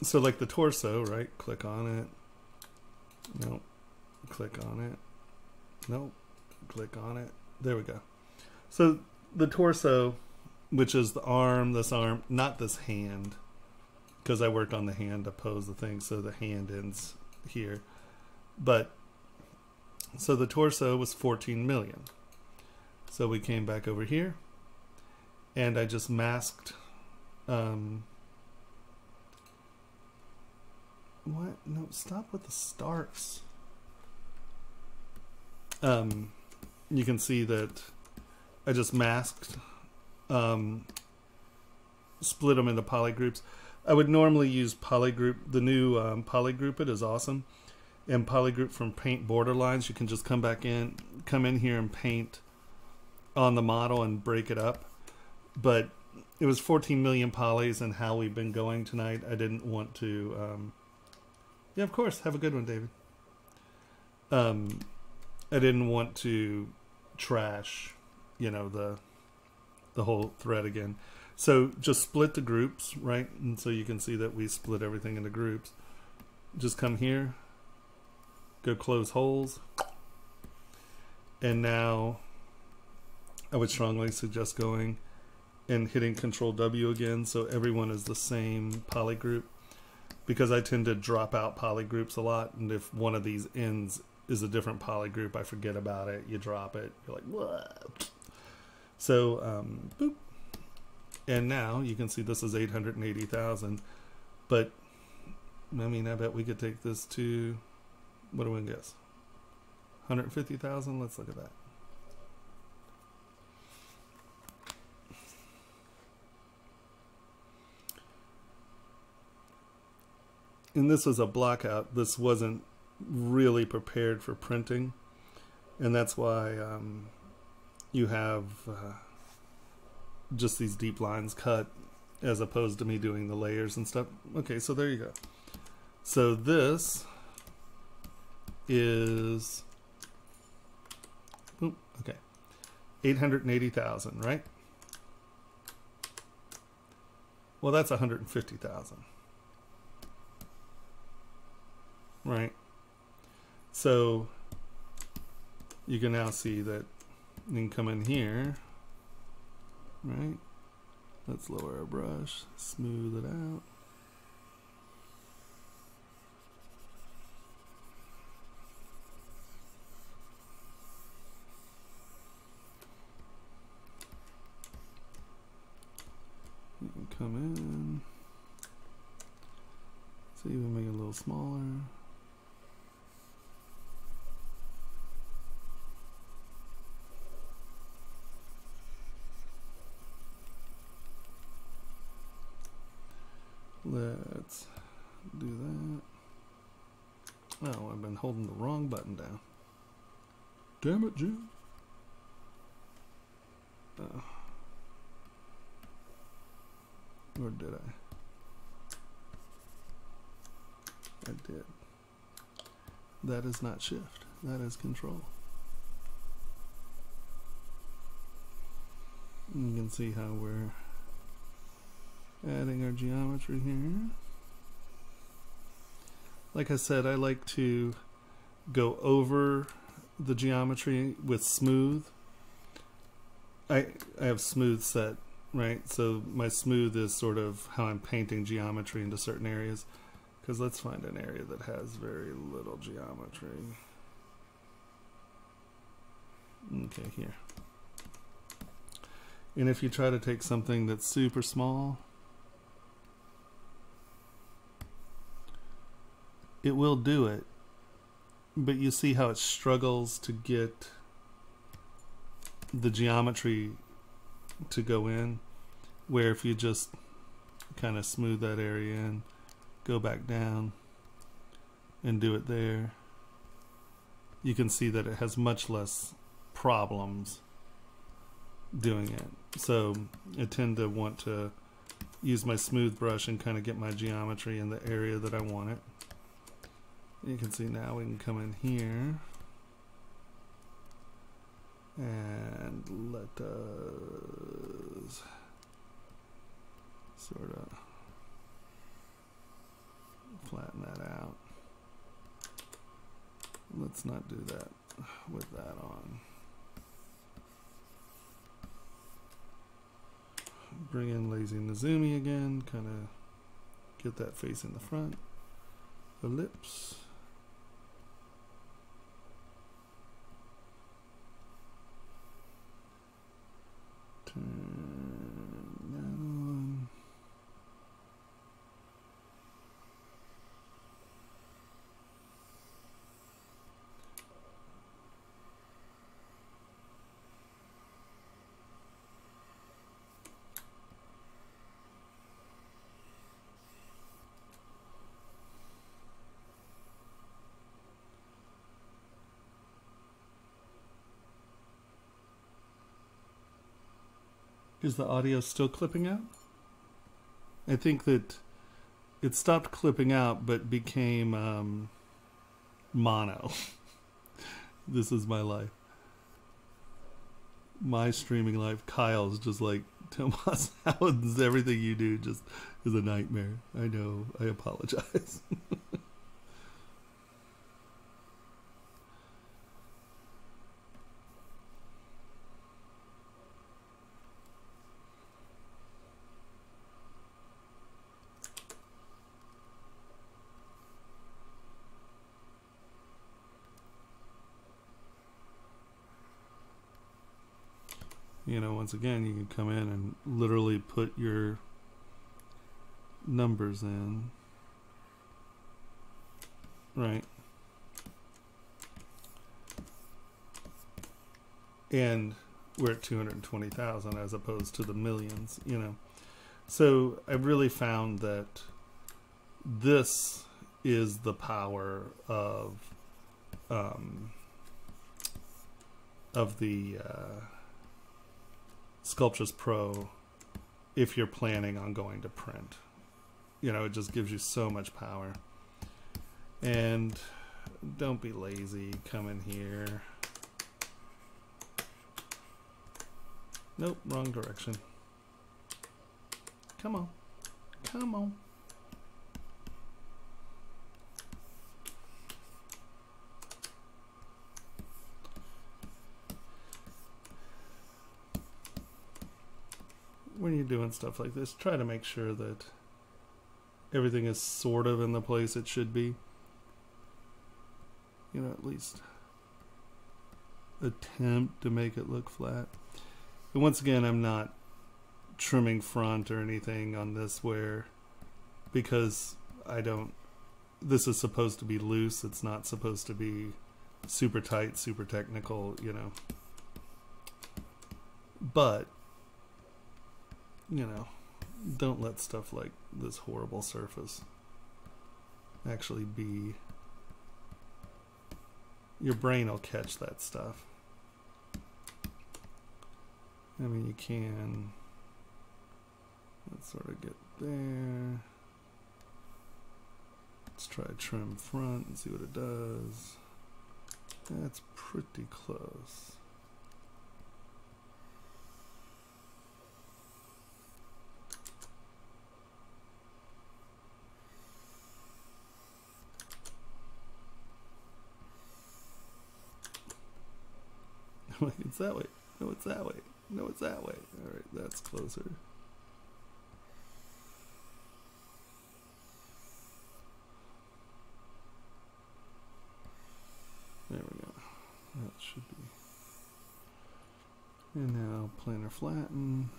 B: So like the torso, right? Click on it. Nope. Click on it. Nope. Click on it. There we go. So the torso, which is the arm, this arm, not this hand, because I worked on the hand to pose the thing, so the hand ends here. But, so the torso was 14 million. So we came back over here, and I just masked, what? No, stop with the starts. You can see that I just masked, split them into polygroups. I would normally use polygroup. The new polygroup it is awesome. And polygroup from paint borderlines, you can just come in here and paint on the model and break it up. But it was 14 million polys, and how we've been going tonight, I didn't want to. Yeah, of course. Have a good one, David. I didn't want to trash, the whole thread again. So just split the groups, right? And so you can see that we split everything into groups. Just come here, go close holes. And now I would strongly suggest going and hitting Control W again, so everyone is the same polygroup. Because I tend to drop out polygroups a lot, and if one of these ends is a different polygroup, I forget about it. You drop it, you're like, what? So, boop. And now you can see this is 880,000. But, I mean, I bet we could take this to, what do we guess? 150,000? Let's look at that. And this was a block out. This wasn't really prepared for printing, and that's why you have just these deep lines cut as opposed to me doing the layers and stuff. Okay, so there you go. So this is okay, 880,000, right? Well, that's 150,000. Right, so you can now see that you can come in here, right? Let's lower our brush, smooth it out. You can come in, so even make it a little smaller. Let's do that. Oh, I've been holding the wrong button down. Damn it, Jim. Or did I? I did. That is not shift. That is control. You can see how we're adding our geometry here. Like I said, I like to go over the geometry with smooth. I have smooth set, right? So my smooth is sort of how I'm painting geometry into certain areas. Because let's find an area that has very little geometry. Okay, here. And if you try to take something that's super small, it will do it, but you see how it struggles to get the geometry to go in, where if you just kind of smooth that area in, go back down and do it there, you can see that it has much less problems doing it. So I tend to want to use my smooth brush and kind of get my geometry in the area that I want it. You can see now we can come in here and let us sort of flatten that out. Let's not do that with that on. Bring in Lazy Nizumi again, kind of get that face in the front. Ellipse. Turn that on. Is the audio still clipping out? I think that it stopped clipping out but became mono. This is my life. My streaming life. Kyle's just like, Tomas, how is everything you do just is a nightmare. I know. I apologize. You know, once again, you can come in and literally put your numbers in, right? And we're at 220,000 as opposed to the millions, you know. So I really found that this is the power of the Sculptris Pro if you're planning on going to print. You know, it just gives you so much power. And don't be lazy. Come in here. Nope, wrong direction. Come on. Come on. When you're doing stuff like this, try to make sure that everything is sort of in the place it should be. You know, at least attempt to make it look flat. And once again, I'm not trimming front or anything on this because I don't, this is supposed to be loose. It's not supposed to be super tight, super technical, you know. But you know, don't let stuff like this horrible surface actually be your brain will catch that stuff. I mean, you can, let's sort of get there. Let's try trim front and see what it does. That's pretty close. Wait, it's that way. No, it's that way. No, it's that way. All right, that's closer. There we go. That should be. And now planar flatten.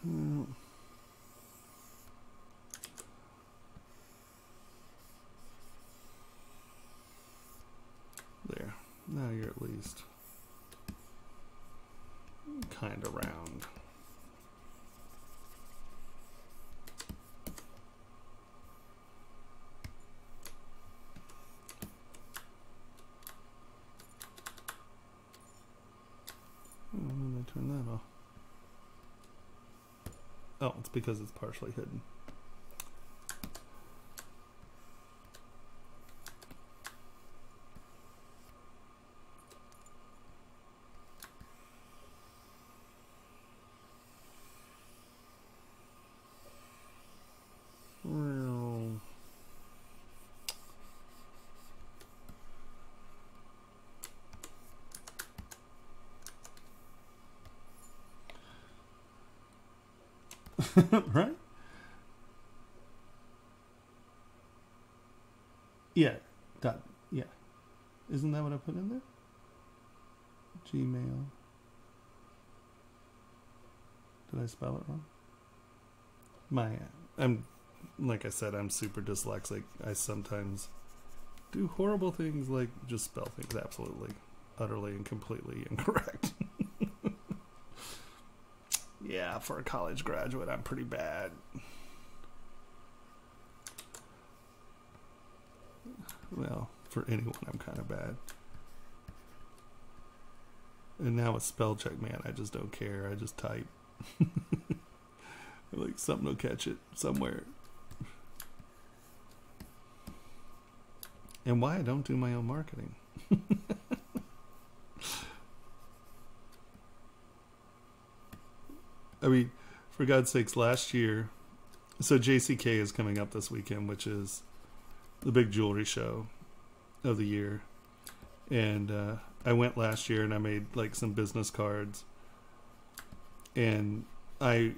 B: There. Now you're at least kind of round. When did I turn that off? Oh, it's because it's partially hidden. Right? Yeah. Dot. Yeah. Isn't that what I put in there? Gmail. Did I spell it wrong? I'm, like I said, I'm super dyslexic. I sometimes do horrible things like just spell things absolutely, utterly, and completely incorrect. Yeah, for a college graduate, I'm pretty bad. Well, for anyone, I'm kind of bad. And now with spell check, man, I just don't care. I just type. Like something will catch it somewhere. And why I don't do my own marketing. I mean, for God's sakes, last year, so JCK is coming up this weekend, which is the big jewelry show of the year. And I went last year and I made like some business cards. And I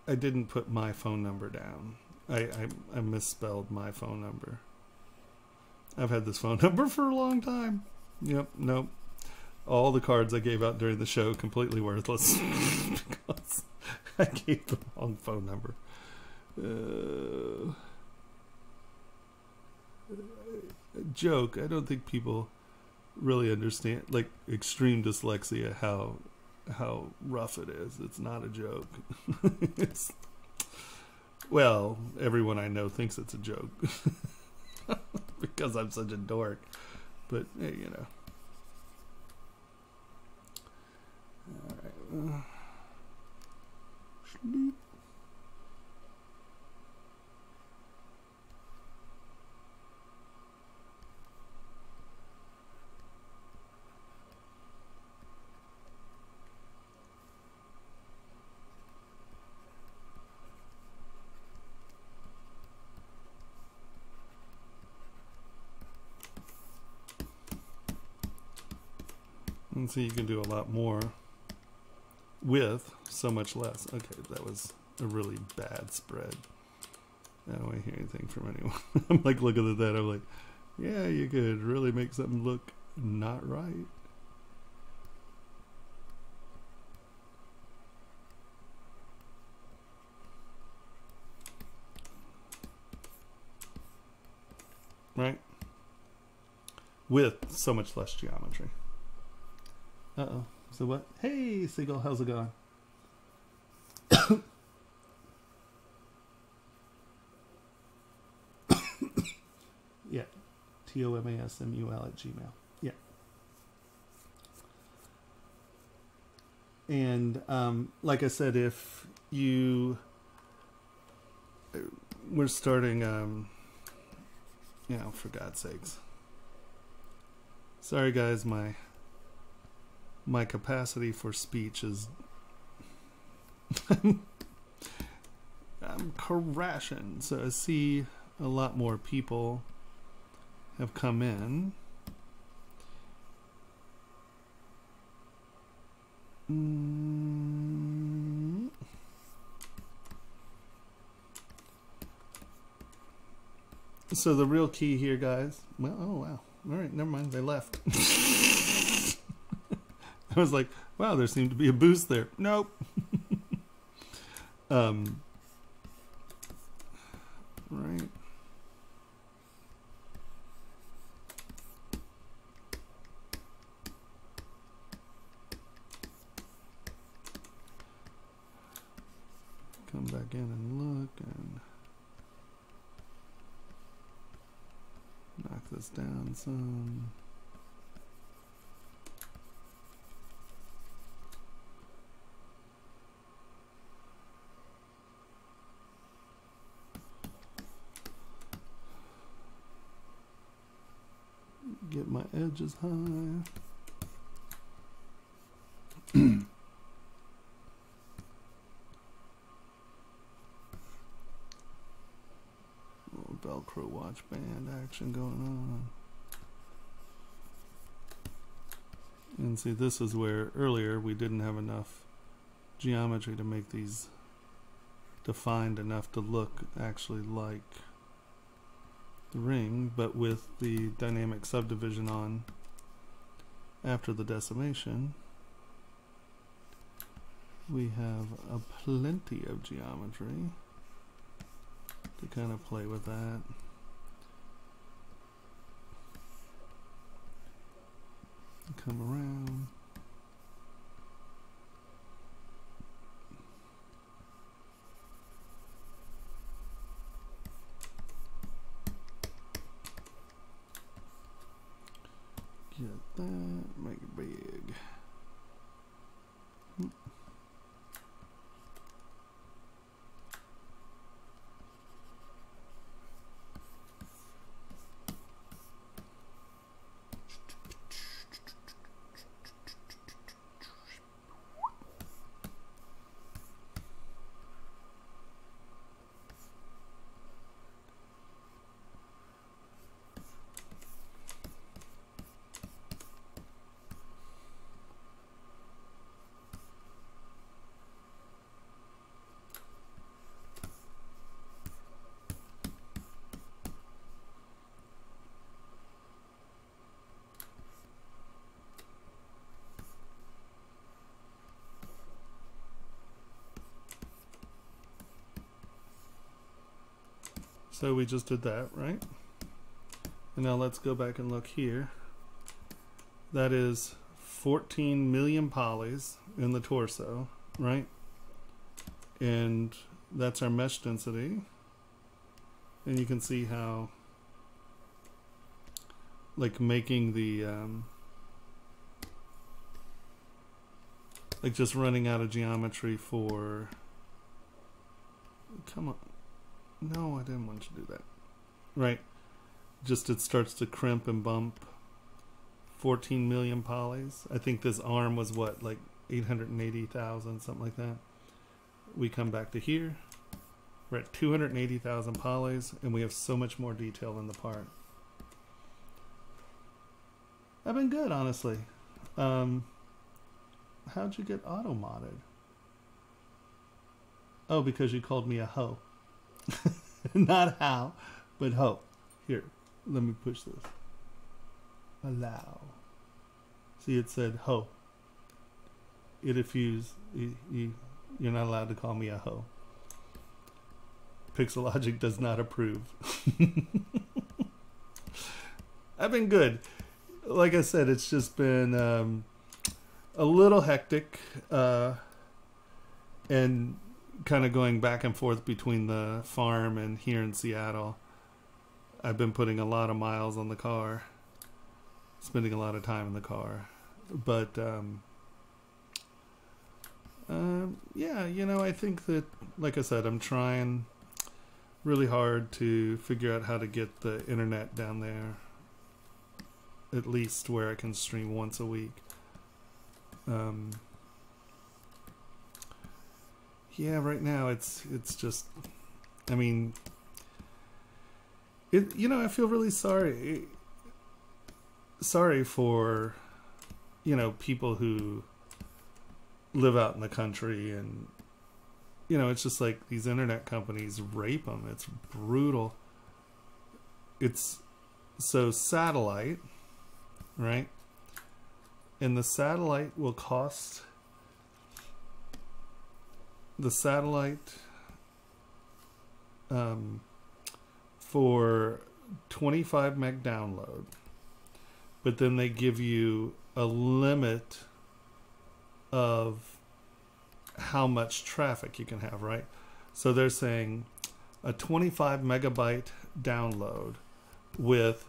B: didn't put my phone number down. I misspelled my phone number. I've had this phone number for a long time. Yep, nope. All the cards I gave out during the show completely worthless because I gave the wrong phone number. Joke. I don't think people really understand, like extreme dyslexia, how rough it is. It's not a joke. It's, well, everyone I know thinks it's a joke because I'm such a dork. But hey, you know. All right. Sleep. And so you can do a lot more with so much less. Okay, that was a really bad spread. I don't want to hear anything from anyone. I'm like looking at that. I'm like, yeah, you could really make something look not right. Right? With so much less geometry. Uh-oh. So what? Hey, Seagull, how's it going? tomasmul@gmail. Yeah. And like I said, if you, we're starting, you know, for God's sakes. Sorry guys, my capacity for speech is I'm crashing. So I see a lot more people have come in. So the real key here, guys. Well, oh wow. All right, never mind. They left. I was like, wow, there seemed to be a boost there. Nope. Right. Come back in and look and knock this down some. Get my edges high. Little Velcro watch band action going on. And see, this is where earlier we didn't have enough geometry to make these defined enough to look actually like the ring, but with the dynamic subdivision on after the decimation, we have a plenty of geometry to kind of play with that. Come around. Get that, make it big. So we just did that, right? And now let's go back and look here. That is 14 million polys in the torso, right? And that's our mesh density. And you can see how, like, making the, like, just running out of geometry for, come on. No, I didn't want you to do that. Right. Just it starts to crimp and bump. 14 million polys. I think this arm was what, like 880,000, something like that. We come back to here. We're at 280,000 polys, and we have so much more detail in the part. I've been good, honestly. How'd you get auto-modded? Oh, because you called me a hoe. Not how, but ho. Here, let me push this. Allow. See, it said ho. If you're not allowed to call me a ho. Pixelogic does not approve. I've been good. Like I said, it's just been a little hectic and kind of going back and forth between the farm and here in Seattle. I've been putting a lot of miles on the car, spending a lot of time in the car. But yeah, you know, I think that, like I said, I'm trying really hard to figure out how to get the internet down there, at least where I can stream once a week. Yeah, right now it's just, I mean, it, you know, I feel really sorry for, you know, people who live out in the country, and you know, it's just like these internet companies rape them. It's brutal. It's so satellite, right? And the satellite will cost, the satellite for 25 meg download, but then they give you a limit of how much traffic you can have, right? So they're saying a 25 megabyte download with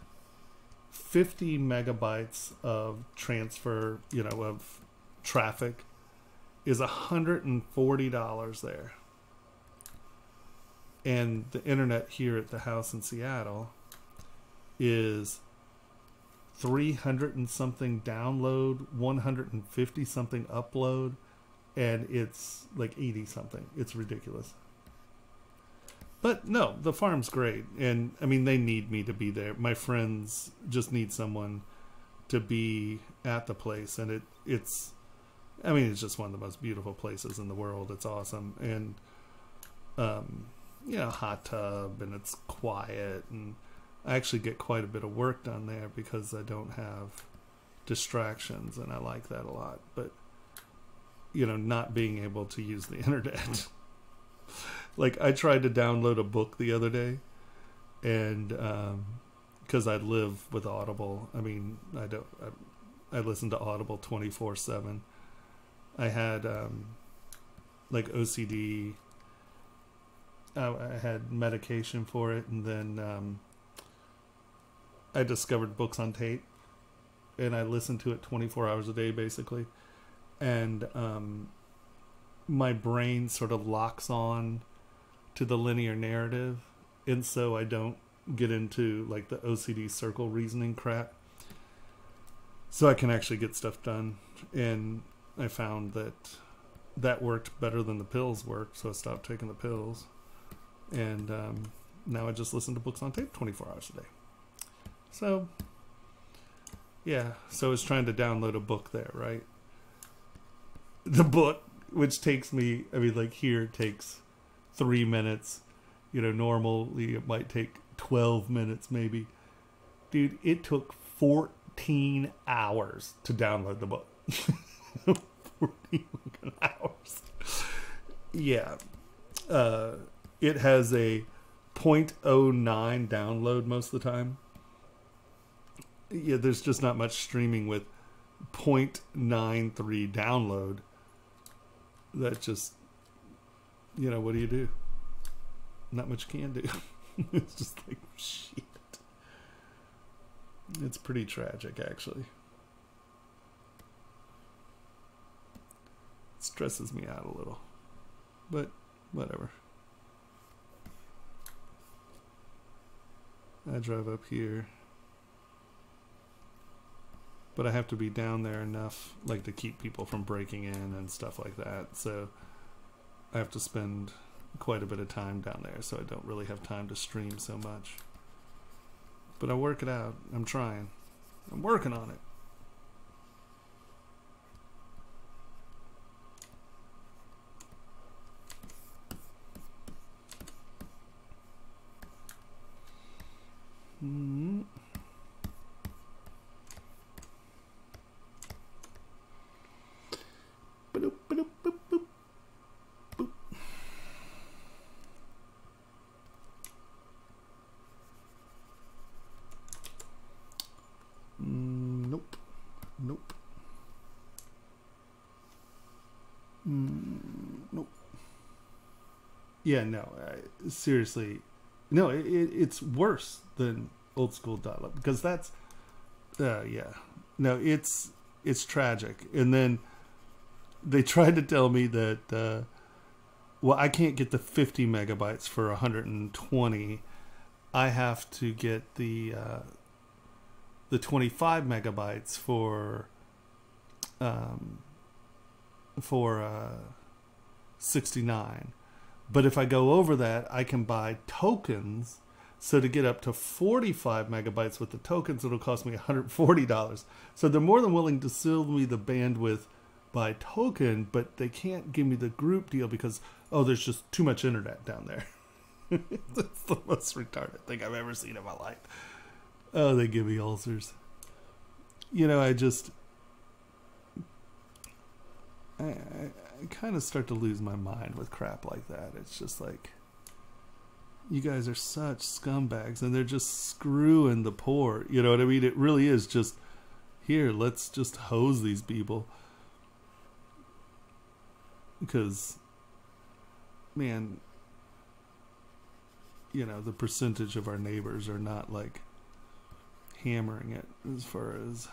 B: 50 megabytes of transfer, you know, of traffic is $140 there. And the internet here at the house in Seattle is 300 and something download, 150 something upload, and it's like 80 something. It's ridiculous. But no, the farm's great. And I mean, they need me to be there. My friends just need someone to be at the place. And it's, I mean, it's just one of the most beautiful places in the world. It's awesome. And, you know, hot tub, and it's quiet. And I actually get quite a bit of work done there because I don't have distractions. And I like that a lot. But, you know, not being able to use the internet. Like, I tried to download a book the other day, and because I live with Audible. I mean, I listen to Audible 24/7. I had like OCD. I had medication for it, and then I discovered books on tape, and I listened to it 24 hours a day, basically. And my brain sort of locks on to the linear narrative, and so I don't get into like the OCD circle reasoning crap, so I can actually get stuff done. And I found that worked better than the pills worked, so I stopped taking the pills, and now I just listen to books on tape 24 hours a day. So yeah, so I was trying to download a book there, right? The book, which takes me, I mean, like, here it takes 3 minutes. You know, normally it might take 12 minutes maybe. Dude, it took 14 hours to download the book. 14 hours. Yeah. It has a 0.09 download most of the time. Yeah, there's just not much streaming with 0.93 download. That just, you know, what do you do? Not much you can do. It's just like, shit. It's pretty tragic, actually. It stresses me out a little. But, whatever. I drive up here. But I have to be down there enough, like, to keep people from breaking in and stuff like that. So I have to spend quite a bit of time down there, so I don't really have time to stream so much. But I work it out. I'm trying. I'm working on it. Nope. Nope. Yeah, no. Seriously, No, it's worse than old school dial-up because that's yeah. No, it's tragic. And then they tried to tell me that well, I can't get the 50 megabytes for 120. I have to get the 25 megabytes for 69. But if I go over that, I can buy tokens. So to get up to 45 megabytes with the tokens, it'll cost me $140. So they're more than willing to sell me the bandwidth by token, but they can't give me the group deal because, oh, there's just too much internet down there. That's the most retarded thing I've ever seen in my life. Oh, they give me ulcers. You know, I kind of start to lose my mind with crap like that. It's just like, you guys are such scumbags and they're just screwing the poor. You know what I mean? It really is just, here, let's just hose these people. Because, man, you know, the percentage of our neighbors are not like hammering it as far as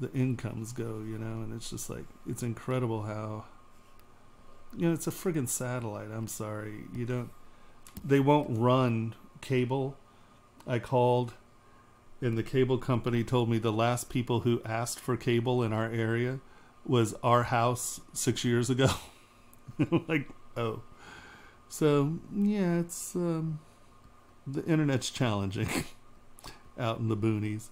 B: the incomes go, you know, and it's just like, it's incredible how, you know, it's a friggin' satellite. I'm sorry. They won't run cable. I called and the cable company told me the last people who asked for cable in our area was our house 6 years ago. Like, oh. So, yeah, it's, the internet's challenging out in the boonies.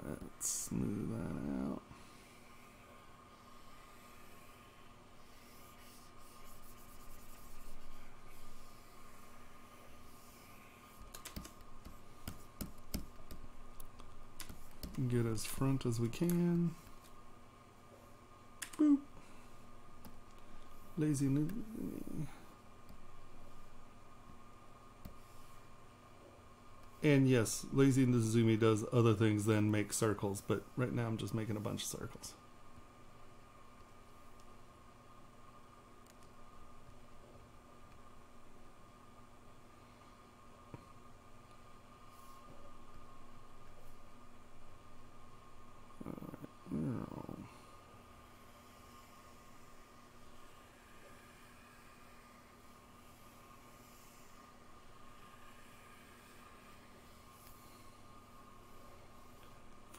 B: Let's smooth that out. Get as front as we can. Boop. Lazy. And yes, Lazy Nizumi does other things than make circles, but right now I'm just making a bunch of circles.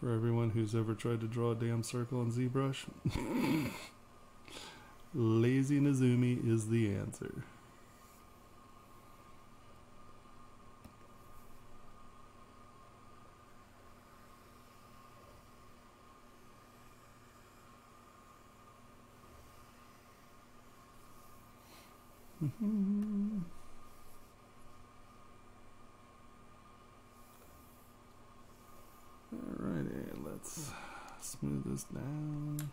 B: For everyone who's ever tried to draw a damn circle in ZBrush, Lazy Nizumi is the answer. Alrighty, let's smooth this down.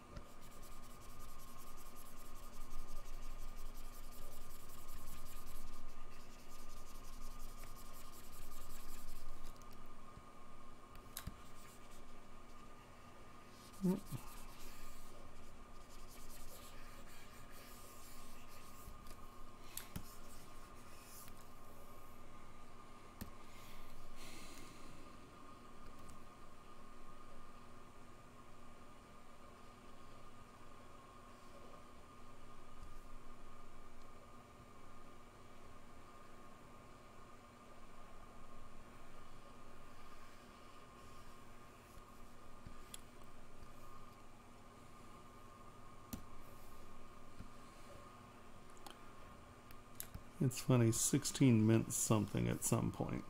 B: It's funny, 16 meant something at some point.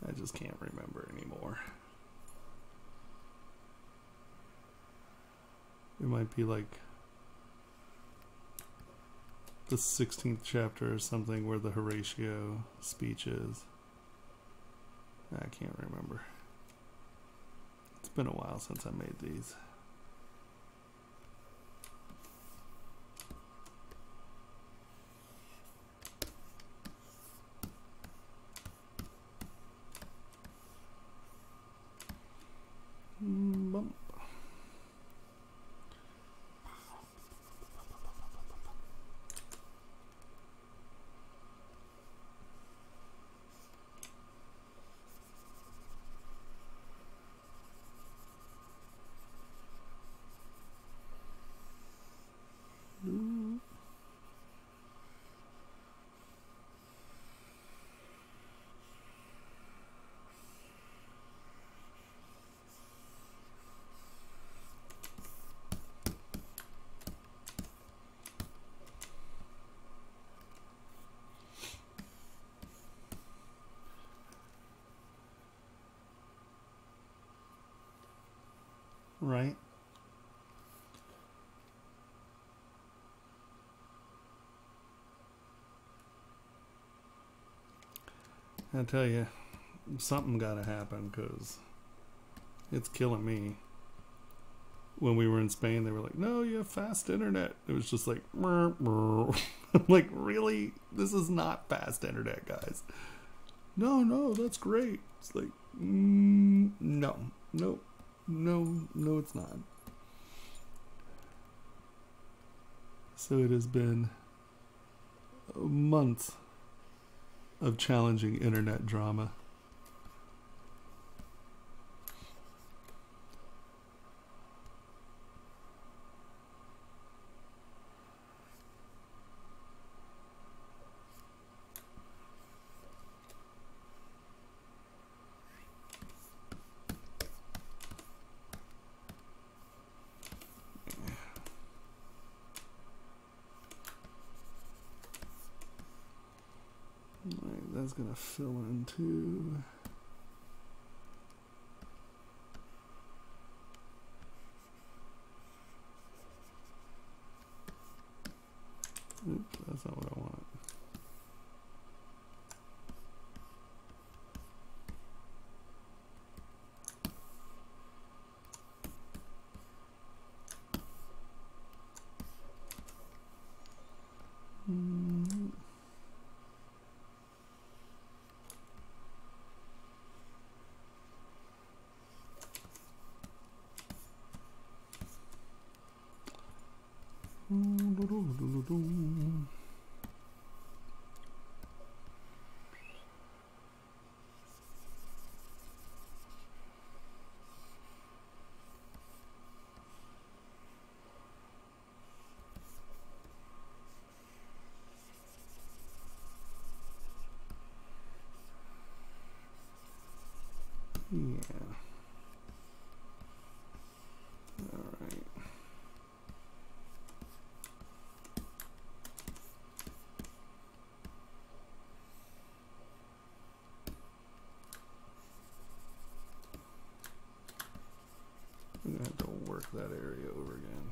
B: I just can't remember anymore. It might be like the 16th chapter or something where the Horatio speech is. I can't remember. It's been a while since I made these. right? I tell you, something got to happen because it's killing me. When we were in Spain, they were like, no, you have fast internet. It was just like, I'm like, really? This is not fast internet, guys. No, that's great. It's like, no, it's not. So it has been months of challenging internet drama. Right, that's gonna fill in too. Oops, that's not what I want. Yeah. All right. I'm gonna have to work that area over again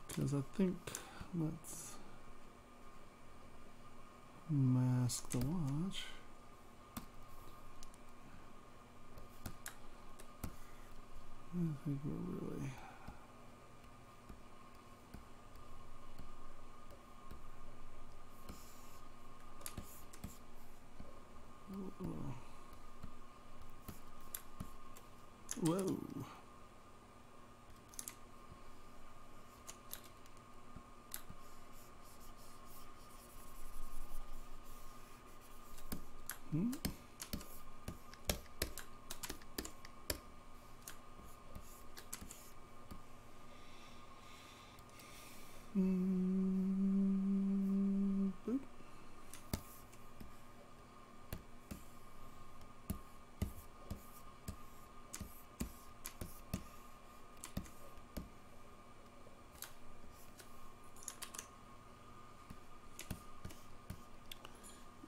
B: because I think let's mask the watch. I think we're really whoa. Boop.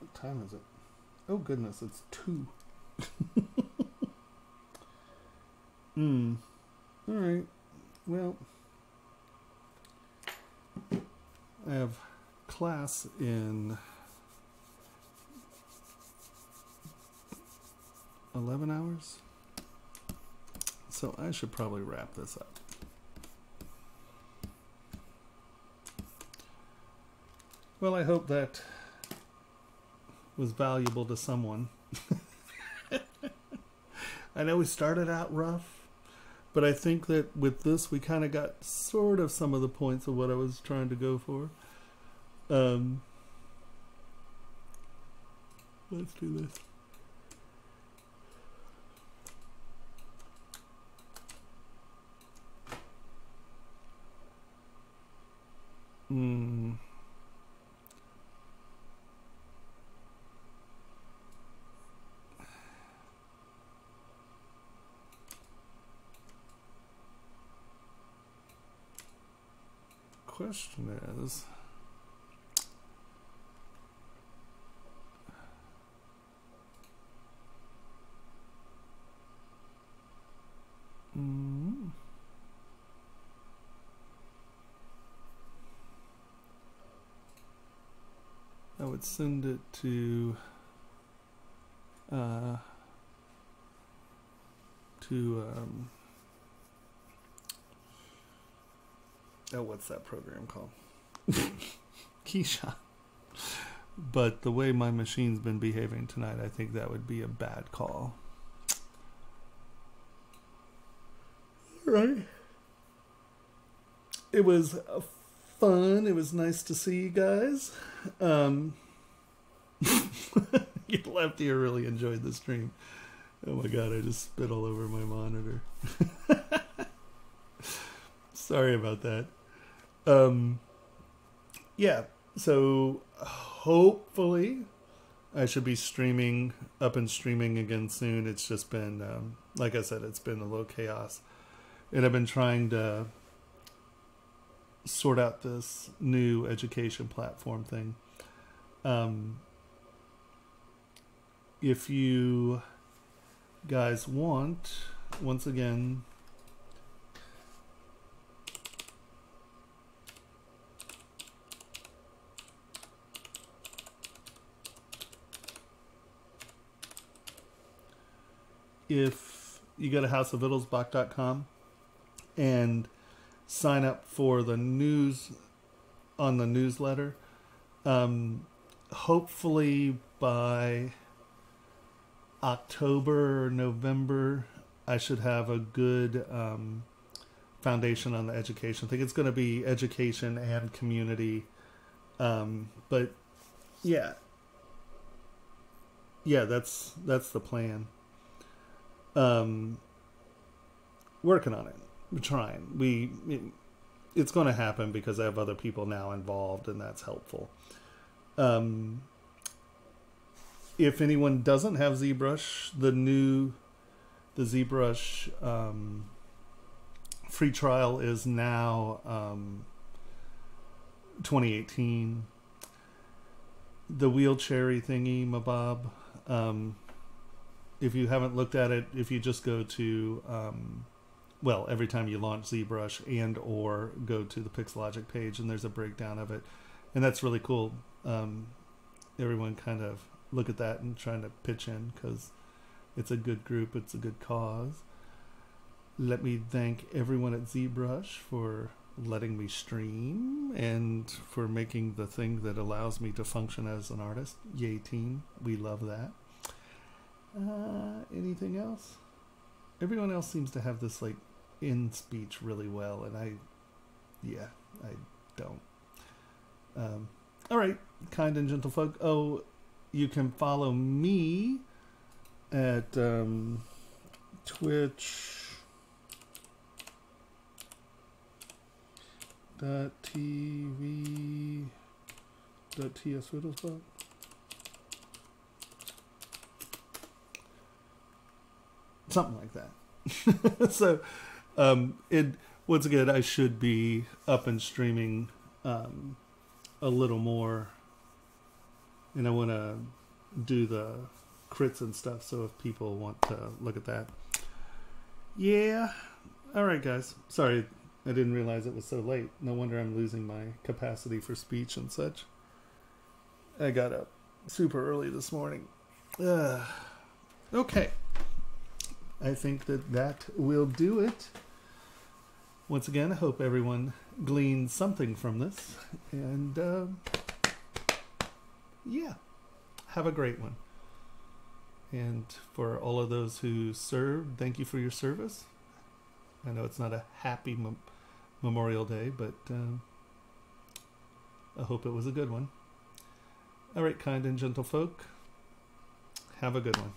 B: What time is it? Oh goodness, it's 2. All right. Well, I have class in 11 hours, so I should probably wrap this up. Well, I hope that was valuable to someone. I know we started out rough, but I think that with this we kind of got sort of some of the points of what I was trying to go for. Let's do this. Question is, would send it to oh, what's that program called? Keyshawn. But the way my machine's been behaving tonight, I think that would be a bad call. Right. It was fun. It was nice to see you guys. You left here really enjoyed the stream. Oh my god, I just spit all over my monitor. Sorry about that. Yeah, so hopefully I should be up and streaming again soon. It's just been, like I said, it's been a little chaos. And I've been trying to sort out this new education platform thing. If you guys want, once again, if you go to houseofwittelsbach.com and sign up for the news on the newsletter, hopefully by October or November I should have a good foundation on the education. I think it's going to be education and community, but yeah, that's the plan. Working on it. We're trying. It's going to happen because I have other people now involved, and that's helpful. If anyone doesn't have ZBrush, the ZBrush free trial is now 2018. The wheelchair thingy, mabob. If you haven't looked at it, if you just go to, well, every time you launch ZBrush and or go to the Pixelogic page, and there's a breakdown of it. And that's really cool. Everyone kind of look at that and trying to pitch in because it's a good group. It's a good cause. Let me thank everyone at ZBrush for letting me stream and for making the thing that allows me to function as an artist. Yay, team. We love that. Anything else? Everyone else seems to have this like in speech really well, and I don't. All right, kind and gentle folk. Oh, you can follow me at twitch.tv.tswittelsbach. Something like that. So, once again, I should be up and streaming a little more, and I want to do the crits and stuff. So if people want to look at that, yeah. All right, guys. Sorry, I didn't realize it was so late. No wonder I'm losing my capacity for speech and such. I got up super early this morning. Okay. I think that will do it. Once again, I hope everyone gleaned something from this. And, yeah, have a great one. And for all of those who served, thank you for your service. I know it's not a happy Memorial Day, but I hope it was a good one. All right, kind and gentle folk, have a good one.